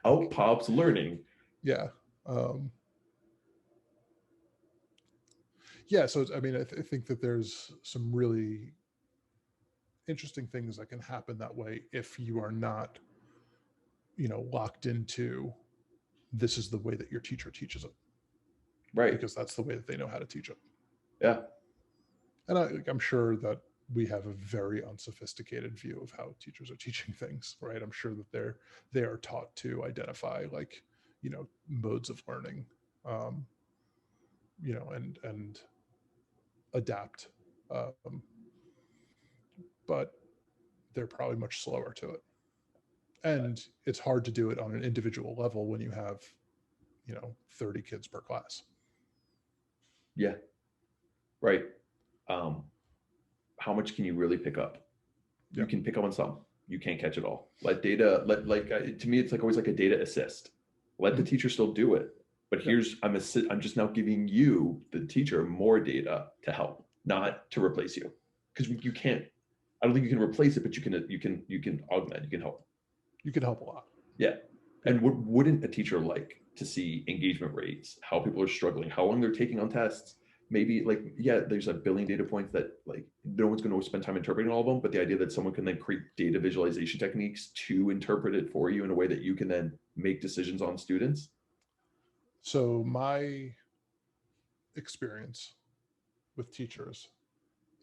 Out pops learning.
Yeah. um yeah, so I mean I think that there's some really interesting things that can happen that way if you are not locked into this is the way that your teacher teaches it,
Right.
because that's the way that they know how to teach it.
Yeah.
And I'm sure that we have a very unsophisticated view of how teachers are teaching things, right? I'm sure that they are taught to identify like modes of learning, um, and adapt, um, but they're probably much slower to it, and it's hard to do it on an individual level when you have 30 kids per class.
Yeah. Right. Um, how much can you really pick up?
Yeah.
You can pick up on some. You can't catch it all. Let data. Let like to me, it's like always like a data assist. Let the
Mhm.
teacher still do it. But
Yeah.
here's I'm just now giving you the teacher more data to help,
Yeah.
not to replace you, because you can't. I don't think you can replace it, but you can augment. You can help.
You can help a lot.
Yeah.
Yeah.
And wouldn't a teacher like to see engagement rates, how people are struggling, how long they're taking on tests? Maybe like, yeah, there's a billion data points that like no one's going to spend time interpreting all of them, but the idea that someone can then create data visualization techniques to interpret it for you in a way that you can then make decisions on students.
So my experience with teachers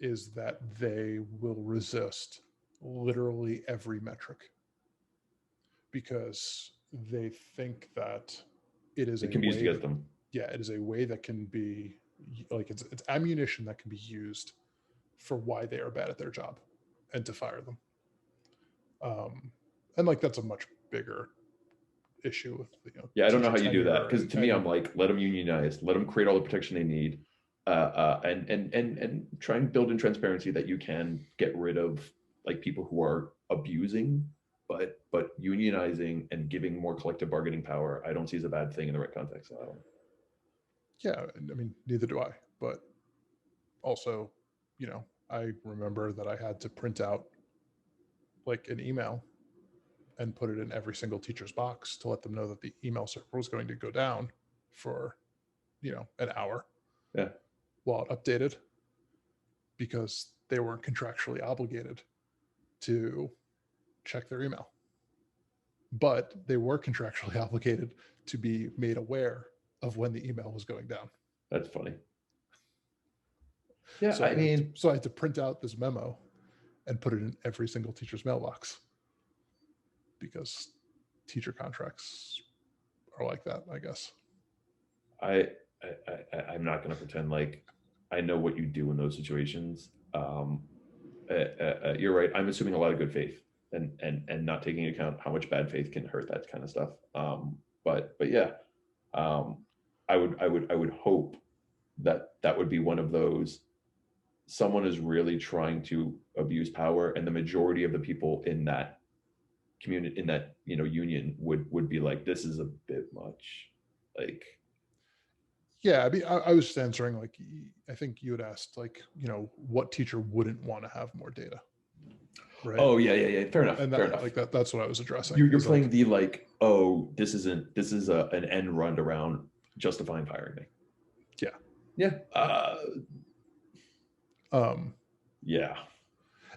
is that they will resist literally every metric because they think that it is
It
a
can be used
way that,
against them.
yeah, it is a way that can be like it's ammunition that can be used for why they are bad at their job and to fire them. um and like that's a much bigger issue with
Yeah, I don't know
teacher
how you do that,
tenure
because to me,
and
I'm like, let them unionize, let them create all the protection they need, and try and build in transparency that you can get rid of like people who are abusing, but unionizing and giving more collective bargaining power, I don't see as a bad thing in the right context.
yeah, I mean neither do I, but also I remember that I had to print out like an email and put it in every single teacher's box to let them know that the email server was going to go down for an hour
Yeah,
while it updated, because they weren't contractually obligated to check their email, but they were contractually obligated to be made aware of when the email was going down.
that's funny. Yeah,
So
I
I had to,
mean,
so I had to print out this memo and put it in every single teacher's mailbox, because teacher contracts are like that, I guess.
I, I'm not going to pretend like I know what you do in those situations. You're right. I'm assuming a lot of good faith, and not taking into account how much bad faith can hurt that kind of stuff. But yeah, I would hope that that would be one of those. someone is really trying to abuse power, and the majority of the people in that community, in that, you know, union would be like, this is a bit much. Like,
Yeah, I mean, I was just answering like I think you had asked like, you know, what teacher wouldn't want to have more data, right?
oh yeah, yeah, yeah, fair enough,
And
fair
that
enough.
like that's what I was addressing
You're
is
playing
like,
the like, oh, this is an end run around justifying firing me.
yeah.
Yeah.
Um,
Yeah.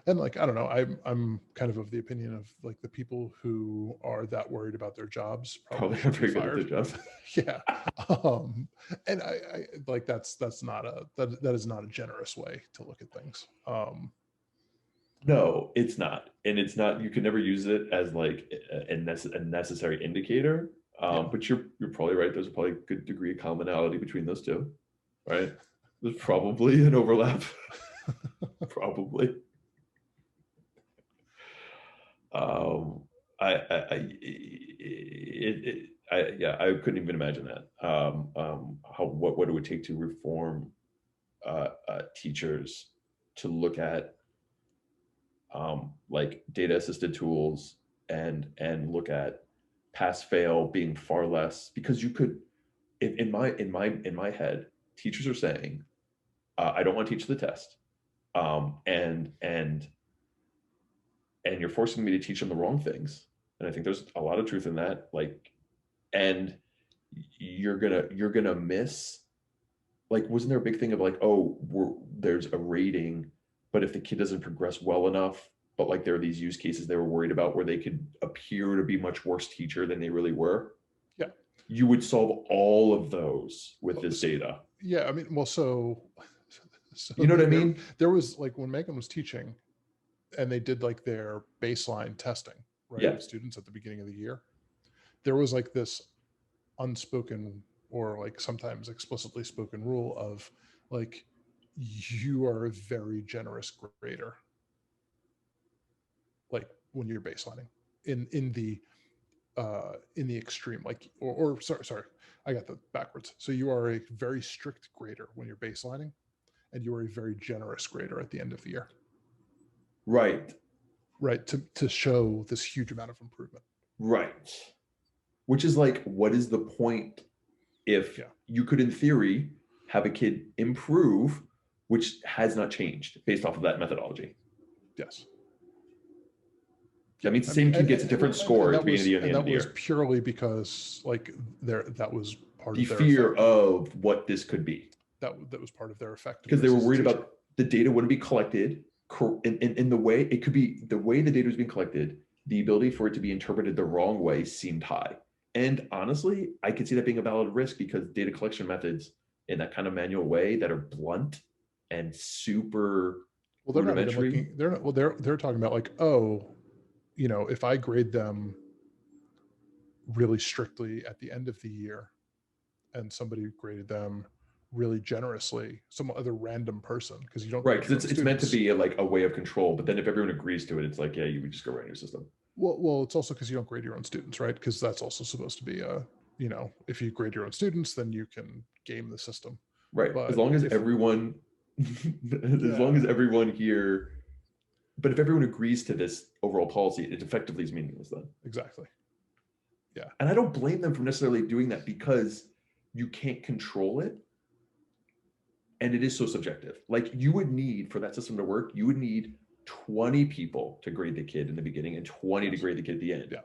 and like I don't know, I'm kind of the opinion of like the people who are that worried about their jobs probably
Probably not
should be
very good at their
fired.
jobs.
Yeah. And I like that's not a that is not a generous way to look at things.
No, it's not, and it's not. You can never use it as like a necessary indicator.
Yeah.
But you're probably right. There's probably a good degree of commonality between those two, right? There's probably an overlap. Probably. Um, yeah, I couldn't even imagine that. How what it would take to reform teachers to look at like data assisted tools and look at pass fail being far less, because you could, in my head, teachers are saying, I don't want to teach the test, and you're forcing me to teach them the wrong things, and I think there's a lot of truth in that, like, and you're gonna miss, like, wasn't there a big thing of like, oh, there's a rating, but if the kid doesn't progress well enough, but like there are these use cases they were worried about where they could appear to be much worse teacher than they really were.
Yeah.
You would solve all of those with this
So,
data.
yeah, I mean, well, so
You know what I mean?
there was like when Megan was teaching and they did like their baseline testing, right,
Yeah.
of students at the beginning of the year, there was like this unspoken or like sometimes explicitly spoken rule of like you are a very generous grader like when you're baselining in the extreme, like or sorry, I got that backwards. So you are a very strict grader when you're baselining, and you are a very generous grader at the end of the year,
Right.
right? To show this huge amount of improvement.
Right. Which is like, what is the point if
Yeah.
you could, in theory, have a kid improve, which has not changed based off of that methodology?
Yes.
That
Yeah,
means the
I mean,
same kid gets a different score at the beginning of the year and the end of the
was
year.
purely because like that was part
The
of their
fear
effect.
of what this could be,
That was part of their
because they
effectiveness
were
as a
worried
teacher.
about the data wouldn't be collected in the way it could be. The way the data was being collected, the ability for it to be interpreted the wrong way seemed high. And honestly, I could see that being a valid risk, because data collection methods in that kind of manual way that are blunt and super
Well, they're not even
rudimentary.
looking. They're not. Well, they're talking about like, oh, you know, if I grade them really strictly at the end of the year, and somebody graded them really generously, some other random person, because you don't
Right,
grade
because
your own
it's meant to
students.
be like a way of control, but then if everyone agrees to it, it's like, yeah, you would just go right in your system.
Well, it's also because you don't grade your own students, right? Because that's also supposed to be a, you know, if you grade your own students, then you can game the system.
Right, as
But
long as
if
everyone, as long
yeah,
as everyone here, but if everyone agrees to this overall policy, it effectively is meaningless then.
exactly. Yeah.
And I don't blame them for necessarily doing that, because you can't control it. And it is so subjective. Like, you would need, for that system to work, you would need 20 people to grade the kid in the beginning and 20 to
Yes.
grade the kid at the end.
Yeah.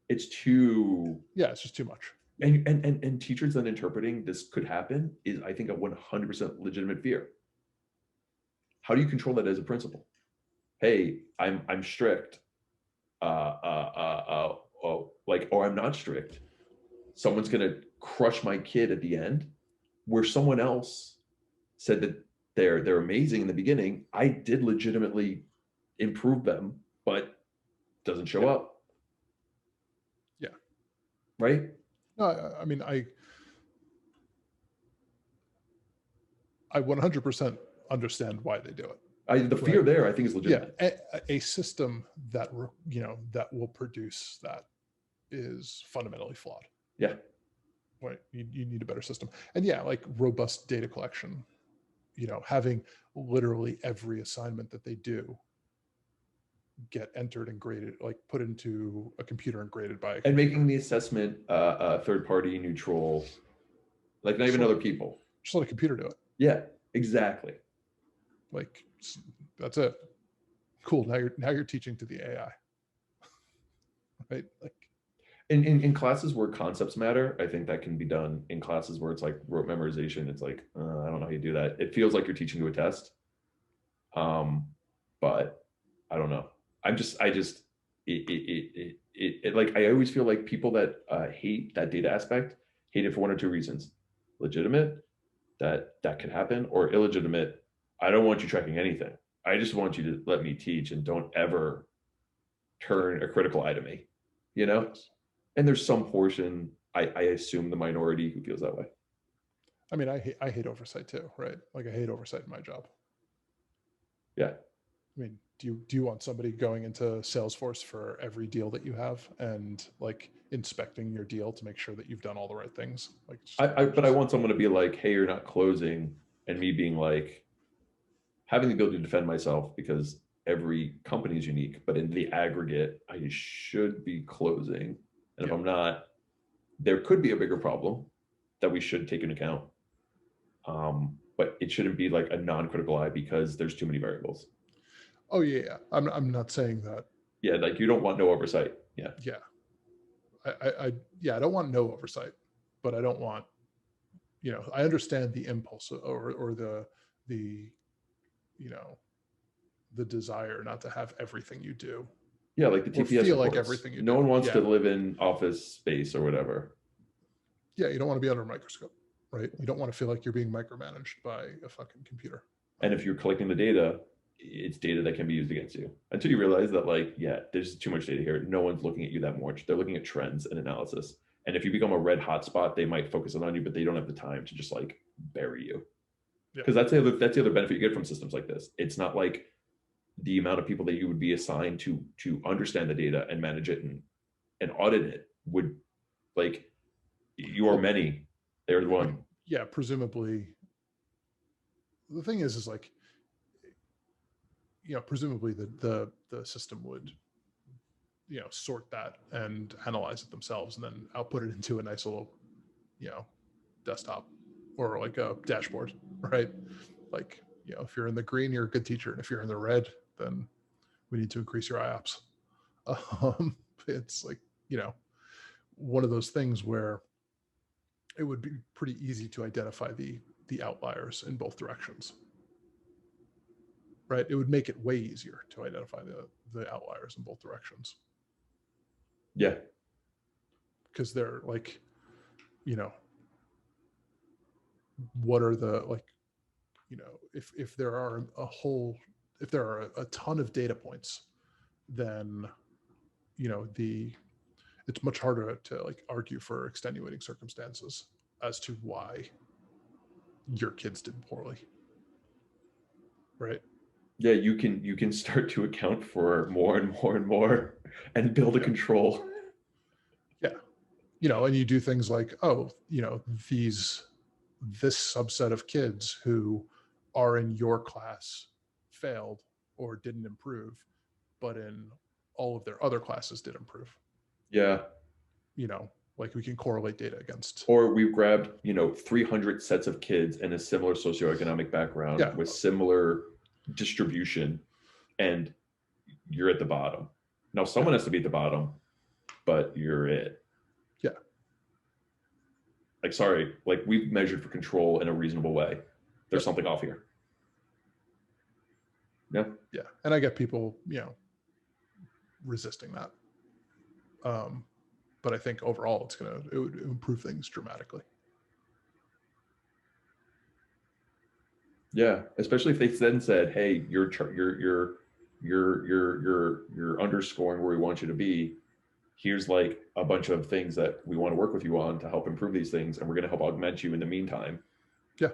It's too,
Yeah, it's just too much.
and teachers then interpreting this could happen is, I think, a 100% legitimate fear. How do you control that as a principal? Hey, I'm strict. Like, or I'm not strict. Someone's gonna crush my kid at the end, where someone else said that they're amazing in the beginning. I did legitimately improve them, but doesn't show
Yeah.
up.
Yeah.
Right.
No, I mean, I 100% understand why they do it.
The fear
Right.
there, I think, is
Yeah,
legitimate.
a system that you know that will produce that is fundamentally flawed.
Yeah.
Right, you need a better system, and yeah, like robust data collection, having literally every assignment that they do get entered and graded, like put into a computer and graded by a
And
computer.
making the assessment third party neutral, like not
Just
even
let,
other people.
just let a computer do it.
Yeah, exactly.
Like that's it. Cool. Now you're teaching to the AI, right? Like,
In classes where concepts matter, I think that can be done. In classes where it's like rote memorization, it's like I don't know how you do that. It feels like you're teaching to a test. But I don't know. I just like I always feel like people that hate that data aspect hate it for one or two reasons: legitimate, that could happen, or illegitimate. I don't want you tracking anything. I just want you to let me teach and don't ever turn a critical eye to me. You know.
yes.
And there's some portion, I assume, the minority who feels that way.
I mean, I hate oversight too, right? Like I hate oversight in my job.
Yeah.
I mean, do you want somebody going into Salesforce for every deal that you have and like inspecting your deal to make sure that you've done all the right things? Like,
But I want someone to be like, hey, you're not closing, and me being like, having the ability to defend myself because every company is unique, but in the aggregate, I should be closing. And if
yeah.
I'm not, there could be a bigger problem that we should take into account. But it shouldn't be like a non-critical eye because there's too many variables.
Oh yeah. I'm not saying that.
Yeah, like you don't want no oversight. Yeah.
Yeah. I don't want no oversight, but I don't want, I understand the impulse or the, you know, the desire not to have everything you do
Yeah, like the
or
TPS
feel like
reports.
everything you
No
do.
one wants to
Yeah.
live in office space or whatever.
Yeah. You don't want to be under a microscope, right? You don't want to feel like you're being micromanaged by a fucking computer.
And if you're collecting the data, it's data that can be used against you until you realize that, like, yeah, there's too much data here. No one's looking at you that much. They're looking at trends and analysis. And if you become a red hot spot, they might focus on you, but they don't have the time to just like bury you.
Yeah.
Because that's the other benefit you get from systems like this. It's not like the amount of people that you would be assigned to understand the data and manage it and audit it would, like, you are many. There's one.
Yeah. Presumably, the thing is like, presumably the system would, sort that and analyze it themselves and then output it into a nice little, desktop or like a dashboard, right? Like, if you're in the green, you're a good teacher, and if you're in the red, then we need to increase your IOPS. It's like, one of those things where it would be pretty easy to identify the outliers in both directions, right? It would make it way easier to identify the outliers in both directions
Yeah.
because they're like, what are the, like, if there are if there are a ton of data points, then it's much harder to like argue for extenuating circumstances as to why your kids did poorly, right?
Yeah, you can start to account for more and more and more and build a
Yeah.
control.
Yeah. And you do things like, oh, this subset of kids who are in your class failed or didn't improve, but in all of their other classes did improve.
Yeah.
Like we can correlate data against.
Or we've grabbed 300 sets of kids in a similar socioeconomic background
Yeah.
with similar distribution, and you're at the bottom. Now someone has to be at the bottom, but you're it.
Yeah.
Like, sorry, like we've measured for control in a reasonable way. There's something off here. Yeah.
Yeah. And I get people, resisting that. But I think overall it would improve things dramatically.
Yeah, especially if they then said, "Hey, you're underscoring where we want you to be. Here's like a bunch of things that we want to work with you on to help improve these things, and we're going to help augment you in the meantime."
Yeah.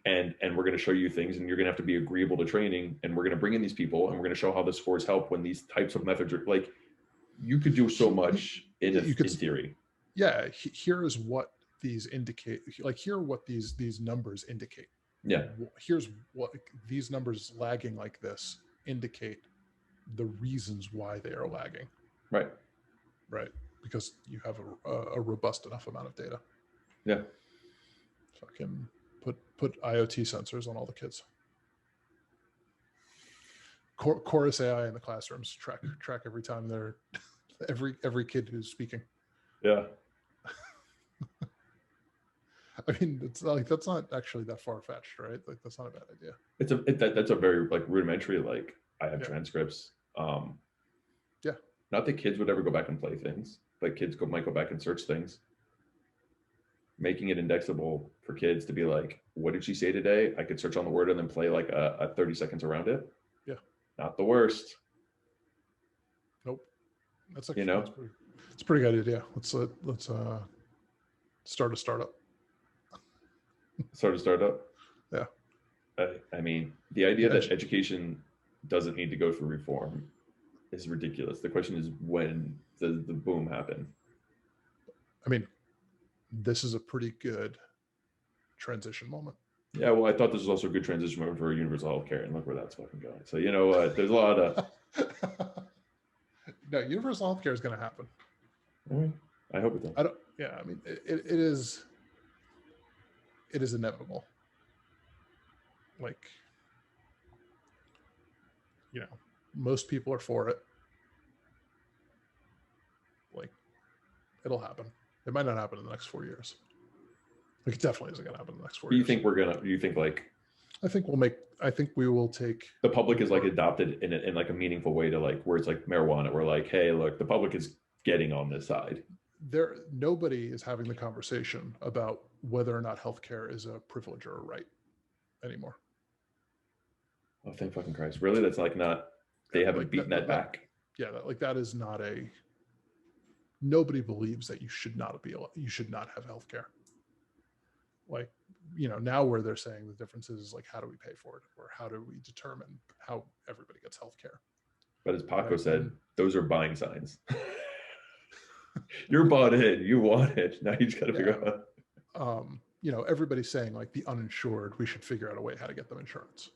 And we're going to show you things, and you're going to have to be agreeable to training, and we're going to bring in these people, and we're going to show how the scores help when these types of methods are like. You could do so much in theory.
Yeah, here is what these indicate. Like here, are what these numbers indicate.
Yeah.
Here's what these numbers lagging like this indicate the reasons why they are lagging,
Right.
right? Because you have a robust enough amount of data.
Yeah.
Fucking put IoT sensors on all the kids. Chorus AI in the classrooms track every time they're every kid who's speaking.
Yeah.
I mean, it's like that's not actually that far fetched, right? Like that's not a bad idea.
That's a very like rudimentary, like I have
Yeah.
transcripts.
Yeah.
Not that kids would ever go back and play things, but kids might go back and search things. Making it indexable for kids to be like, what did she say today? I could search on the word and then play like a 30 seconds around it.
Yeah.
Not the worst.
Nope. That's
You know,
it's a pretty good idea. Let's start a startup.
Start a startup.
Yeah.
I mean, the idea
Yeah.
that education doesn't need to go through reform is ridiculous. The question is, when does the boom happen?
I mean, this is a pretty good transition moment.
Yeah, well, I thought this was also a good transition moment for universal healthcare, and look where that's fucking going. So you know what? There's a lot of.
No, universal healthcare is going to happen.
I hope it does.
I don't. Yeah, I mean, it is. It is inevitable. Like, you know, most people are for it. Like, it'll happen. It might not happen in the next 4 years. Like, it definitely isn't going to happen in the next 4
You
years.
think we're gonna? You think like
I think we will take
the public is like adopted in like a meaningful way to like where it's like marijuana. We're like, hey, look, the public is getting on this side.
Nobody is having the conversation about whether or not healthcare is a privilege or a right anymore.
Oh, thank fucking Christ! Really? That's like not. They haven't
like
beaten that back.
Yeah, that is not a. Nobody believes that you should not have healthcare. Like, you know, now where they're saying the difference is like, how do we pay for it, or how do we determine how everybody gets healthcare?
But as Paco said, those are buying signs. You're bought in. You want it. Now you just got to figure
out. You know, everybody's saying like the uninsured, we should figure out a way how to get them insurance.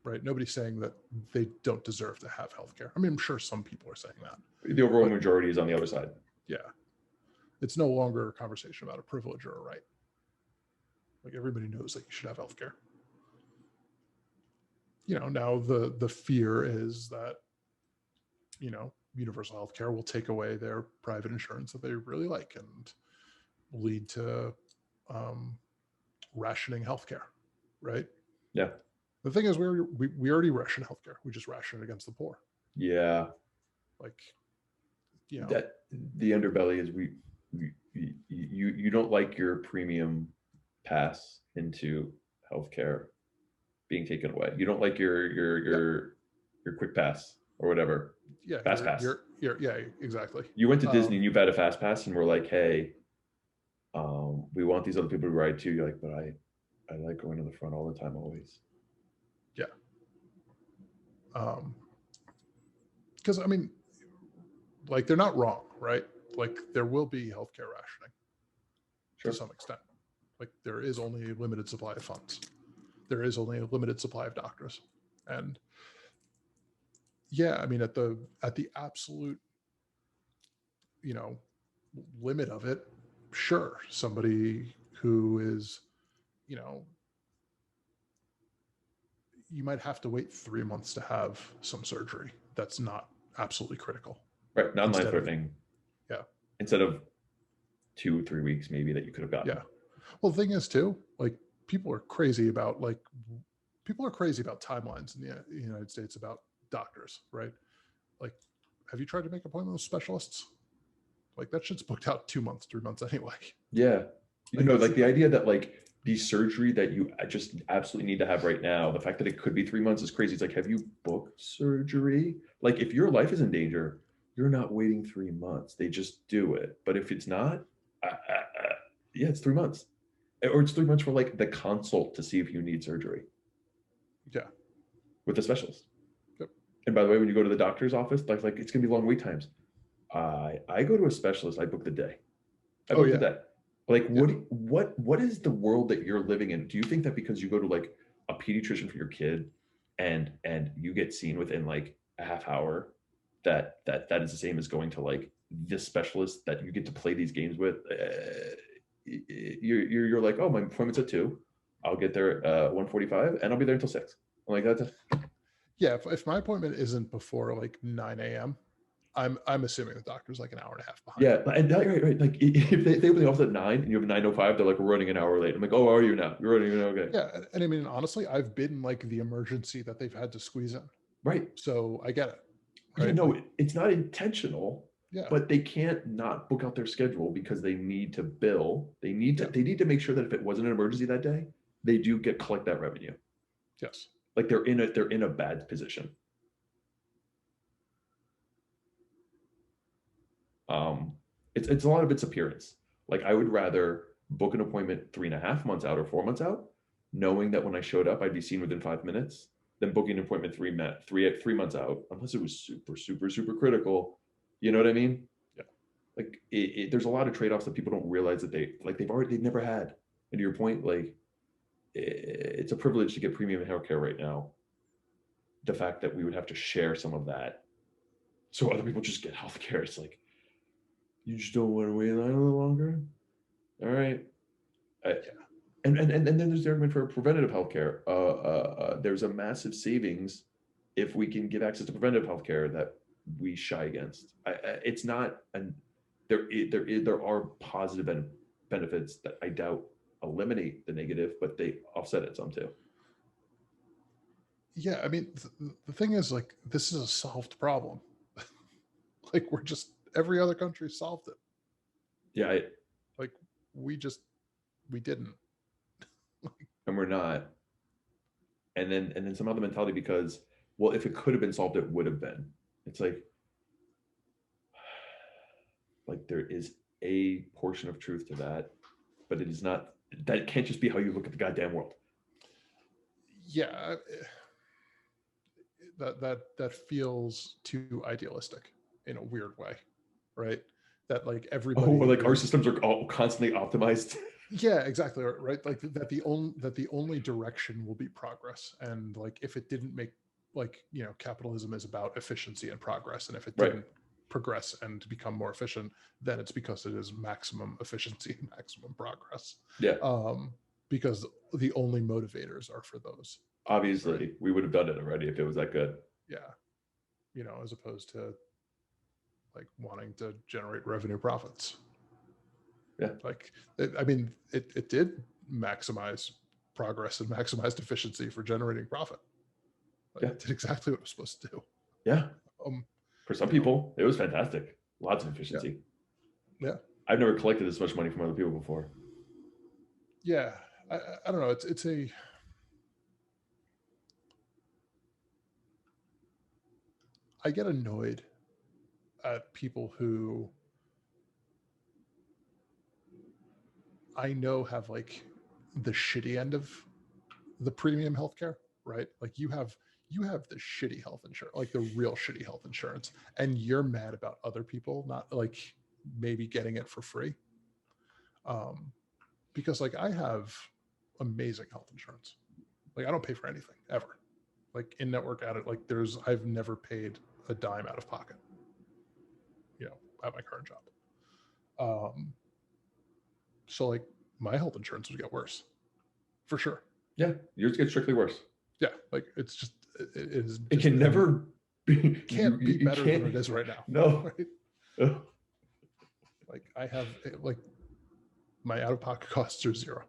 Right? Nobody's saying that they don't deserve to have healthcare. I mean, I'm sure some people are saying that.
The overall majority is on the other side.
Yeah. It's no longer a conversation about a privilege or a right. Like, everybody knows that you should have healthcare. You know, now the fear is that, you know, universal healthcare will take away their private insurance that they really like and lead to rationing healthcare, right?
Yeah.
The thing is, we already ration healthcare. We just ration it against the poor.
Yeah.
Like, you know,
that the underbelly is you don't like your premium pass into healthcare being taken away. You don't like your quick pass or whatever.
Yeah.
Fast pass.
Yeah, exactly.
You went to Disney and you've had a fast pass and we're like, hey, we want these other people to ride too. You're like, but I like going to the front all the time, always.
Yeah. Because I mean, like, they're not wrong, right? Like, there will be healthcare rationing to some extent. Like, there is only a limited supply of funds. There is only a limited supply of doctors. And yeah, I mean, at the absolute, you know, limit of it, sure, somebody who is, you know, you might have to wait 3 months to have some surgery that's not absolutely critical.
Right, non-life-threatening.
Yeah.
Instead of 2-3 weeks maybe that you could have gotten.
Yeah. Well, the thing is too, like, people are crazy about timelines in the United States about doctors, right? Like, have you tried to make appointments with specialists? Like, that shit's booked out 2 months, 3 months anyway.
Yeah. You know, like the idea that like the surgery that you just absolutely need to have right now, the fact that it could be 3 months is crazy. It's like, have you booked surgery? Like, if your life is in danger, you're not waiting 3 months. They just do it. But if it's not, yeah, it's 3 months. Or it's 3 months for like the consult to see if you need surgery.
Yeah.
With a specialist.
Yep.
And by the way, when you go to the doctor's office, like it's gonna be long wait times. I go to a specialist, I book the day. I book the day. Like,
Yeah.
what is the world that you're living in? Do you think that because you go to like a pediatrician for your kid and you get seen within like a half hour, that is the same as going to like this specialist that you get to play these games with? You're like, oh, my appointment's at 2. I'll get there at 1:45 and I'll be there until 6. I'm like, that's
Yeah. If my appointment isn't before like 9 a.m., I'm assuming the doctor's like an hour and a half behind.
yeah, and right. Like if they open the office at 9 and you have a 9:05, they're like, we're running an hour late. I'm like, oh, are you now? You're running, okay.
Yeah. And I mean, honestly, I've been like the emergency that they've had to squeeze in.
Right.
So I get it.
Yeah,
Right.
no,
Like,
it's not intentional,
yeah.
but they can't not book out their schedule because they need to bill.
Yeah.
They need to make sure that if it wasn't an emergency that day, they do collect that revenue.
Yes.
Like they're in a bad position. Um, it's a lot of its appearance. Like I would rather book an appointment 3.5 months out or 4 months out, knowing that when I showed up I'd be seen within 5 minutes, than booking an appointment 3 months out, unless it was super critical. You know what I mean?
Yeah.
Like there's a lot of trade-offs that people don't realize that they've never had. And to your point, like it's a privilege to get premium healthcare right now. The fact that we would have to share some of that so other people just get healthcare, it's like, you just don't want to wait a little longer. All right. I, and then there's the argument for preventative healthcare. There's a massive savings if we can give access to preventative healthcare that we shy against. It's not an there are positive benefits that I doubt eliminate the negative, but they offset it some too.
Yeah. I mean, the thing is, like, this is a solved problem. Like, every other country solved it.
Yeah,
Like, we didn't.
and we're not. And then somehow the mentality, because, well, if it could have been solved, it would have been. It's like there is a portion of truth to that, but it is not. That can't just be how you look at the goddamn world.
Yeah. That feels too idealistic in a weird way, right? That like everybody.
Oh, like our systems are all constantly optimized.
Yeah, exactly. Right. Like that the only direction will be progress. And like if it didn't make, like, capitalism is about efficiency and progress. And if it didn't progress and become more efficient, then it's because it is maximum efficiency and maximum progress.
Yeah.
Because the only motivators are for those.
Obviously, right? We would have done it already if it was that good.
Yeah. As opposed to like wanting to generate revenue profits.
Yeah.
Like, I mean, it did maximize progress and maximized efficiency for generating profit. Like,
yeah.
It did exactly what it was supposed to do.
Yeah. For some people, it was fantastic. Lots of efficiency.
Yeah.
I've never collected this much money from other people before.
Yeah. I don't know. It's a, I get annoyed at people who I know have like the shitty end of the premium healthcare, right? Like you have the shitty health insurance, like the real shitty health insurance, and you're mad about other people not like maybe getting it for free. Because like I have amazing health insurance. Like I don't pay for anything ever. Like in network added, like I've never paid a dime out of pocket, at my current job. So like my health insurance would get worse for sure.
Yeah. Yours gets strictly worse.
Yeah. Like it's just,
it can never be,
can't be better than it is right now.
No.
Right? Like I have like my out-of-pocket costs are zero.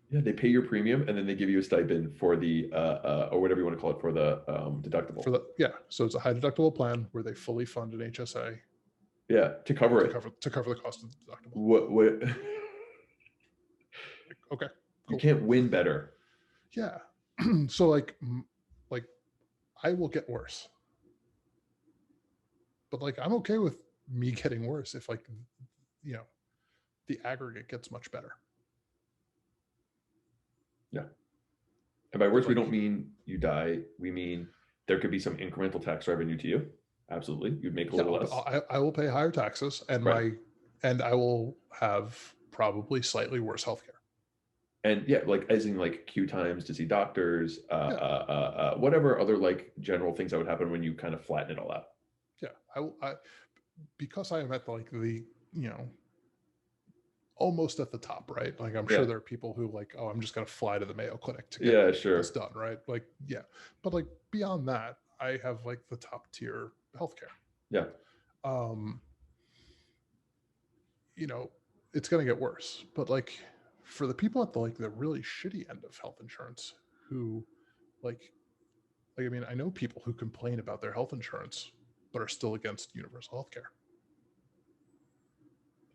Yeah, they pay your premium and then they give you a stipend for the or whatever you want to call it, for the deductible.
So it's a high deductible plan where they fully fund an HSA.
Yeah, to cover
to cover the cost of the deductible.
What?
Okay.
Cool. You can't win better.
Yeah. So like I will get worse. But like I'm okay with me getting worse if like the aggregate gets much better.
Yeah. And by worse, we don't mean you die. We mean there could be some incremental tax revenue to you. Absolutely. You'd make a little less.
I will pay higher taxes and I will have probably slightly worse healthcare.
And yeah, like as in like queue times to see doctors,
Yeah,
whatever other like general things that would happen when you kind of flatten it all out.
yeah. I because I am at like the you know almost at the top, right? Like I'm sure
Yeah,
there are people who like, oh, I'm just gonna fly to the Mayo Clinic to get
yeah,
this
sure.
done, right? Like, yeah. But like beyond that, I have like the top tier healthcare.
Yeah,
Um, you know, it's gonna get worse. But like for the people at the like the really shitty end of health insurance who like I mean, I know people who complain about their health insurance but are still against universal healthcare.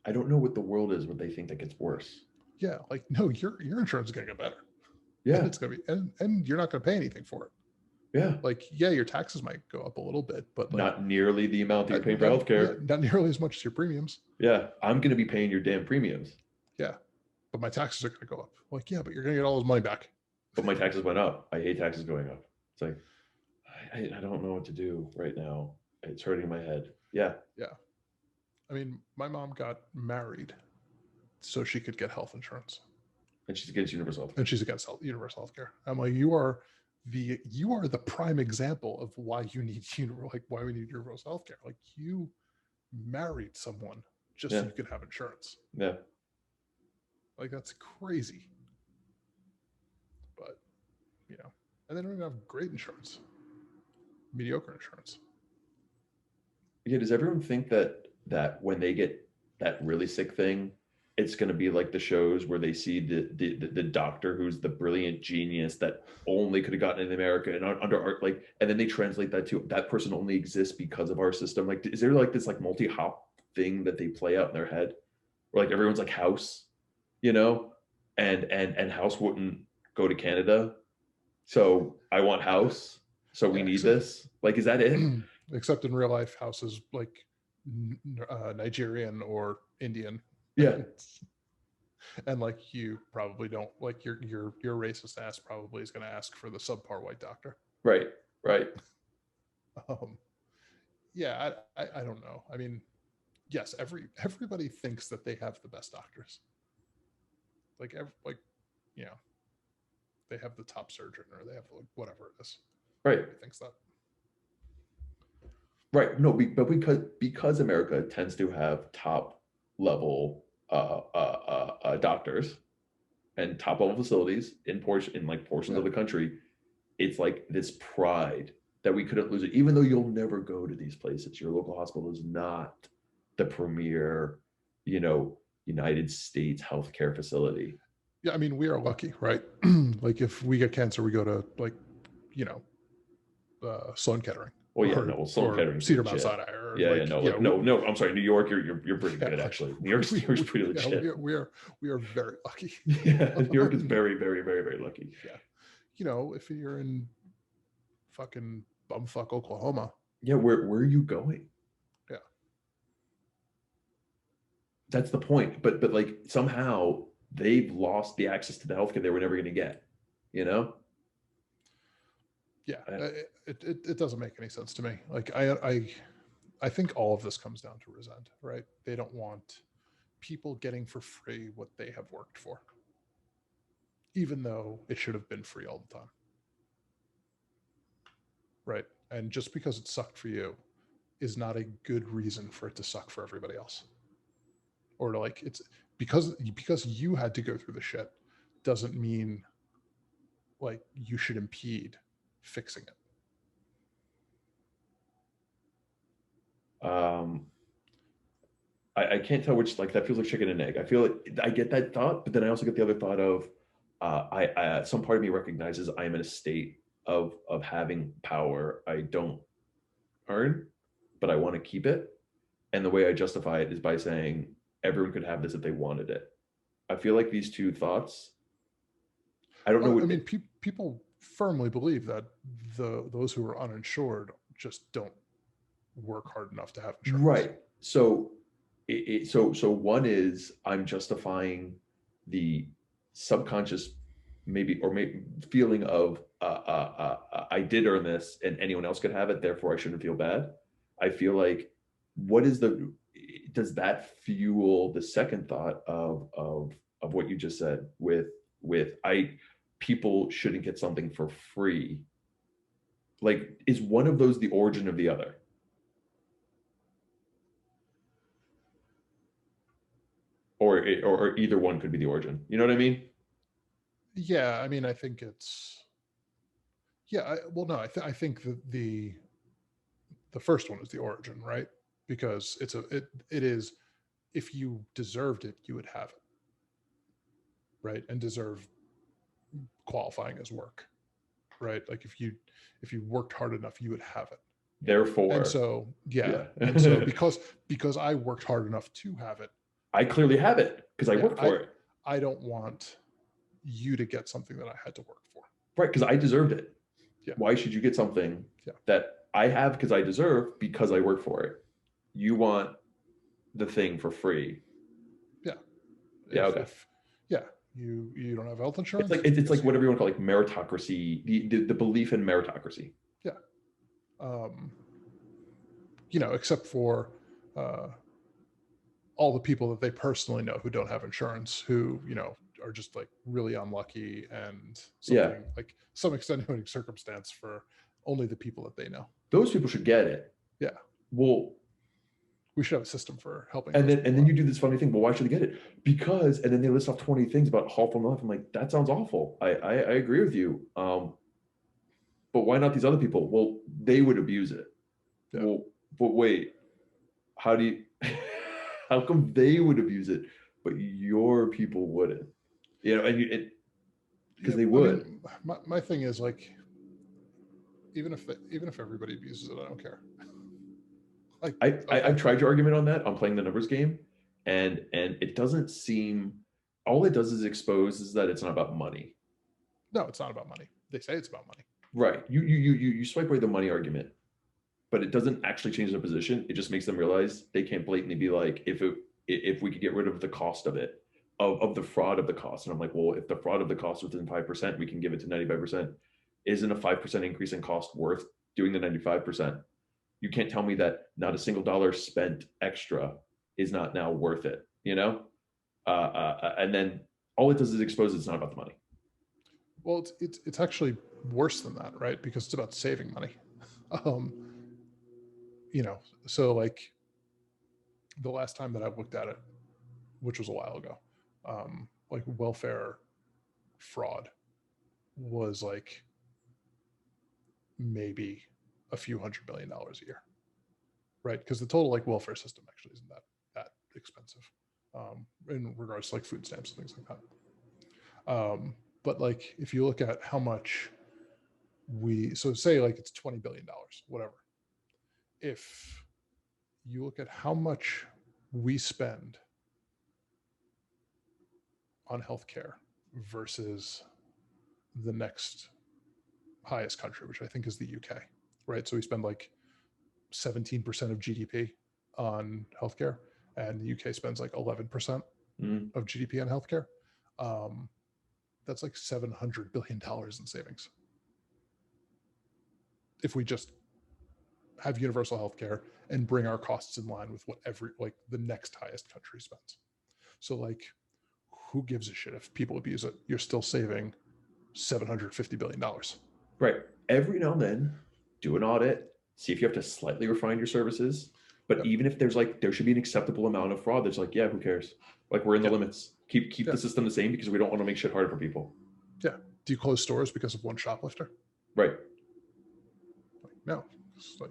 I don't know what the world is, what they think that gets worse.
Yeah, like no, your insurance is gonna get better. And
Yeah,
it's gonna be and you're not gonna pay anything for it.
yeah.
Like, yeah, your taxes might go up a little bit, but like
Not nearly the amount that you're paying for
not yeah,
healthcare.
not nearly as much as your premiums.
Yeah, I'm going to be paying your damn premiums,
Yeah. But my taxes are gonna go up. Like, yeah, but you're gonna get all this money back.
but my taxes went up. I hate taxes going up. It's like, I don't know what to do right now. It's hurting my head. Yeah,
Yeah. I mean, my mom got married so she could get health insurance.
and she's against universal health.
And she's against universal health care. I'm like, you are the prime example of why you need why we need universal health care. Like you married someone just
Yeah,
so you could have insurance.
yeah.
Like that's crazy. But and they don't even have great insurance, mediocre insurance.
Yeah, does everyone think that when they get that really sick thing, it's going to be like the shows where they see the doctor who's the brilliant genius that only could have gotten in America and under art, like, and then they translate that to that person only exists because of our system. Like, is there like this like multi-hop thing that they play out in their head, or like everyone's like House, you know, and House wouldn't go to Canada, so I want House, so we
Yeah,
need this. Like, is that it?
except in real life, House is like Nigerian or Indian.
Yeah,
And like you probably don't like your racist ass probably is going to ask for the subpar white doctor.
right, right.
Um, yeah, I don't know. I mean, yes, everybody thinks that they have the best doctors. Like you know they have the top surgeon or they have like whatever it is.
Right.
Everybody thinks that.
Right. No, but because America tends to have top level doctors and top level facilities in like portions
Yeah.
of the country, it's like this pride that we couldn't lose it, even though you'll never go to these places. Your local hospital is not the premier, United States healthcare facility.
Yeah, I mean, we are lucky, right? Like if we get cancer, we go to like, you know, Sloan Kettering.
Well, yeah, no, well, Sloan Kettering,
Cedar Mount Sinai, or
yeah,
like,
yeah, no, like, no. I'm sorry, New York. You're pretty
yeah,
good actually. New York's pretty legit.
Yeah, we are very lucky.
Yeah, New York is very, very, very, very lucky.
Yeah, if you're in fucking bumfuck Oklahoma.
Yeah, where are you going?
Yeah,
that's the point. But like somehow they've lost the access to the healthcare they were never going to get. You know?
Yeah, it doesn't make any sense to me. Like I think all of this comes down to resent, right? They don't want people getting for free what they have worked for, even though it should have been free all the time. Right. And just because it sucked for you is not a good reason for it to suck for everybody else. Or to like it's because you had to go through the shit doesn't mean like you should impede fixing it.
I can't tell which, like, that feels like chicken and egg. I feel like I get that thought, but then I also get the other thought of I some part of me recognizes I am in a state of having power I don't earn, but I want to keep it. And the way I justify it is by saying everyone could have this if they wanted it. I feel like these two thoughts, I don't know
Well,
what
I mean, people firmly believe that those who are uninsured just don't work hard enough to have insurance.
right. So so one is I'm justifying the subconscious maybe feeling of I did earn this and anyone else could have it, therefore I shouldn't feel bad. I feel like what is the does that fuel the second thought of what you just said with people shouldn't get something for free? Like, is one of those the origin of the other? Or either one could be the origin. You know what I mean?
Yeah, I mean, I think it's yeah. Well, no, I think that the first one is the origin, right? Because it is, if you deserved it, you would have it, right? And deserve qualifying as work, right? Like if you worked hard enough, you would have it. And
Therefore,
so yeah,
yeah.
and so because I worked hard enough to have it,
I clearly have it because I
yeah,
worked for it.
I don't want you to get something that I had to work for.
Right, because I deserved it.
Yeah.
Why should you get something
Yeah.
that I have because I deserve because I work for it? You want the thing for free.
Yeah.
Yeah, okay.
Yeah, you don't have health insurance.
It's like whatever you want to call it, like meritocracy, the belief in meritocracy.
Yeah. You know, except for all the people that they personally know who don't have insurance, who, you know, are just like really unlucky and something like some extenuating circumstance for only the people that they know.
Those people should get it.
Yeah.
Well,
we should have a system for helping.
And then you do this funny thing. Well, why should they get it? Because, and then they list off 20 things about harmful life. I'm like, that sounds awful. I agree with you. But why not these other people? Well, they would abuse it. Yeah. Well, but wait, how do you, how come they would abuse it, but your people wouldn't? You know, and because they would.
I mean, my thing is like, even if everybody abuses it, I don't care.
Like, I've tried your argument on that on playing the numbers game, and it doesn't seem, all it does is expose that it's not about money.
No, it's not about money. They say it's about money.
Right. You swipe away the money argument, but it doesn't actually change their position. It just makes them realize they can't blatantly be like, if we could get rid of the cost of it, of the fraud of the cost. And I'm like, well, if the fraud of the cost was within 5%, we can give it to 95%. Isn't a 5% increase in cost worth doing the 95%? You can't tell me that not a single dollar spent extra is not now worth it, you know? And then all it does is expose it's not about the money.
Well, it's actually worse than that, right? Because it's about saving money. You know, so like the last time that I looked at it, which was a while ago, like welfare fraud was like maybe a few $100 million a year, right? Because the total like welfare system actually isn't that expensive in regards to like food stamps and things like that. But like if you look at how much so say like it's $20 billion, whatever. If you look at how much we spend on healthcare versus the next highest country, which I think is the UK, right? So we spend like 17% of GDP on healthcare, and the UK spends like 11% of GDP on healthcare. That's like $700 billion in savings. If we just have universal healthcare and bring our costs in line with what the next highest country spends. So like, who gives a shit if people abuse it? You're still saving $750 billion.
Right. Every now and then, do an audit, see if you have to slightly refine your services. But even if there's like, there should be an acceptable amount of fraud, there's like, yeah, who cares? Like, we're in the limits. Keep the system the same because we don't want to make shit harder for people.
Yeah. Do you close stores because of one shoplifter?
Right.
Like, no. It's like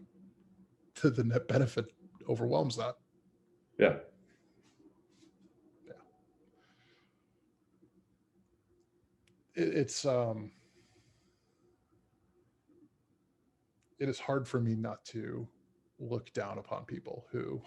the net benefit overwhelms that.
Yeah.
It's it is hard for me not to look down upon people who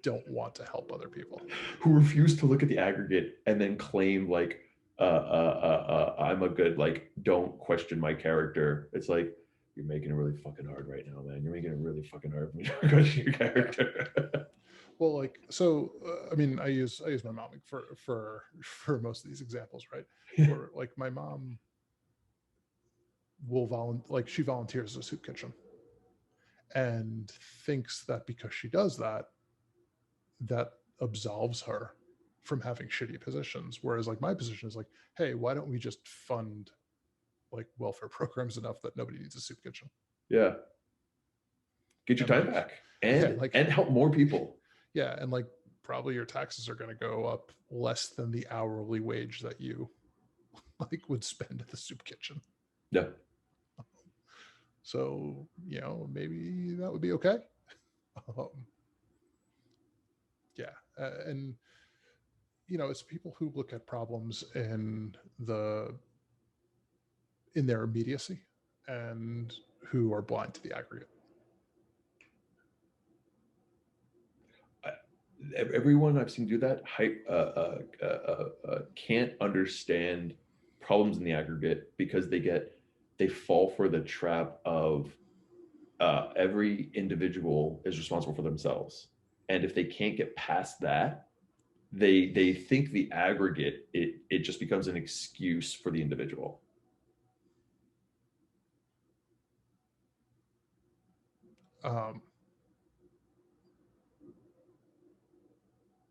don't want to help other people,
who refuse to look at the aggregate and then claim like I'm a good, like, don't question my character. It's like, you're making it really fucking hard right now, man. You're making it really fucking hard when you question your character.
Well, like, so I mean, I use my mom for most of these examples, right? Or like my mom will she volunteers at a soup kitchen and thinks that because she does that, that absolves her from having shitty positions. Whereas like my position is like, hey, why don't we just fund like welfare programs enough that nobody needs a soup kitchen?
Yeah. Get your
And
time
like,
back
yeah, like,
and help more people.
yeah, and like probably your taxes are going to go up less than the hourly wage that you like would spend at the soup kitchen.
Yeah.
So, maybe that would be okay. Um, yeah. And, it's people who look at problems in their immediacy and who are blind to the aggregate.
Everyone I've seen do that can't understand problems in the aggregate because they fall for the trap of every individual is responsible for themselves, and if they can't get past that, they think the aggregate it just becomes an excuse for the individual.
Um,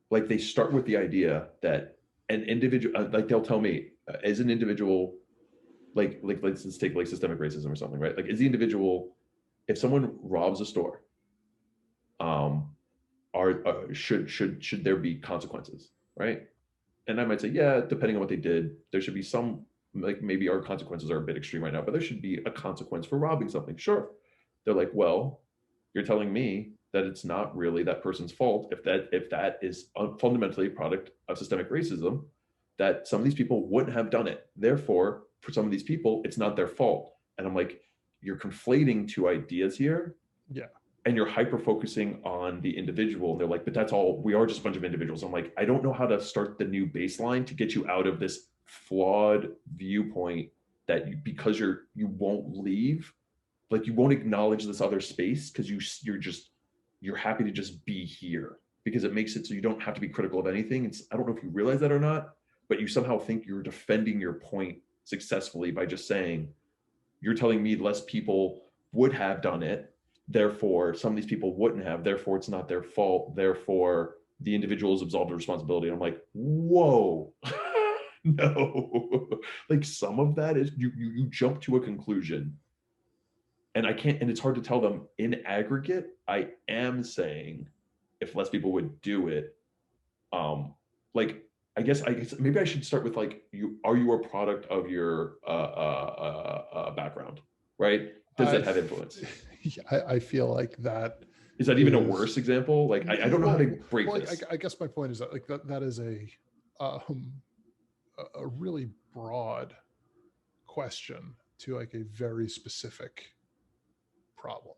Like they start with the idea that an individual, like they'll tell me, as an individual, like let's take like systemic racism or something, right? Like as the individual, if someone robs a store, um, should there be consequences, right? And I might say, yeah, depending on what they did, there should be some, like maybe our consequences are a bit extreme right now, but there should be a consequence for robbing something. Sure. They're like, well, you're telling me that it's not really that person's fault if that is fundamentally a product of systemic racism, that some of these people wouldn't have done it. Therefore, for some of these people, it's not their fault. And I'm like, you're conflating two ideas here.
yeah.
And you're hyper focusing on the individual, and they're like, but that's all, we are just a bunch of individuals. I'm like, I don't know how to start the new baseline to get you out of this flawed viewpoint that because you won't leave, like you won't acknowledge this other space because you're happy to just be here because it makes it so you don't have to be critical of anything. It's, I don't know if you realize that or not, but you somehow think you're defending your point successfully by just saying, you're telling me less people would have done it, therefore some of these people wouldn't have, therefore it's not their fault, therefore the individual is absolved of responsibility. And I'm like, whoa. No. Like some of that is you jump to a conclusion, and I can't, and it's hard to tell them in aggregate. I am saying if less people would do it, like I guess maybe I should start with like, are you a product of your background, right? Does that have influence?
I feel like that
Is that even a worse example? Like I don't know how to break
well,
this.
I guess my point is that like that is um, a really broad question to like a very specific problem,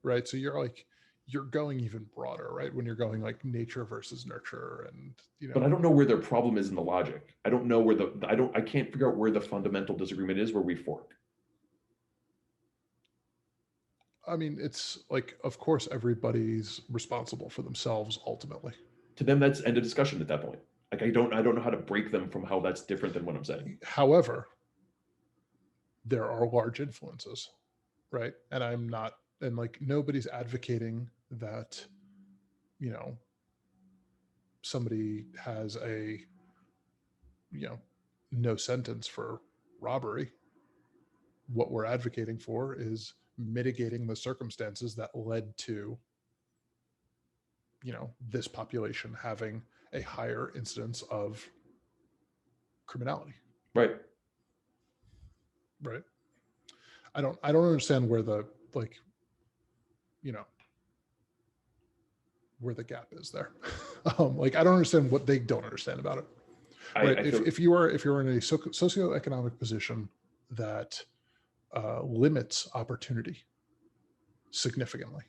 right? So you're going even broader, right? When you're going like nature versus nurture, and
But I don't know where their problem is in the logic. I don't know where I can't figure out where the fundamental disagreement is where we fork.
I mean, it's like, of course, everybody's responsible for themselves ultimately.
To them, that's end of discussion at that point. Like I don't know how to break them from how that's different than what I'm saying.
However, there are large influences, right? And like nobody's advocating that, you know, somebody has a, no sentence for robbery. What we're advocating for is mitigating the circumstances that led to, this population having a higher incidence of criminality.
Right.
Right. I don't understand where the like, where the gap is there. Like I don't understand what they don't understand about it. Right. If you are in a socioeconomic position that limits opportunity significantly,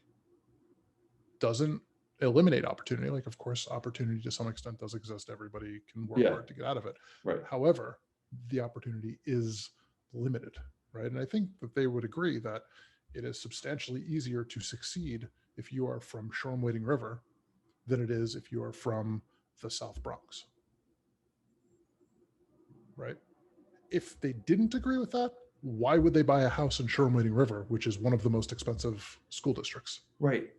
doesn't eliminate opportunity. Like, of course, opportunity to some extent does exist. Everybody can work hard to get out of it.
Right.
However, the opportunity is limited, right? And I think that they would agree that it is substantially easier to succeed if you are from Shoreham-Wading River than it is if you are from the South Bronx, right? If they didn't agree with that, why would they buy a house in Shoreham-Wading River, which is one of the most expensive school districts?
Right.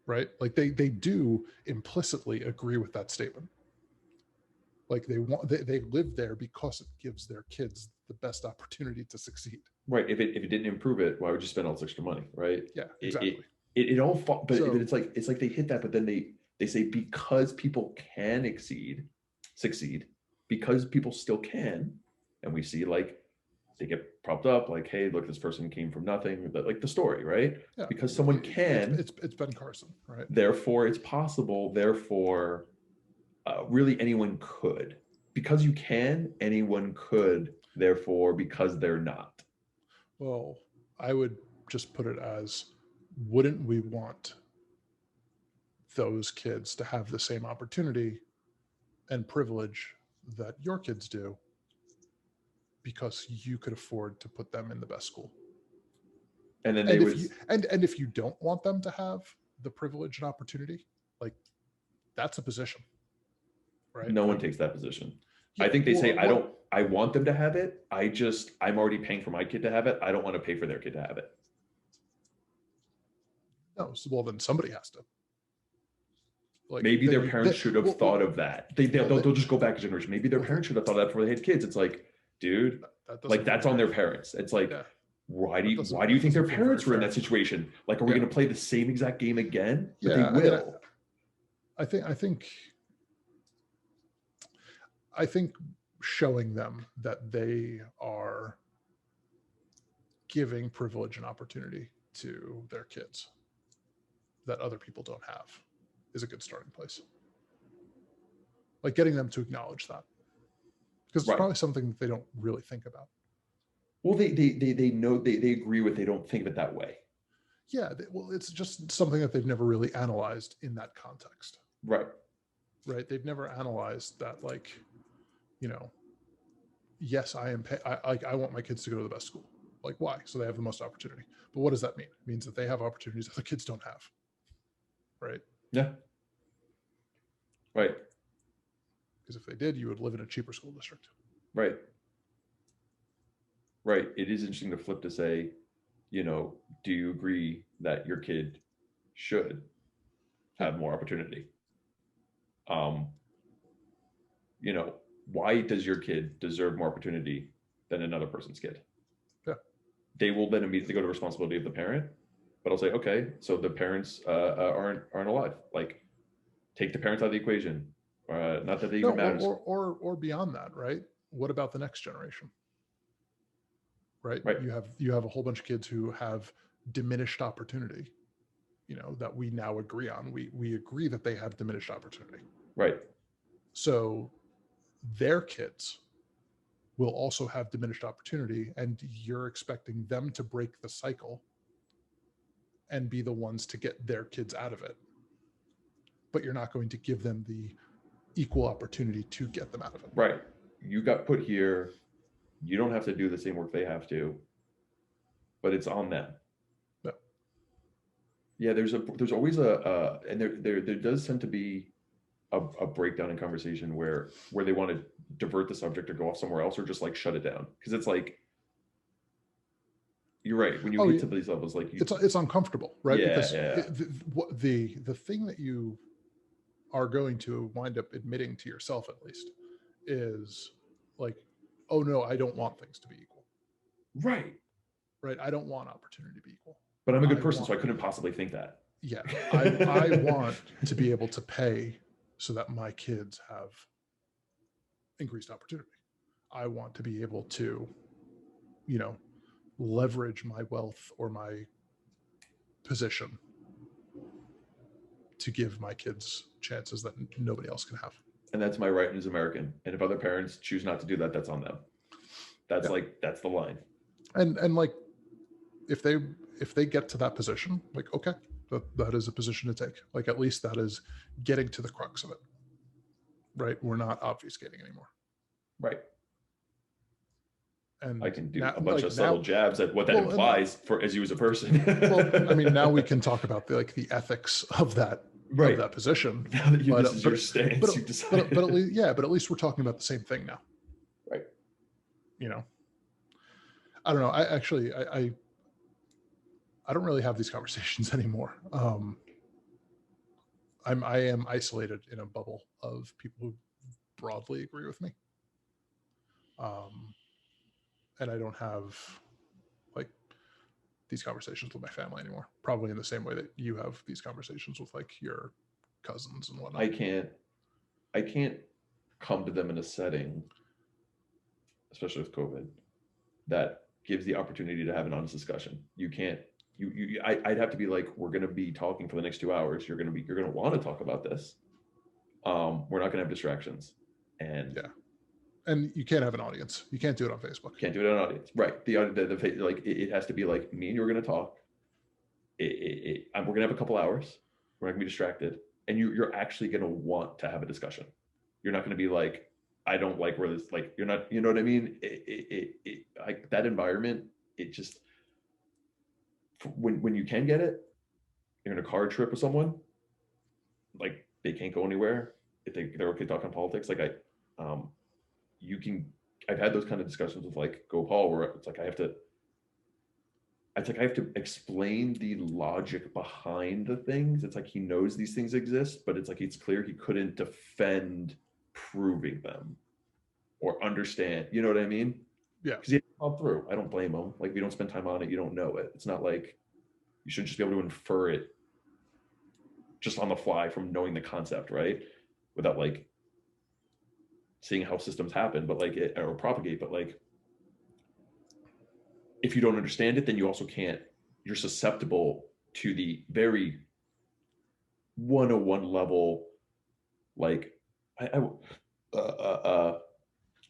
right? Like they do implicitly agree with that statement. Like they live there because it gives their kids the best opportunity to succeed.
Right. If it didn't improve it, why would you spend all this extra money? Right.
Yeah,
It
exactly.
it all but
So
it's like they hit that, but then they say because people can succeed, because people still can, and we see like they get propped up like, hey, look, this person came from nothing, but like the story, right?
yeah,
Because someone can,
it's Ben Carson, right?
therefore it's possible, therefore really anyone could. Because you can, anyone could, therefore because they're not.
Well, I would just put it as, wouldn't we want those kids to have the same opportunity and privilege that your kids do because you could afford to put them in the best school?
And then they
And
would,
and if you don't want them to have the privilege and opportunity, like, that's a position, right?
no one
Like,
takes that position. I
yeah,
think they say,
what
I want them to have it. I'm already paying for my kid to have it. I don't want to pay for their kid to have it.
no, so, well, then somebody has to. Like,
Maybe
then
their parents should have thought of that. They'll just go back a generation. Maybe their parents should have thought of that before they had kids. It's like, dude,
that doesn't
like
feel
that's on their
very,
parents. It's like,
yeah,
why do you think their
feel very
parents were in
fair.
that situation? Like, are we
Yeah,
going to play the same exact game again? But they
yeah. I mean,
will.
I think showing them that they are giving privilege and opportunity to their kids that other people don't have is a good starting place. Like, getting them to acknowledge that, because it's
Right.
probably something that they don't really think about.
Well, they know, they agree with, they don't think of it that way.
Yeah, well, it's just something that they've never really analyzed in that context.
Right.
Right. They've never analyzed that, like, you know, yes, I want my kids to go to the best school. Like, why? So they have the most opportunity. But what does that mean? It means that they have opportunities other kids don't have. Right.
Yeah. Right.
Because if they did, you would live in a cheaper school district.
Right. Right. It is interesting to flip to say, do you agree that your kid should have more opportunity? Um, why does your kid deserve more opportunity than another person's kid?
Yeah.
They will then immediately go to responsibility of the parent, but I'll say, okay, so the parents aren't alive. Like, take the parents out of the equation. Not that they even matter.
Or beyond that, right? What about the next generation? Right?
Right.
You have a whole bunch of kids who have diminished opportunity, that we now agree on. We agree that they have diminished opportunity.
Right.
So their kids will also have diminished opportunity, and you're expecting them to break the cycle and be the ones to get their kids out of it. But you're not going to give them the equal opportunity to get them out of it.
Right. You got put here. You don't have to do the same work they have to, but it's on them.
Yeah.
Yeah. There's always and there does tend to be a breakdown in conversation where they want to divert the subject or go off somewhere else or just like shut it down. Cause it's like, you're right. When you get to these levels, like
it's uncomfortable, right?
Yeah,
because
yeah.
the thing that you are going to wind up admitting to yourself, at least, is like, oh no, I don't want things to be equal.
Right.
Right. I don't want opportunity to be equal.
But I'm a good person, so I couldn't possibly think that.
Yeah. I want to be able to pay so that my kids have increased opportunity. I want to be able to, leverage my wealth or my position to give my kids chances that nobody else can have.
And that's my right as American. And if other parents choose not to do that, that's on them. That's that's the line.
And like, if they get to that position, like, okay, that is a position to take. Like, at least that is getting to the crux of it. Right. We're not obfuscating anymore.
Right.
And
I can do a bunch of subtle jabs at what that implies for as you as a person.
Well, I mean, now we can talk about the ethics of that,
right,
of that position.
Now that this is your stance, you decided.
But at least we're talking about the same thing now.
Right.
I don't know. I don't really have these conversations anymore. I am isolated in a bubble of people who broadly agree with me. And I don't have like these conversations with my family anymore. Probably in the same way that you have these conversations with like your cousins and whatnot.
I can't come to them in a setting, especially with COVID, that gives the opportunity to have an honest discussion. You can't. I'd have to be like, we're going to be talking for the next 2 hours. You're going to want to talk about this. We're not going to have distractions, and
yeah, and you can't have an audience. You can't do it on Facebook.
Can't do it on an audience, right? It has to be like me and you're going to talk. We're going to have a couple hours. We're not going to be distracted, and you're actually going to want to have a discussion. You're not going to be like, I don't like where this, like, you're not, you know what I mean? Like that environment, it just, when you can get it, you're in a car trip with someone, like they can't go anywhere. If they're okay talking politics, like you can, I've had those kind of discussions with like Gopal where it's like I have to explain the logic behind the things. It's like he knows these things exist, but it's like it's clear he couldn't defend proving them or understand. You know what I mean?
Yeah.
Because he thought through. I don't blame him. Like if you don't spend time on it, you don't know it. It's not like you should just be able to infer it just on the fly from knowing the concept, right? Without like seeing how systems happen, but like it or propagate, but like if you don't understand it, then you also can't, you're susceptible to the very 101 level, like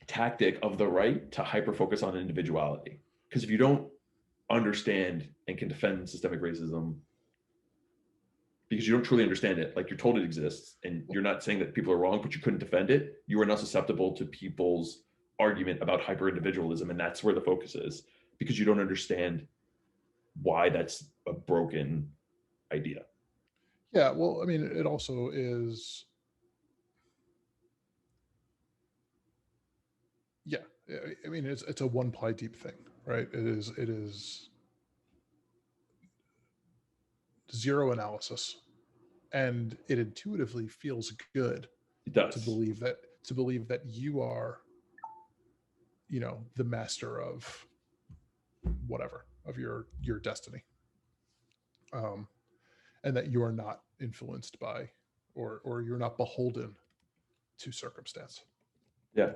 tactic of the right to hyper focus on individuality. Because if you don't understand and can defend systemic racism, because you don't truly understand it, like you're told it exists and you're not saying that people are wrong, but you couldn't defend it, you are now susceptible to people's argument about hyper individualism. And that's where the focus is, because you don't understand why that's a broken idea.
Yeah, well, I mean, it also is. Yeah, I mean, it's a one ply deep thing, right? It is zero analysis, and it intuitively feels good
It does.
to believe that you are, you know, the master of whatever, of your destiny, and that you are not influenced by or you're not beholden to circumstance.
Yeah.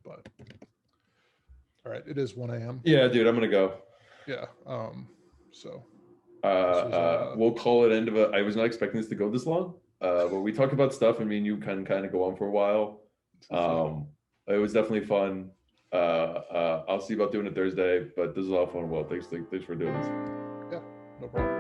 But all right, it is 1 a.m.
Yeah, dude, I'm gonna go.
Yeah. So
we'll call it end of a. I was not expecting this to go this long. But we talk about stuff. I mean, you can kind of go on for a while. It was definitely fun. I'll see about doing it Thursday, but this is a lot of fun. Well, thanks for doing this.
Yeah, no problem.